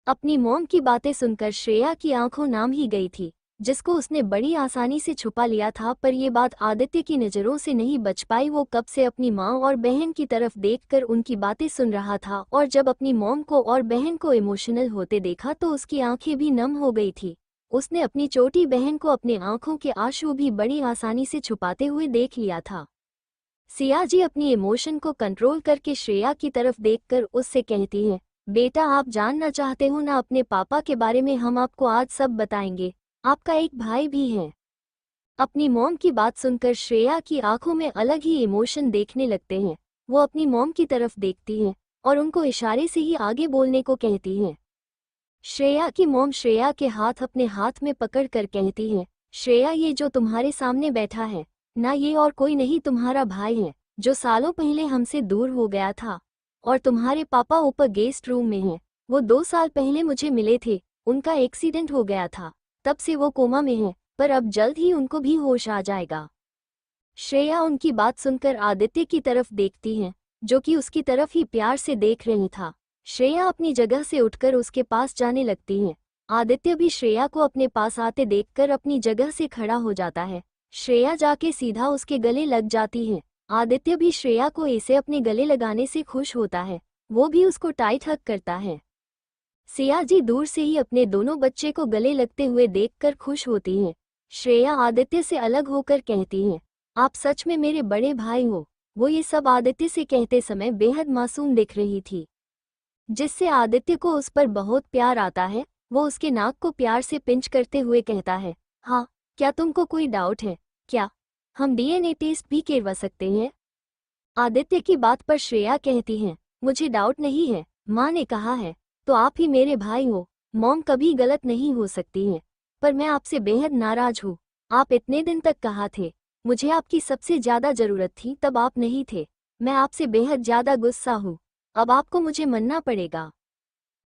अपनी मॉम की बातें सुनकर श्रेया की आंखों नाम ही गई थी, जिसको उसने बड़ी आसानी से छुपा लिया था। पर ये बात आदित्य की नज़रों से नहीं बच पाई। वो कब से अपनी माँ और बहन की तरफ देखकर उनकी बातें सुन रहा था, और जब अपनी मॉम को और बहन को इमोशनल होते देखा तो उसकी आंखें भी नम हो गई थी। उसने अपनी छोटी बहन को अपने आंखों के आंसू भी बड़ी आसानी से छुपाते हुए देख लिया था। सिया जी अपनी इमोशन को कंट्रोल करके श्रेया की तरफ देखकर उससे कहती है, बेटा आप जानना चाहते हो ना अपने पापा के बारे में, हम आपको आज सब बताएंगे। आपका एक भाई भी है। अपनी मॉम की बात सुनकर श्रेया की आंखों में अलग ही इमोशन देखने लगते हैं। वो अपनी मॉम की तरफ देखती है और उनको इशारे से ही आगे बोलने को कहती है। श्रेया की मॉम श्रेया के हाथ अपने हाथ में पकड़ कर कहती है, श्रेया ये जो तुम्हारे सामने बैठा है ना, ये और कोई नहीं तुम्हारा भाई है, जो सालों पहले हमसे दूर हो गया था। और तुम्हारे पापा ऊपर गेस्ट रूम में हैं। वो 2 साल पहले मुझे मिले थे, उनका एक्सीडेंट हो गया था, तब से वो कोमा में हैं, पर अब जल्द ही उनको भी होश आ जाएगा। श्रेया उनकी बात सुनकर आदित्य की तरफ देखती है, जो कि उसकी तरफ ही प्यार से देख रही था। श्रेया अपनी जगह से उठकर उसके पास जाने लगती है। आदित्य भी श्रेया को अपने पास आते देखकर अपनी जगह से खड़ा हो जाता है। श्रेया जाके सीधा उसके गले लग जाती है। आदित्य भी श्रेया को ऐसे अपने गले लगाने से खुश होता है, वो भी उसको टाइट हग करता है। सिया जी दूर से ही अपने दोनों बच्चे को गले लगते हुए देखकर खुश होती हैं। श्रेया आदित्य से अलग होकर कहती है, आप सच में मेरे बड़े भाई हो। वो ये सब आदित्य से कहते समय बेहद मासूम दिख रही थी, जिससे आदित्य को उस पर बहुत प्यार आता है। वो उसके नाक को प्यार से पिंच करते हुए कहता है, हाँ क्या तुमको कोई डाउट है क्या, हम डीएनए टेस्ट भी करवा सकते हैं। आदित्य की बात पर श्रेया कहती है, मुझे डाउट नहीं है, माँ ने कहा है तो आप ही मेरे भाई हो। मॉम कभी गलत नहीं हो सकती हैं, पर मैं आपसे बेहद नाराज हूँ। आप इतने दिन तक कहाँ थे, मुझे आपकी सबसे ज्यादा जरूरत थी तब आप नहीं थे। मैं आपसे बेहद ज्यादा गुस्सा हूँ, अब आपको मुझे मानना पड़ेगा।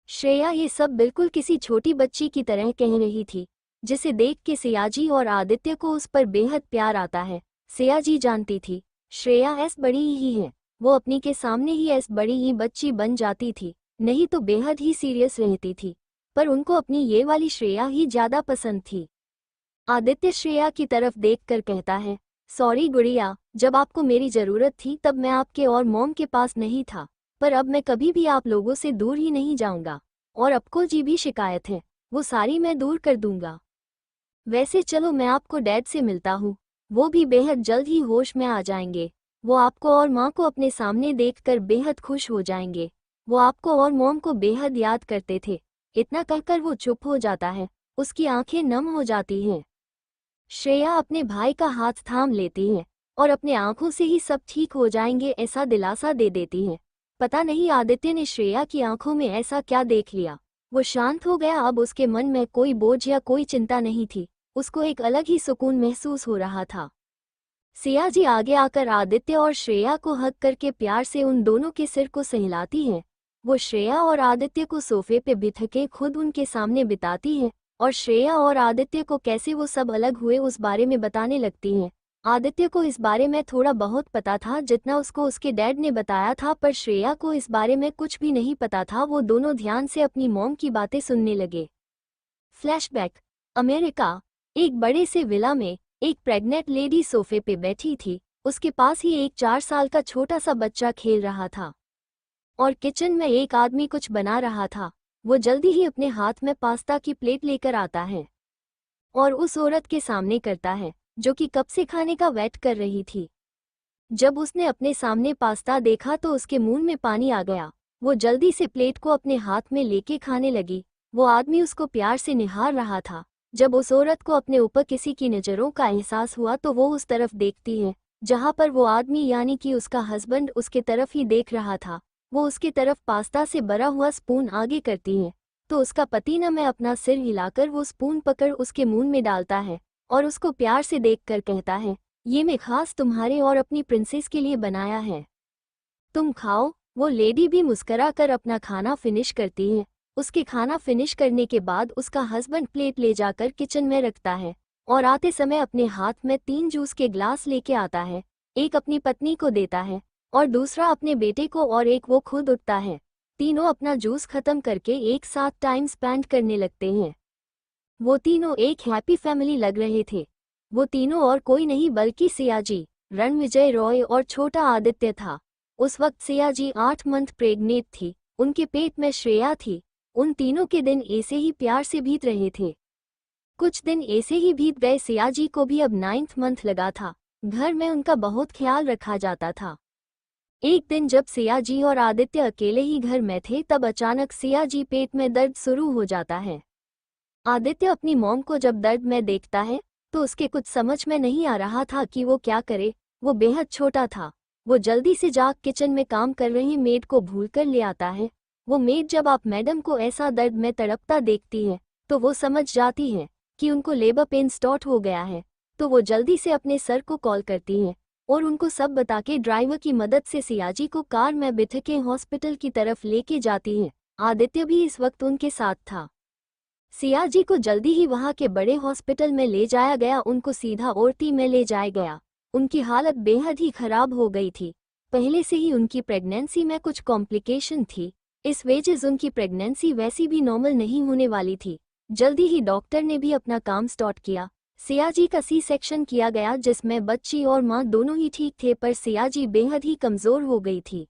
श्रेया ये सब बिल्कुल किसी छोटी बच्ची की तरह कह रही थी, जिसे देख के सियाजी और आदित्य को उस पर बेहद प्यार आता है। सियाजी जानती थी श्रेया ऐस बड़ी ही है, वो अपनी के सामने ही ऐस बड़ी ही बच्ची बन जाती थी, नहीं तो बेहद ही सीरियस रहती थी। पर उनको अपनी ये वाली श्रेया ही ज्यादा पसंद थी। आदित्य श्रेया की तरफ देखकर कहता है, सॉरी गुड़िया, जब आपको मेरी जरूरत थी तब मैं आपके और मॉम के पास नहीं था, पर अब मैं कभी भी आप लोगों से दूर ही नहीं जाऊंगा। और आपको जी भी शिकायत है वो सारी मैं दूर कर दूंगा। वैसे चलो मैं आपको डैड से मिलता हूँ, वो भी बेहद जल्द ही होश में आ जाएंगे। वो आपको और माँ को अपने सामने देखकर बेहद खुश हो जाएंगे। वो आपको और मॉम को बेहद याद करते थे। इतना कहकर वो चुप हो जाता है, उसकी आंखें नम हो जाती हैं। श्रेया अपने भाई का हाथ थाम लेती है और अपने आंखों से ही सब ठीक हो जाएंगे ऐसा दिलासा दे देती है। पता नहीं आदित्य ने श्रेया की आंखों में ऐसा क्या देख लिया, वो शांत हो गया। अब उसके मन में कोई बोझ या कोई चिंता नहीं थी, उसको एक अलग ही सुकून महसूस हो रहा था। सिया जी आगे आकर आदित्य और श्रेया को हग करके प्यार से उन दोनों के सिर को सहलाती है। वो श्रेया और आदित्य को सोफे पे बिठके खुद उनके सामने बिताती है और श्रेया और आदित्य को कैसे वो सब अलग हुए उस बारे में बताने लगती हैं। आदित्य को इस बारे में थोड़ा बहुत पता था, जितना उसको उसके डैड ने बताया था, पर श्रेया को इस बारे में कुछ भी नहीं पता था। वो दोनों ध्यान से अपनी मॉम की बातें सुनने लगे। Flashback, America. एक बड़े से विला में एक प्रेग्नेंट लेडी सोफे पे बैठी थी। उसके पास ही एक 4 साल का छोटा सा बच्चा खेल रहा था और किचन में एक आदमी कुछ बना रहा था। वो जल्दी ही अपने हाथ में पास्ता की प्लेट लेकर आता है और उस औरत के सामने करता है। जो कि कब से खाने का वेट कर रही थी। जब उसने अपने सामने पास्ता देखा तो उसके मुंह में पानी आ गया। वो जल्दी से प्लेट को अपने हाथ में लेके खाने लगी। वो आदमी उसको प्यार से निहार रहा था। जब उस औरत को अपने ऊपर किसी की नज़रों का एहसास हुआ तो वो उस तरफ देखती है जहाँ पर वो आदमी यानी कि उसका हस्बैंड उसके तरफ ही देख रहा था। वो उसके तरफ पास्ता से भरा हुआ स्पून आगे करती है तो उसका पति न में अपना सिर हिलाकर वो स्पून पकड़ उसके मुंह में डालता है और उसको प्यार से देखकर कहता है, ये मैं खास तुम्हारे और अपनी प्रिंसेस के लिए बनाया है, तुम खाओ। वो लेडी भी मुस्करा कर अपना खाना फिनिश करती है। उसके खाना फिनिश करने के बाद उसका हस्बैंड प्लेट ले जाकर किचन में रखता है और आते समय अपने हाथ में 3 जूस के ग्लास लेके आता है। एक अपनी पत्नी को देता है और दूसरा अपने बेटे को और एक वो खुद उठता है। तीनों अपना जूस खत्म करके एक साथ टाइम स्पेंड करने लगते हैं। वो तीनों एक हैप्पी फैमिली लग रहे थे। वो तीनों और कोई नहीं बल्कि सियाजी, रणविजय रॉय और छोटा आदित्य था। उस वक्त सियाजी 8 मंथ प्रेग्नेंट थी। उनके पेट में श्रेया थी। उन तीनों के दिन ऐसे ही प्यार से बीत रहे थे। कुछ दिन ऐसे ही बीत गए। सियाजी को भी अब 9th मंथ लगा था। घर में उनका बहुत ख्याल रखा जाता था। एक दिन जब सियाजी और आदित्य अकेले ही घर में थे तब अचानक सियाजी पेट में दर्द शुरू हो जाता है। आदित्य अपनी मॉम को जब दर्द में देखता है तो उसके कुछ समझ में नहीं आ रहा था कि वो क्या करे। वो बेहद छोटा था। वो जल्दी से जाग किचन में काम कर रही मेड को भूलकर ले आता है। वो मेड जब आप मैडम को ऐसा दर्द में तड़पता देखती है तो वो समझ जाती है कि उनको लेबर पेन स्टार्ट हो गया है। तो वो जल्दी से अपने सर को कॉल करती है और उनको सब बता के ड्राइवर की मदद से सियाजी को कार में बिठा के हॉस्पिटल की तरफ लेके जाती है। आदित्य भी इस वक्त उनके साथ था। सियाजी को जल्दी ही वहां के बड़े हॉस्पिटल में ले जाया गया। उनको सीधा ओटी में ले जाया गया। उनकी हालत बेहद ही खराब हो गई थी। पहले से ही उनकी प्रेगनेंसी में कुछ कॉम्प्लिकेशन थी। इस वजह से उनकी प्रेगनेंसी वैसी भी नॉर्मल नहीं होने वाली थी। जल्दी ही डॉक्टर ने भी अपना काम स्टार्ट किया। सियाजी का सी सेक्शन किया गया जिसमें बच्ची और मां दोनों ही ठीक थे पर सियाजी बेहद ही कमजोर हो गई थी।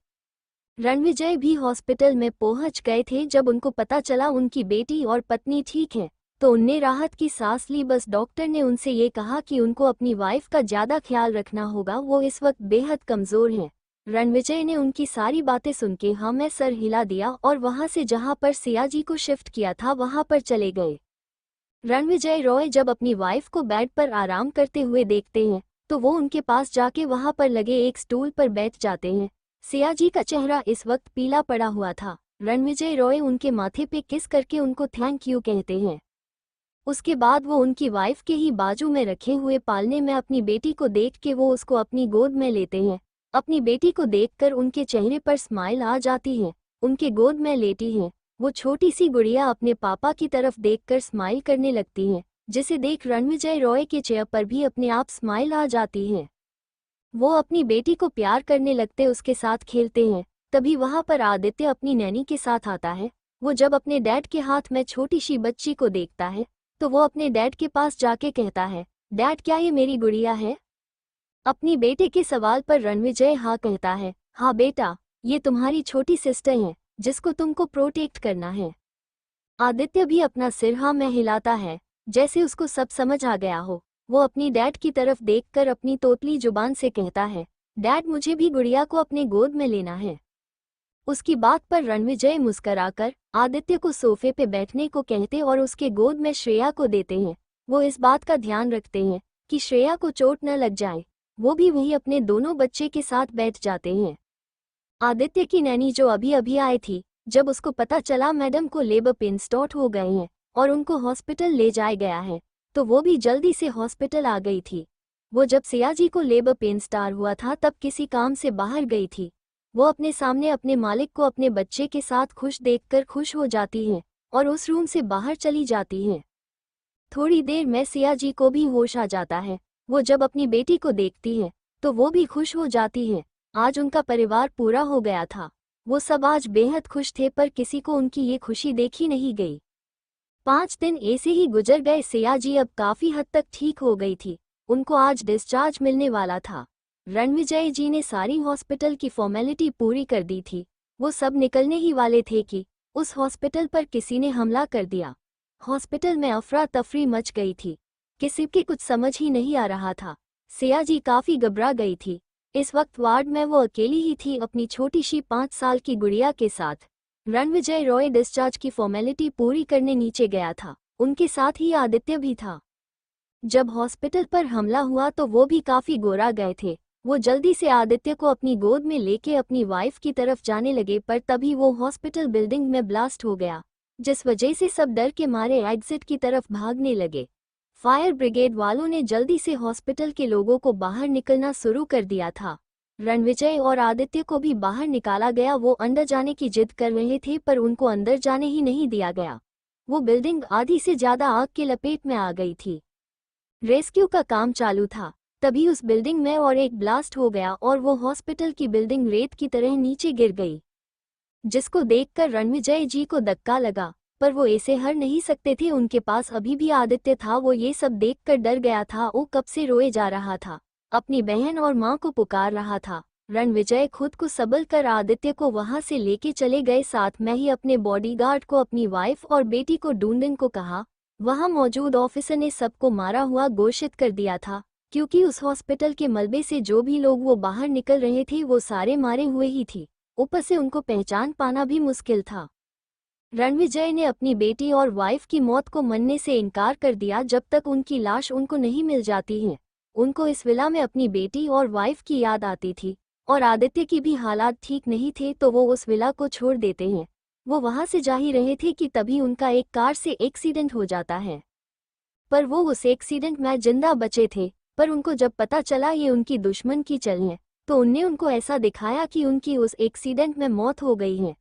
रणविजय भी हॉस्पिटल में पहुंच गए थे। जब उनको पता चला उनकी बेटी और पत्नी ठीक है तो उनने राहत की सांस ली। बस डॉक्टर ने उनसे ये कहा कि उनको अपनी वाइफ का ज़्यादा ख्याल रखना होगा, वो इस वक्त बेहद कमज़ोर हैं। रणविजय ने उनकी सारी बातें सुन के हाँ में सर हिला दिया और वहां से जहां पर सियाजी को शिफ्ट किया था वहां पर चले गए। रणविजय रॉय जब अपनी वाइफ को बेड पर आराम करते हुए देखते हैं तो वो उनके पास जाके वहां पर लगे एक स्टूल पर बैठ जाते हैं। सियाजी का चेहरा इस वक्त पीला पड़ा हुआ था। रणविजय रॉय उनके माथे पे किस करके उनको थैंक यू कहते हैं। उसके बाद वो उनकी वाइफ के ही बाजू में रखे हुए पालने में अपनी बेटी को देख के वो उसको अपनी गोद में लेते हैं। अपनी बेटी को देखकर उनके चेहरे पर स्माइल आ जाती है। उनके गोद में लेटी हैं। वो छोटी सी गुड़िया अपने पापा की तरफ देखकर स्माइल करने लगती है, जिसे देख रणविजय रॉय के चेहरे पर भी अपने आप स्माइल आ जाती है। वो अपनी बेटी को प्यार करने लगते, उसके साथ खेलते हैं। तभी वहां पर आदित्य अपनी नैनी के साथ आता है। वो जब अपने डैड के हाथ में छोटी सी बच्ची को देखता है तो वो अपने डैड के पास जाके कहता है, डैड क्या ये मेरी गुड़िया है? अपनी बेटे के सवाल पर रणविजय हाँ कहता है, हाँ बेटा, ये तुम्हारी छोटी सिस्टर है जिसको तुमको प्रोटेक्ट करना है। आदित्य भी अपना सिर हाँ में हिलाता है जैसे उसको सब समझ आ गया हो। वो अपनी डैड की तरफ देखकर अपनी तोतली जुबान से कहता है, डैड मुझे भी गुड़िया को अपने गोद में लेना है। उसकी बात पर रणविजय मुस्कराकर आदित्य को सोफे पे बैठने को कहते और उसके गोद में श्रेया को देते हैं। वो इस बात का ध्यान रखते हैं कि श्रेया को चोट न लग जाए। वो भी वहीं अपने दोनों बच्चे के साथ बैठ जाते हैं। आदित्य की नैनी जो अभी अभी आई थी, जब उसको पता चला मैडम को लेबर पेन स्टार्ट हो गए हैं और उनको हॉस्पिटल ले जाया गया है तो वो भी जल्दी से हॉस्पिटल आ गई थी। वो जब सियाजी को लेबर पेन स्टार्ट हुआ था तब किसी काम से बाहर गई थी। वो अपने सामने अपने मालिक को अपने बच्चे के साथ खुश देखकर खुश हो जाती है और उस रूम से बाहर चली जाती है। थोड़ी देर में सियाजी को भी होश आ जाता है। वो जब अपनी बेटी को देखती है तो वो भी खुश हो जाती है। आज उनका परिवार पूरा हो गया था। वो सब आज बेहद खुश थे पर किसी को उनकी ये खुशी देखी नहीं गई। 5 दिन ऐसे ही गुजर गए। सियाजी अब काफी हद तक ठीक हो गई थी। उनको आज डिस्चार्ज मिलने वाला था। रणविजय जी ने सारी हॉस्पिटल की फॉर्मेलिटी पूरी कर दी थी। वो सब निकलने ही वाले थे कि उस हॉस्पिटल पर किसी ने हमला कर दिया। हॉस्पिटल में अफरा तफरी मच गई थी। किसी के कुछ समझ ही नहीं आ रहा था। सिया जी काफी घबरा गई थी। इस वक्त वार्ड में वो अकेली ही थी अपनी छोटी सी 5 साल की गुड़िया के साथ। रणविजय रॉय डिस्चार्ज की फॉर्मेलिटी पूरी करने नीचे गया था। उनके साथ ही आदित्य भी था। जब हॉस्पिटल पर हमला हुआ तो वो भी काफी गोरा गए थे। वो जल्दी से आदित्य को अपनी गोद में लेके अपनी वाइफ की तरफ जाने लगे, पर तभी वो हॉस्पिटल बिल्डिंग में ब्लास्ट हो गया, जिस वजह से सब डर के मारे एग्जिट की तरफ भागने लगे। फायर ब्रिगेड वालों ने जल्दी से हॉस्पिटल के लोगों को बाहर निकलना शुरू कर दिया था। रणविजय और आदित्य को भी बाहर निकाला गया। वो अंदर जाने की जिद कर रहे थे पर उनको अंदर जाने ही नहीं दिया गया। वो बिल्डिंग आधी से ज्यादा आग के लपेट में आ गई थी। रेस्क्यू का काम चालू था, तभी उस बिल्डिंग में और एक ब्लास्ट हो गया और वो हॉस्पिटल की बिल्डिंग रेत की तरह नीचे गिर गई, जिसको देखकर रणविजय जी को धक्का लगा, पर वो ऐसे हर नहीं सकते थे। उनके पास अभी भी आदित्य था। वो ये सब देखकर डर गया था। वो कब से रोए जा रहा था, अपनी बहन और माँ को पुकार रहा था। रणविजय खुद को सबल कर आदित्य को वहां से लेके चले गए। साथ में ही अपने बॉडीगार्ड को अपनी वाइफ और बेटी को ढूंढने को कहा। वहां मौजूद ऑफिसर ने सबको मारा हुआ घोषित कर दिया था, क्योंकि उस हॉस्पिटल के मलबे से जो भी लोग वो बाहर निकल रहे थे वो सारे मारे हुए ही थे। ऊपर से उनको पहचान पाना भी मुश्किल था। रणविजय ने अपनी बेटी और वाइफ की मौत को मानने से इनकार कर दिया जब तक उनकी लाश उनको नहीं मिल जाती है। उनको इस विला में अपनी बेटी और वाइफ की याद आती थी और आदित्य की भी हालात ठीक नहीं थे, तो वो उस विला को छोड़ देते हैं। वो वहां से जा ही रहे थे कि तभी उनका एक कार से एक्सीडेंट हो जाता है, पर वो उस एक्सीडेंट में जिंदा बचे थे। पर उनको जब पता चला ये उनकी दुश्मन की चल है, तो उनने उनको ऐसा दिखाया कि उनकी उस एक्सीडेंट में मौत हो गई है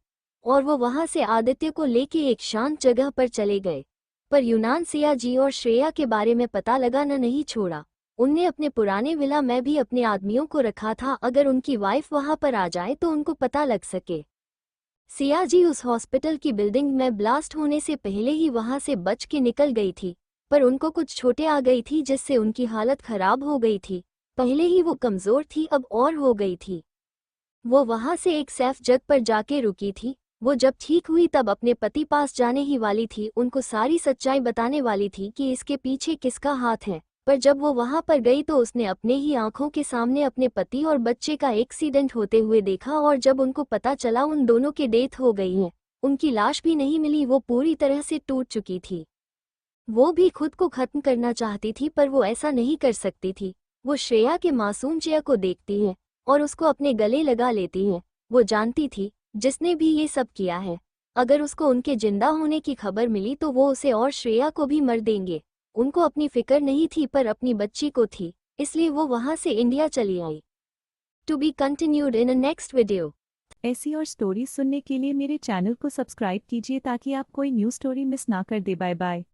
और वो वहां से आदित्य को लेके एक शांत जगह पर चले गए। पर यूनान सिया जी और श्रेया के बारे में पता लगाना नहीं छोड़ा। उनने अपने पुराने विला में भी अपने आदमियों को रखा था, अगर उनकी वाइफ वहां पर आ जाए तो उनको पता लग सके। सिया जी उस हॉस्पिटल की बिल्डिंग में ब्लास्ट होने से पहले ही वहां से बच के निकल गई थी, पर उनको कुछ चोटें आ गई थी जिससे उनकी हालत खराब हो गई थी। पहले ही वो कमजोर थी, अब और हो गई थी। वो वहां से एक सैफ जग पर जाके रुकी थी। वो जब ठीक हुई तब अपने पति पास जाने ही वाली थी, उनको सारी सच्चाई बताने वाली थी कि इसके पीछे किसका हाथ है। पर जब वो वहां पर गई तो उसने अपने ही आंखों के सामने अपने पति और बच्चे का एक्सीडेंट होते हुए देखा, और जब उनको पता चला उन दोनों की डेथ हो गई है, उनकी लाश भी नहीं मिली। वो पूरी तरह से टूट चुकी थी। वो भी खुद को खत्म करना चाहती थी, पर वो ऐसा नहीं कर सकती थी। वो श्रेया के मासूम चेहरे को देखती है और उसको अपने गले लगा लेती है। वो जानती थी जिसने भी ये सब किया है, अगर उसको उनके जिंदा होने की खबर मिली तो वो उसे और श्रेया को भी मर देंगे। उनको अपनी फिक्र नहीं थी पर अपनी बच्ची को थी, इसलिए वो वहां से इंडिया चली आई। To be continued in a next video. ऐसी और स्टोरी सुनने के लिए मेरे चैनल को सब्सक्राइब कीजिए ताकि आप कोई न्यू स्टोरी मिस ना कर दे। Bye bye.